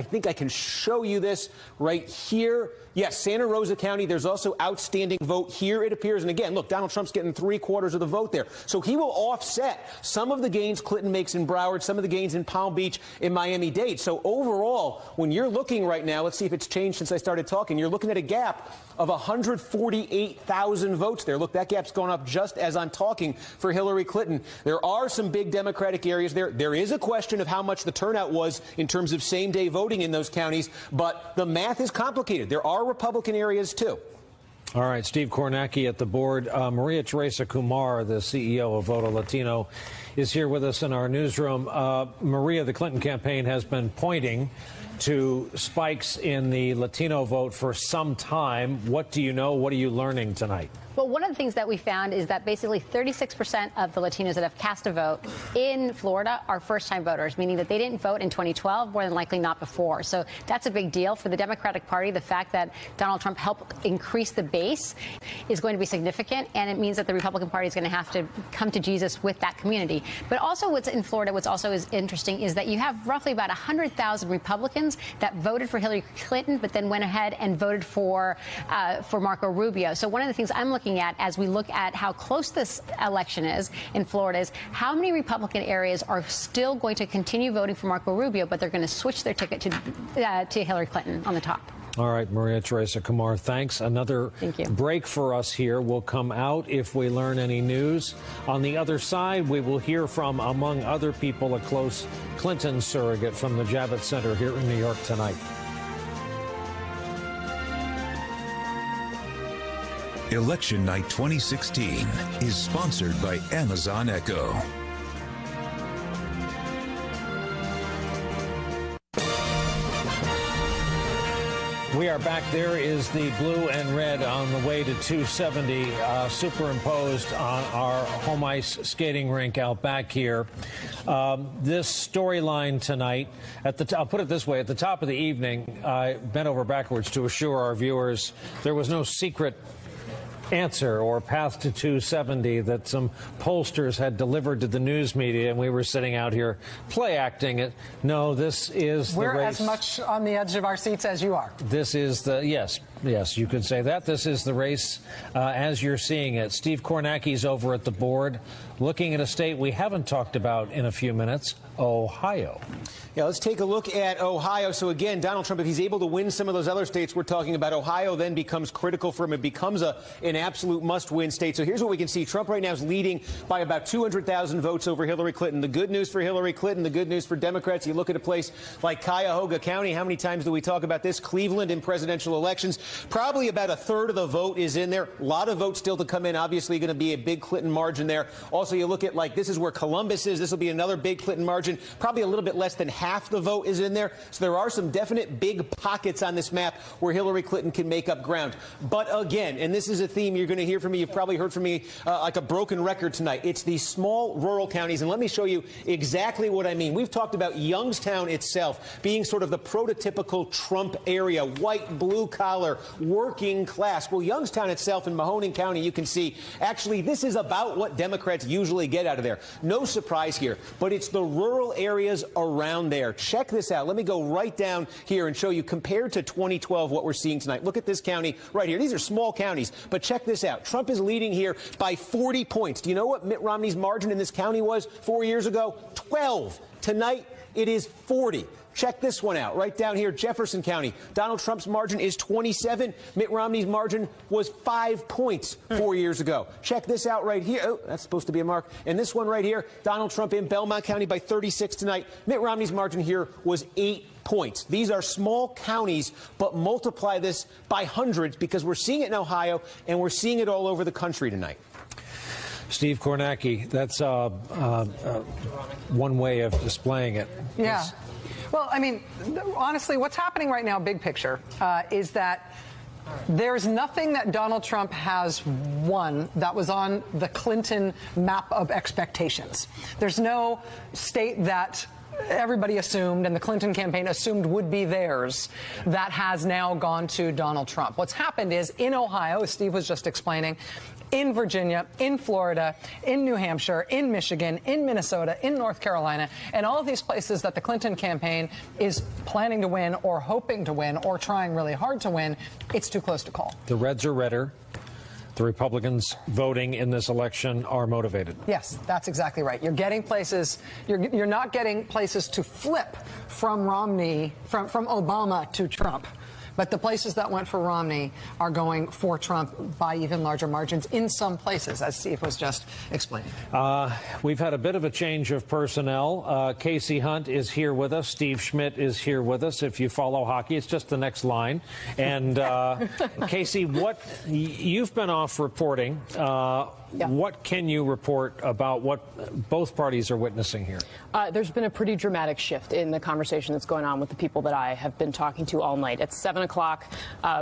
think I can show you this right here. Yes, Santa Rosa County, there's also outstanding vote here, it appears. And again, look, Donald Trump's getting 3/4 of the vote there. So he will offset some of the gains Clinton makes in Broward, some of the gains in Palm Beach, in Miami-Dade. So overall, when you're looking right now, let's see if it's changed since I started talking, you're looking at a gap of 148,000 votes there. Look, that gap's going up just as I'm talking for Hillary Clinton. There are some big Democratic areas there. There is a question of how much the turnout was in terms of same-day voting in those counties, but the math is complicated. There are Republican areas, too. All right, Steve Kornacki at the board. Maria Teresa Kumar, the CEO of Voto Latino, is here with us in our newsroom. Maria, the Clinton campaign has been pointing to spikes in the Latino vote for some time. What do you know? What are you learning tonight? Well, one of the things that we found is that basically 36% of the Latinos that have cast a vote in Florida are first-time voters, meaning that they didn't vote in 2012, more than likely not before. So that's a big deal for the Democratic Party. The fact that Donald Trump helped increase the base is going to be significant, and it means that the Republican Party is going to have to come to Jesus with that community. But also what's in Florida, what's also is interesting is that you have roughly about 100,000 Republicans that voted for Hillary Clinton, but then went ahead and voted for Marco Rubio. So one of the things I'm looking at as we look at how close this election is in Florida is how many Republican areas are still going to continue voting for Marco Rubio, but they're going to switch their ticket to Hillary Clinton on the top. All right, Maria Teresa Kumar, thanks. Another break for us here. We'll come out if we learn any news. On the other side, we will hear from, among other people, a close Clinton surrogate from the Javits Center here in New York tonight. Election Night 2016 is sponsored by Amazon Echo. We are back. There is the blue and red on the way to 270 superimposed on our home ice skating rink out back here. This storyline tonight, I'll put it this way, at the top of the evening, I bent over backwards to assure our viewers there was no secret answer or path to 270 that some pollsters had delivered to the news media, and we were sitting out here play acting it. No, this is the race. We're as much on the edge of our seats as you are. This is the, yes, you could say that. This is the race as you're seeing it. Steve Kornacki's over at the board looking at a state we haven't talked about in a few minutes, Ohio. Yeah, let's take a look at Ohio. So again, Donald Trump, if he's able to win some of those other states we're talking about, Ohio then becomes critical for him. It becomes an absolute must-win state. So here's what we can see. Trump right now is leading by about 200,000 votes over Hillary Clinton. The good news for Hillary Clinton, the good news for Democrats, you look at a place like Cuyahoga County. How many times do we talk about this? Cleveland in presidential elections. Probably about a third of the vote is in there. A lot of votes still to come in. Obviously going to be a big Clinton margin there. Also, you look at, like, this is where Columbus is. This will be another big Clinton margin. Probably a little bit less than half the vote is in there. So there are some definite big pockets on this map where Hillary Clinton can make up ground. But again, and this is a theme you're going to hear from me, you've probably heard from me like a broken record tonight. It's these small rural counties, and let me show you exactly what I mean. We've talked about Youngstown itself being sort of the prototypical Trump area, white, blue collar, working class. Well, Youngstown itself in Mahoning County, you can see, actually, this is about what Democrats usually get out of there. No surprise here, but it's the rural areas around there. Check this out. Let me go right down here and show you, compared to 2012, what we're seeing tonight. Look at this county right here. These are small counties, but check this out. Trump is leading here by 40 points. Do you know what Mitt Romney's margin in this county was 4 years ago? 12. Tonight, it is 40. Check this one out. Right down here, Jefferson County. Donald Trump's margin is 27. Mitt Romney's margin was 5 points 4 years ago. Check this out right here. Oh, that's supposed to be a mark. And this one right here, Donald Trump in Belmont County by 36 tonight. Mitt Romney's margin here was 8 points. These are small counties, but multiply this by hundreds, because we're seeing it in Ohio and we're seeing it all over the country tonight. Steve Kornacki, that's one way of displaying it. Yeah. Well, I mean, honestly, what's happening right now, big picture, is that there's nothing that Donald Trump has won that was on the Clinton map of expectations. There's no state that everybody assumed and the Clinton campaign assumed would be theirs that has now gone to Donald Trump. What's happened is in Ohio, as Steve was just explaining, in Virginia, in Florida, in New Hampshire, in Michigan, in Minnesota, in North Carolina, and all of these places that the Clinton campaign is planning to win or hoping to win or trying really hard to win, it's too close to call. The reds are redder. The Republicans voting in this election are motivated. Yes, that's exactly right. You're getting places, you're not getting places to flip from Romney, from Obama to Trump. But the places that went for Romney are going for Trump by even larger margins in some places, as Steve was just explaining. We've had a bit of a change of personnel. Casey Hunt is here with us. Steve Schmidt is here with us. If you follow hockey, it's just the next line. And Casey, you've been off reporting What can you report about what both parties are witnessing here? There's been a pretty dramatic shift in the conversation that's going on with the people that I have been talking to all night. At 7 o'clock,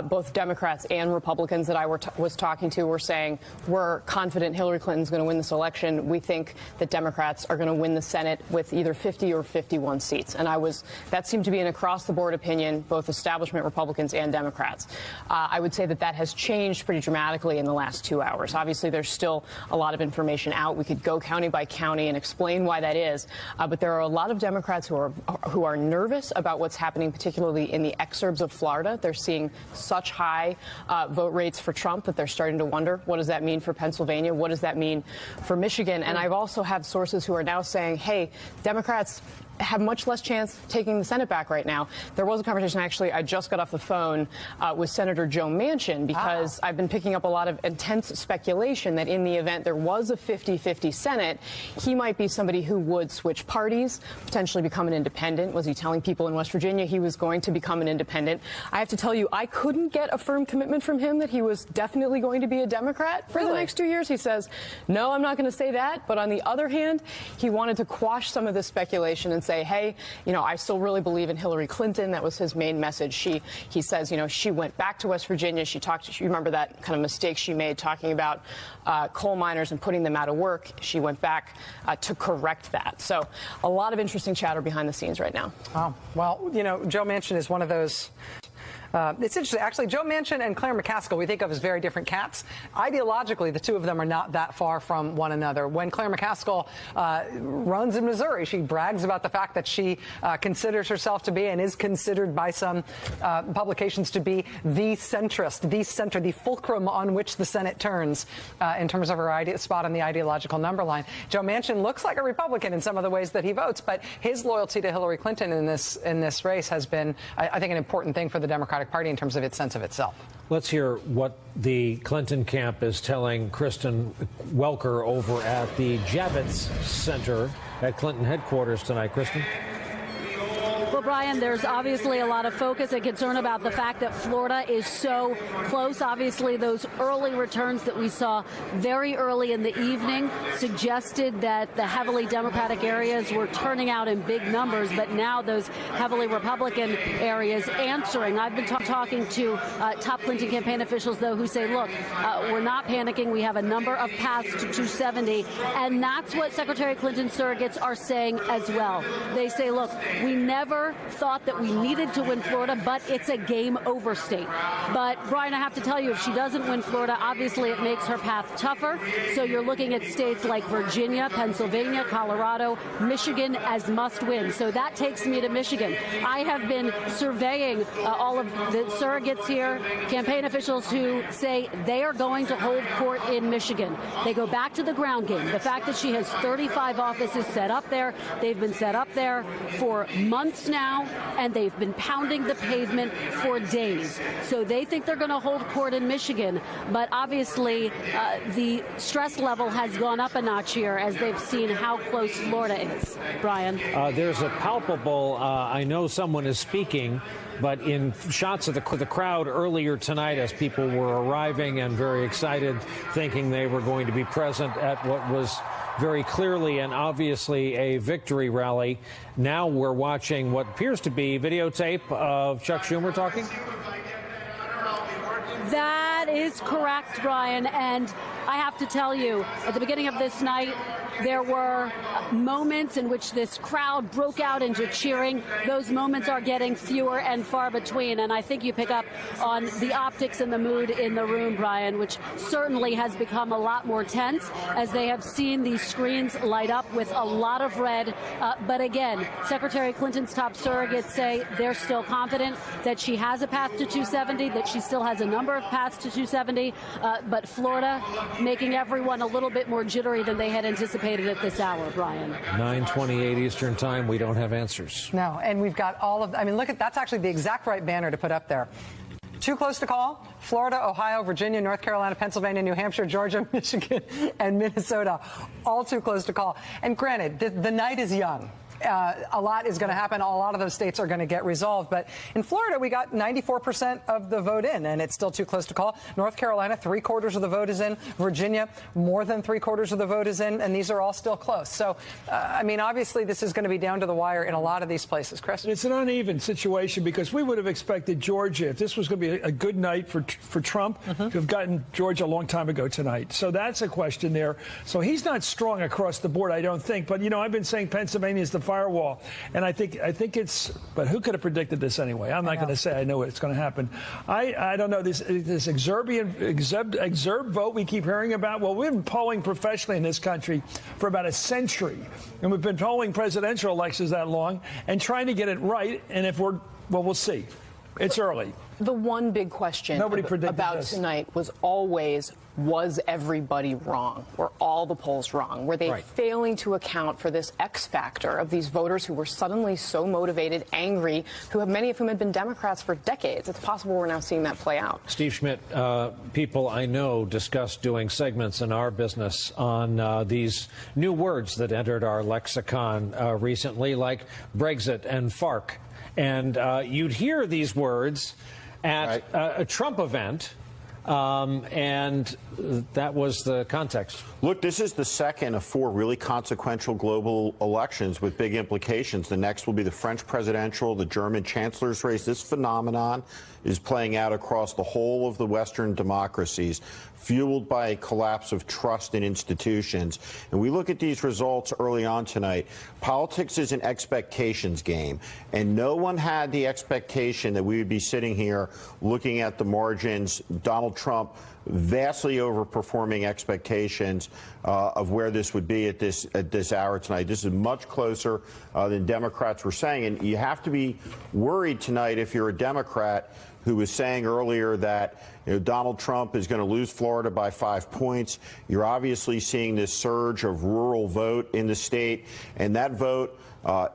both Democrats and Republicans that I was talking to were saying, we're confident Hillary Clinton's going to win this election. We think that Democrats are going to win the Senate with either 50 or 51 seats. And that seemed to be an across-the-board opinion, both establishment Republicans and Democrats. I would say that has changed pretty dramatically in the last 2 hours. Obviously, there's still a lot of information out. We could go county by county and explain why that is. But there are a lot of Democrats who are nervous about what's happening, particularly in the exurbs of Florida. They're seeing such high vote rates for Trump that they're starting to wonder, what does that mean for Pennsylvania? What does that mean for Michigan? And I've also had sources who are now saying, hey, Democrats have much less chance taking the Senate back right now. There was a conversation, actually, I just got off the phone with Senator Joe Manchin, because I've been picking up a lot of intense speculation that in the event there was a 50-50 Senate, he might be somebody who would switch parties, potentially become an independent. Was he telling people in West Virginia he was going to become an independent? I have to tell you, I couldn't get a firm commitment from him that he was definitely going to be a Democrat for the next 2 years. He says, no, I'm not going to say that. But on the other hand, he wanted to quash some of this speculation and say, hey, I still really believe in Hillary Clinton. That was his main message. He says, she went back to West Virginia. You remember that kind of mistake she made talking about coal miners and putting them out of work. She went back to correct that. So a lot of interesting chatter behind the scenes right now. Oh, well, Joe Manchin is one of those. It's interesting. Actually, Joe Manchin and Claire McCaskill we think of as very different cats. Ideologically, the two of them are not that far from one another. When Claire McCaskill runs in Missouri, she brags about the fact that she considers herself to be and is considered by some publications to be the centrist, the center, the fulcrum on which the Senate turns in terms of her spot on the ideological number line. Joe Manchin looks like a Republican in some of the ways that he votes, but his loyalty to Hillary Clinton in this race has been, I think, an important thing for the Democratic Party in terms of its sense of itself. Let's hear what the Clinton camp is telling Kristen Welker over at the Javits Center at Clinton headquarters tonight. Kristen? Well, Brian, there's obviously a lot of focus and concern about the fact that Florida is so close. Obviously, those early returns that we saw very early in the evening suggested that the heavily Democratic areas were turning out in big numbers, but now those heavily Republican areas answering. I've been talking to top Clinton campaign officials, though, who say, look, we're not panicking. We have a number of paths to 270, and that's what Secretary Clinton's surrogates are saying as well. They say, look, we never thought that we needed to win Florida, but it's a game over state. But, Brian, I have to tell you, if she doesn't win Florida, obviously it makes her path tougher. So you're looking at states like Virginia, Pennsylvania, Colorado, Michigan as must-win. So that takes me to Michigan. I have been surveying all of the surrogates here, campaign officials who say they are going to hold court in Michigan. They go back to the ground game. The fact that she has 35 offices set up there, they've been set up there for months now, and they've been pounding the pavement for days. So they think they're going to hold court in Michigan, but obviously the stress level has gone up a notch here as they've seen how close Florida is. Brian? There's a palpable, I know someone is speaking, but in shots of the crowd earlier tonight as people were arriving and very excited, thinking they were going to be present at what was very clearly and obviously a victory rally. Now we're watching what appears to be videotape of Chuck Schumer talking. That is correct, Brian. And I have to tell you, at the beginning of this night, there were moments in which this crowd broke out into cheering. Those moments are getting fewer and far between. And I think you pick up on the optics and the mood in the room, Brian, which certainly has become a lot more tense as they have seen these screens light up with a lot of red. But again, Secretary Clinton's top surrogates say they're still confident that she has a path to 270, that she still has a number of paths to 270. But Florida making everyone a little bit more jittery than they had anticipated at this hour, Brian. 9:28 Eastern Time. We don't have answers. No, and we've got all of, look at, that's actually the exact right banner to put up there. Too close to call. Florida, Ohio, Virginia, North Carolina, Pennsylvania, New Hampshire, Georgia, Michigan, and Minnesota. All too close to call. And granted, the night is young. a lot is going to happen. A lot of those states are going to get resolved. But in Florida, we got 94% of the vote in, and it's still too close to call. North Carolina, 3/4 of the vote is in. Virginia, more than 3/4 of the vote is in, and these are all still close. So, I mean, obviously, this is going to be down to the wire in a lot of these places. Chris? It's an uneven situation because we would have expected Georgia, if this was going to be a good night for Trump, to have gotten Georgia a long time ago tonight. So that's a question there. So he's not strong across the board, I don't think. But, you know, I've been saying Pennsylvania is the firewall. And I think it's, but who could have predicted this anyway? I'm not going to say I know it's going to happen. I don't know, this exurb vote we keep hearing about. Well, we've been polling professionally in this country for about a century. And we've been polling presidential elections that long and trying to get it right. And if well, we'll see. It's early. The one big question about tonight was always, was everybody wrong? Were all the polls wrong? Were they failing to account for this X factor of these voters who were suddenly so motivated, angry, many of whom had been Democrats for decades? It's possible we're now seeing that play out. Steve Schmidt, people I know discussed doing segments in our business on these new words that entered our lexicon recently, like Brexit and FARC. And you'd hear these words at a Trump event, and that was the context. Look, this is the second of 4 really consequential global elections with big implications. The next will be the French presidential, the German chancellor's race. This phenomenon is playing out across the whole of the Western democracies, fueled by a collapse of trust in institutions. And we look at these results early on tonight. Politics is an expectations game, and no one had the expectation that we would be sitting here looking at the margins, Donald Trump vastly overperforming expectations of where this would be at this hour tonight. This is much closer than Democrats were saying, and you have to be worried tonight if you're a Democrat who was saying earlier that Donald Trump is going to lose Florida by 5 points. You're obviously seeing this surge of rural vote in the state, and that vote,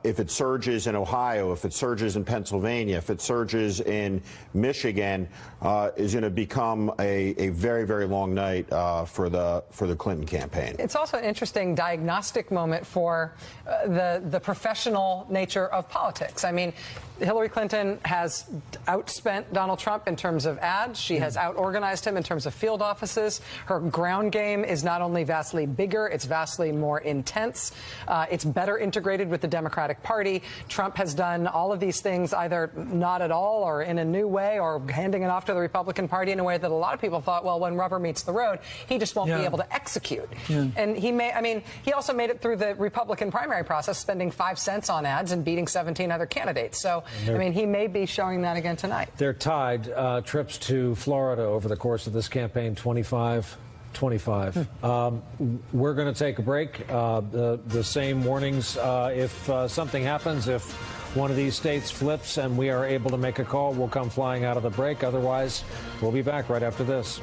if it surges in Ohio, if it surges in Pennsylvania, if it surges in Michigan, is going to become a very, very long night for the Clinton campaign. It's also an interesting diagnostic moment for the professional nature of politics. I mean, Hillary Clinton has outspent Donald Trump in terms of ads. She has out-organized him in terms of field offices. Her ground game is not only vastly bigger, it's vastly more intense. It's better integrated with the Democratic Party. Trump has done all of these things either not at all or in a new way or handing it off to the Republican Party in a way that a lot of people thought, well, when rubber meets the road, he just won't be able to execute. And he also made it through the Republican primary process, spending 5 cents on ads and beating 17 other candidates. So, I mean, he may be showing that again tonight. They're tied. Trips to Florida over the course of this campaign, 25. We're going to take a break. The same warnings if something happens, if one of these states flips and we are able to make a call, we'll come flying out of the break. Otherwise, we'll be back right after this.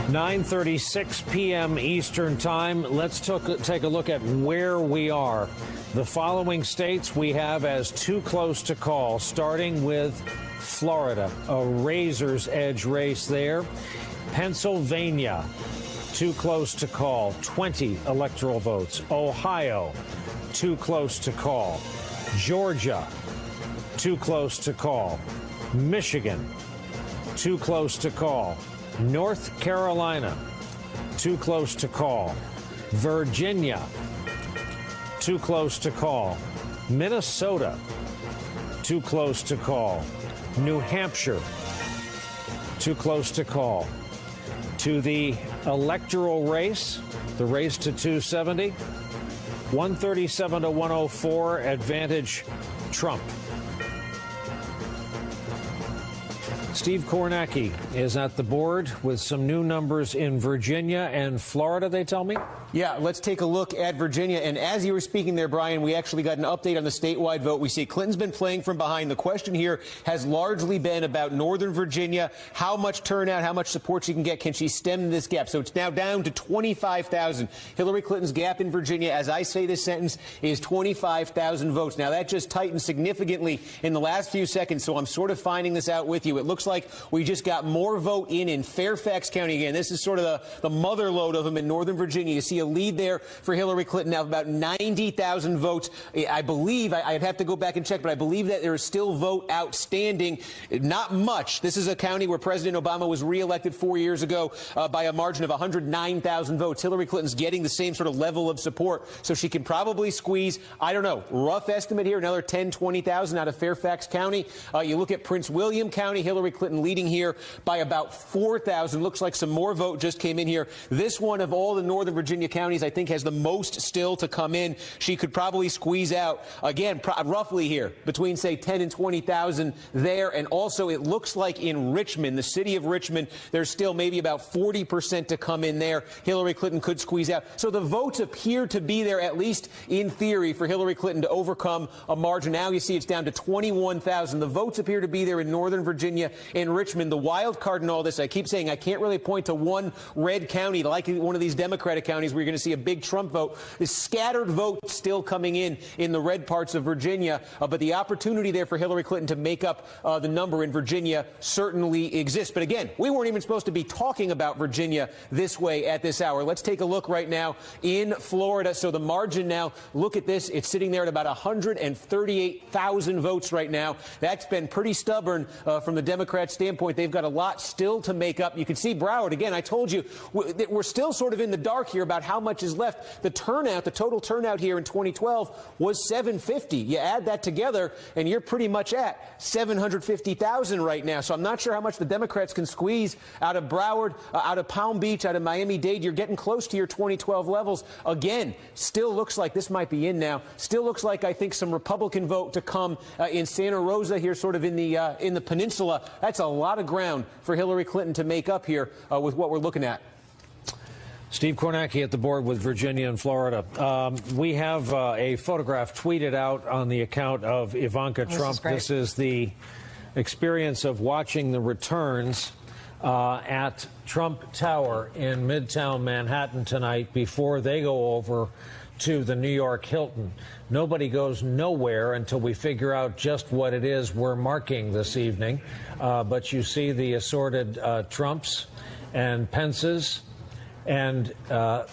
.36 p.m. Eastern Time. Let's take a look at where we are. The following states we have as too close to call, starting with Florida, a razor's edge race there. Pennsylvania, too close to call, 20 electoral votes. Ohio, too close to call. Georgia, too close to call. Michigan, too close to call. North Carolina, too close to call. Virginia, too close to call. Minnesota, too close to call. New Hampshire, too close to call. To the electoral race, the race to 270, 137 to 104, advantage Trump. Steve Kornacki is at the board with some new numbers in Virginia and Florida, they tell me. Yeah, let's take a look at Virginia. And as you were speaking there, Brian, we actually got an update on the statewide vote. We see Clinton's been playing from behind. The question here has largely been about Northern Virginia, how much turnout, how much support she can get. Can she stem this gap? So it's now down to 25,000. Hillary Clinton's gap in Virginia, as I say this sentence, is 25,000 votes. Now, that just tightened significantly in the last few seconds, so I'm sort of finding this out with you. It looks like we just got more vote in Fairfax County again. This is sort of the mother lode of them in Northern Virginia. You see a lead there for Hillary Clinton now of about 90,000 votes. I believe, I'd have to go back and check, but I believe that there is still vote outstanding. Not much. This is a county where President Obama was reelected 4 years ago by a margin of 109,000 votes. Hillary Clinton's getting the same sort of level of support, so she can probably squeeze, I don't know, rough estimate here, another 10, 20,000 out of Fairfax County. You look at Prince William County, Hillary Clinton leading here by about 4,000. Looks like some more vote just came in here. This one of all the Northern Virginia counties, I think, has the most still to come in. She could probably squeeze out, again, roughly here, between, say, 10 and 20,000 there. And also, it looks like in Richmond, the city of Richmond, there's still maybe about 40% to come in there. Hillary Clinton could squeeze out. So the votes appear to be there, at least in theory, for Hillary Clinton to overcome a margin. Now you see it's down to 21,000. The votes appear to be there in Northern Virginia and Richmond. The wild card in all this, I keep saying I can't really point to one red county like one of these Democratic counties where you're going to see a big Trump vote. This scattered vote still coming in the red parts of Virginia, but the opportunity there for Hillary Clinton to make up the number in Virginia certainly exists. But again, we weren't even supposed to be talking about Virginia this way at this hour. Let's take a look right now in Florida. So the margin now, look at this. It's sitting there at about 138,000 votes right now. That's been pretty stubborn from the Democrat standpoint. They've got a lot still to make up. You can see Broward, again, I told you, we're still sort of in the dark here about how much is left. The turnout, the total turnout here in 2012 was 750. You add that together, and you're pretty much at 750,000 right now. So I'm not sure how much the Democrats can squeeze out of Broward, out of Palm Beach, out of Miami-Dade. You're getting close to your 2012 levels. Again, still looks like this might be in now. Still looks like, I think, some Republican vote to come in Santa Rosa here, sort of in the peninsula. That's a lot of ground for Hillary Clinton to make up here with what we're looking at. Steve Kornacki at the board with Virginia and Florida. We have a photograph tweeted out on the account of Ivanka Trump. This is the experience of watching the returns at Trump Tower in Midtown Manhattan tonight before they go over to the New York Hilton. Nobody goes nowhere until we figure out just what it is we're marking this evening. But you see the assorted Trumps and Pences. And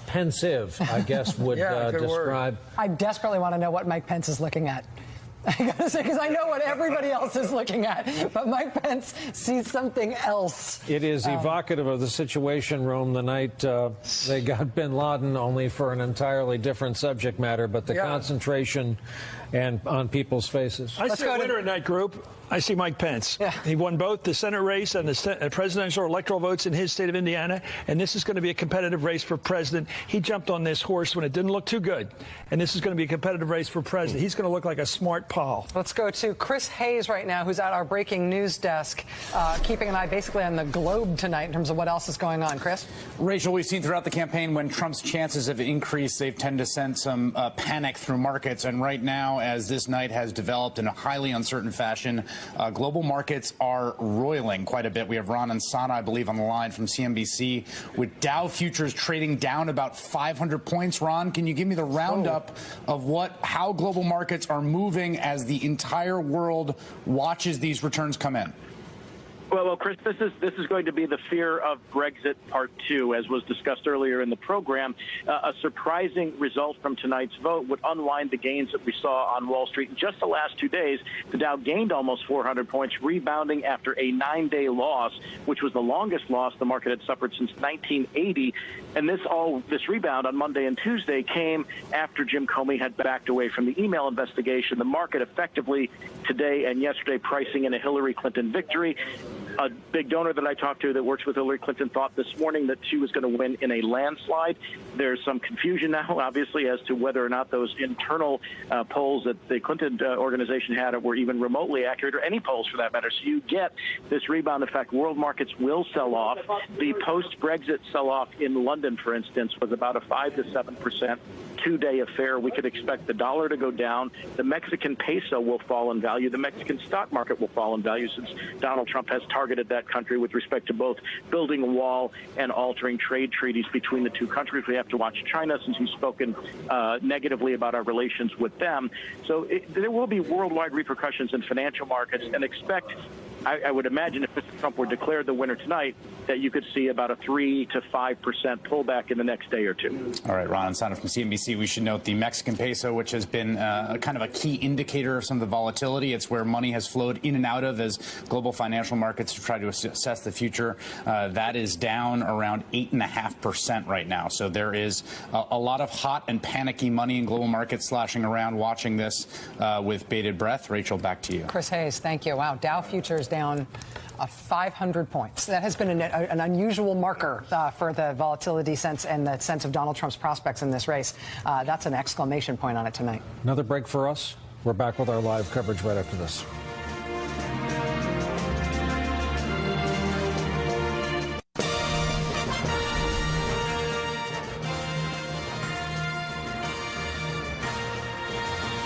pensive, I guess, would describe. I desperately want to know what Mike Pence is looking at. I gotta say, because I know what everybody else is looking at, but Mike Pence sees something else. It is evocative of the Situation Room the night they got bin Laden, only for an entirely different subject matter, but the concentration and on people's faces. I see a winner in that group. I see Mike Pence. Yeah. He won both the Senate race and the presidential electoral votes in his state of Indiana, and this is going to be a competitive race for president. He jumped on this horse when it didn't look too good, and this is going to be a competitive race for president. He's going to look like a smart Paul. Let's go to Chris Hayes right now, who's at our breaking news desk, keeping an eye basically on the globe tonight in terms of what else is going on. Chris? Rachel, we've seen throughout the campaign when Trump's chances have increased, they've tended to send some panic through markets, and right now, as this night has developed in a highly uncertain fashion, global markets are roiling quite a bit. We have Ron and Sana, I believe, on the line from CNBC, with Dow futures trading down about 500 points. Ron, can you give me the roundup of how global markets are moving as the entire world watches these returns come in? Well, Chris, this is going to be the fear of Brexit Part 2, as was discussed earlier in the program. A surprising result from tonight's vote would unwind the gains that we saw on Wall Street in just the last 2 days. The Dow gained almost 400 points, rebounding after a 9-day loss, which was the longest loss the market had suffered since 1980. And this rebound on Monday and Tuesday came after Jim Comey had backed away from the email investigation. The market effectively today and yesterday pricing in a Hillary Clinton victory. A big donor that I talked to that works with Hillary Clinton thought this morning that she was going to win in a landslide. There's some confusion now, obviously, as to whether or not those internal polls that the Clinton organization had were even remotely accurate, or any polls for that matter. So you get this rebound effect. World markets will sell off. The post-Brexit sell-off in London, for instance, was about a 5 to 7% two-day affair. We could expect the dollar to go down. The Mexican peso will fall in value. The Mexican stock market will fall in value, since Donald Trump has targeted that country with respect to both building a wall and altering trade treaties between the two countries. We have to watch China, since he's spoken negatively about our relations with them. So there will be worldwide repercussions in financial markets, and expect, I would imagine, if Mr. Trump were declared the winner tonight, that you could see about a 3 to 5% pullback in the next day or two. All right, Ron Sander from CNBC. We should note the Mexican peso, which has been kind of a key indicator of some of the volatility. It's where money has flowed in and out of as global financial markets try to assess the future. That is down around 8.5% right now. So there is a lot of hot and panicky money in global markets slashing around. Watching this with bated breath. Rachel, back to you. Chris Hayes, thank you. Wow, Dow futures down 500 points. That has been an unusual marker for the volatility sense and the sense of Donald Trump's prospects in this race. That's an exclamation point on it tonight. Another break for us. We're back with our live coverage right after this.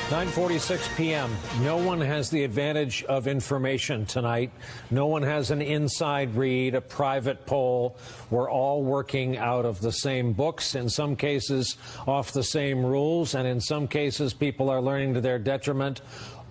(9:46 p.m.) No one has the advantage of information tonight. No one has an inside read, a private poll. We're all working out of the same books, in some cases off the same rules, and in some cases people are learning to their detriment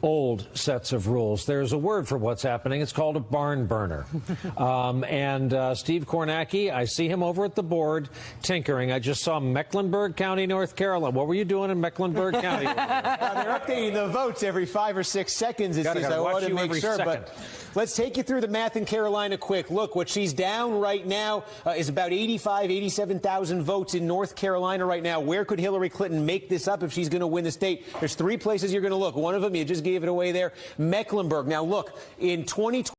old sets of rules. There's a word for what's happening. It's called a barn burner. Steve Kornacki, I see him over at the board tinkering. I just saw Mecklenburg County, North Carolina. What were you doing in Mecklenburg County? They're updating the votes every 5 or 6 seconds. I want to make sure, but let's take you through the math in Carolina quick. Look, what she's down right now is about 87,000 votes in North Carolina right now. Where could Hillary Clinton make this up if she's going to win the state? There's 3 places you're going to look. One of them, you just gave it away there, Mecklenburg. Now, look, in 2020,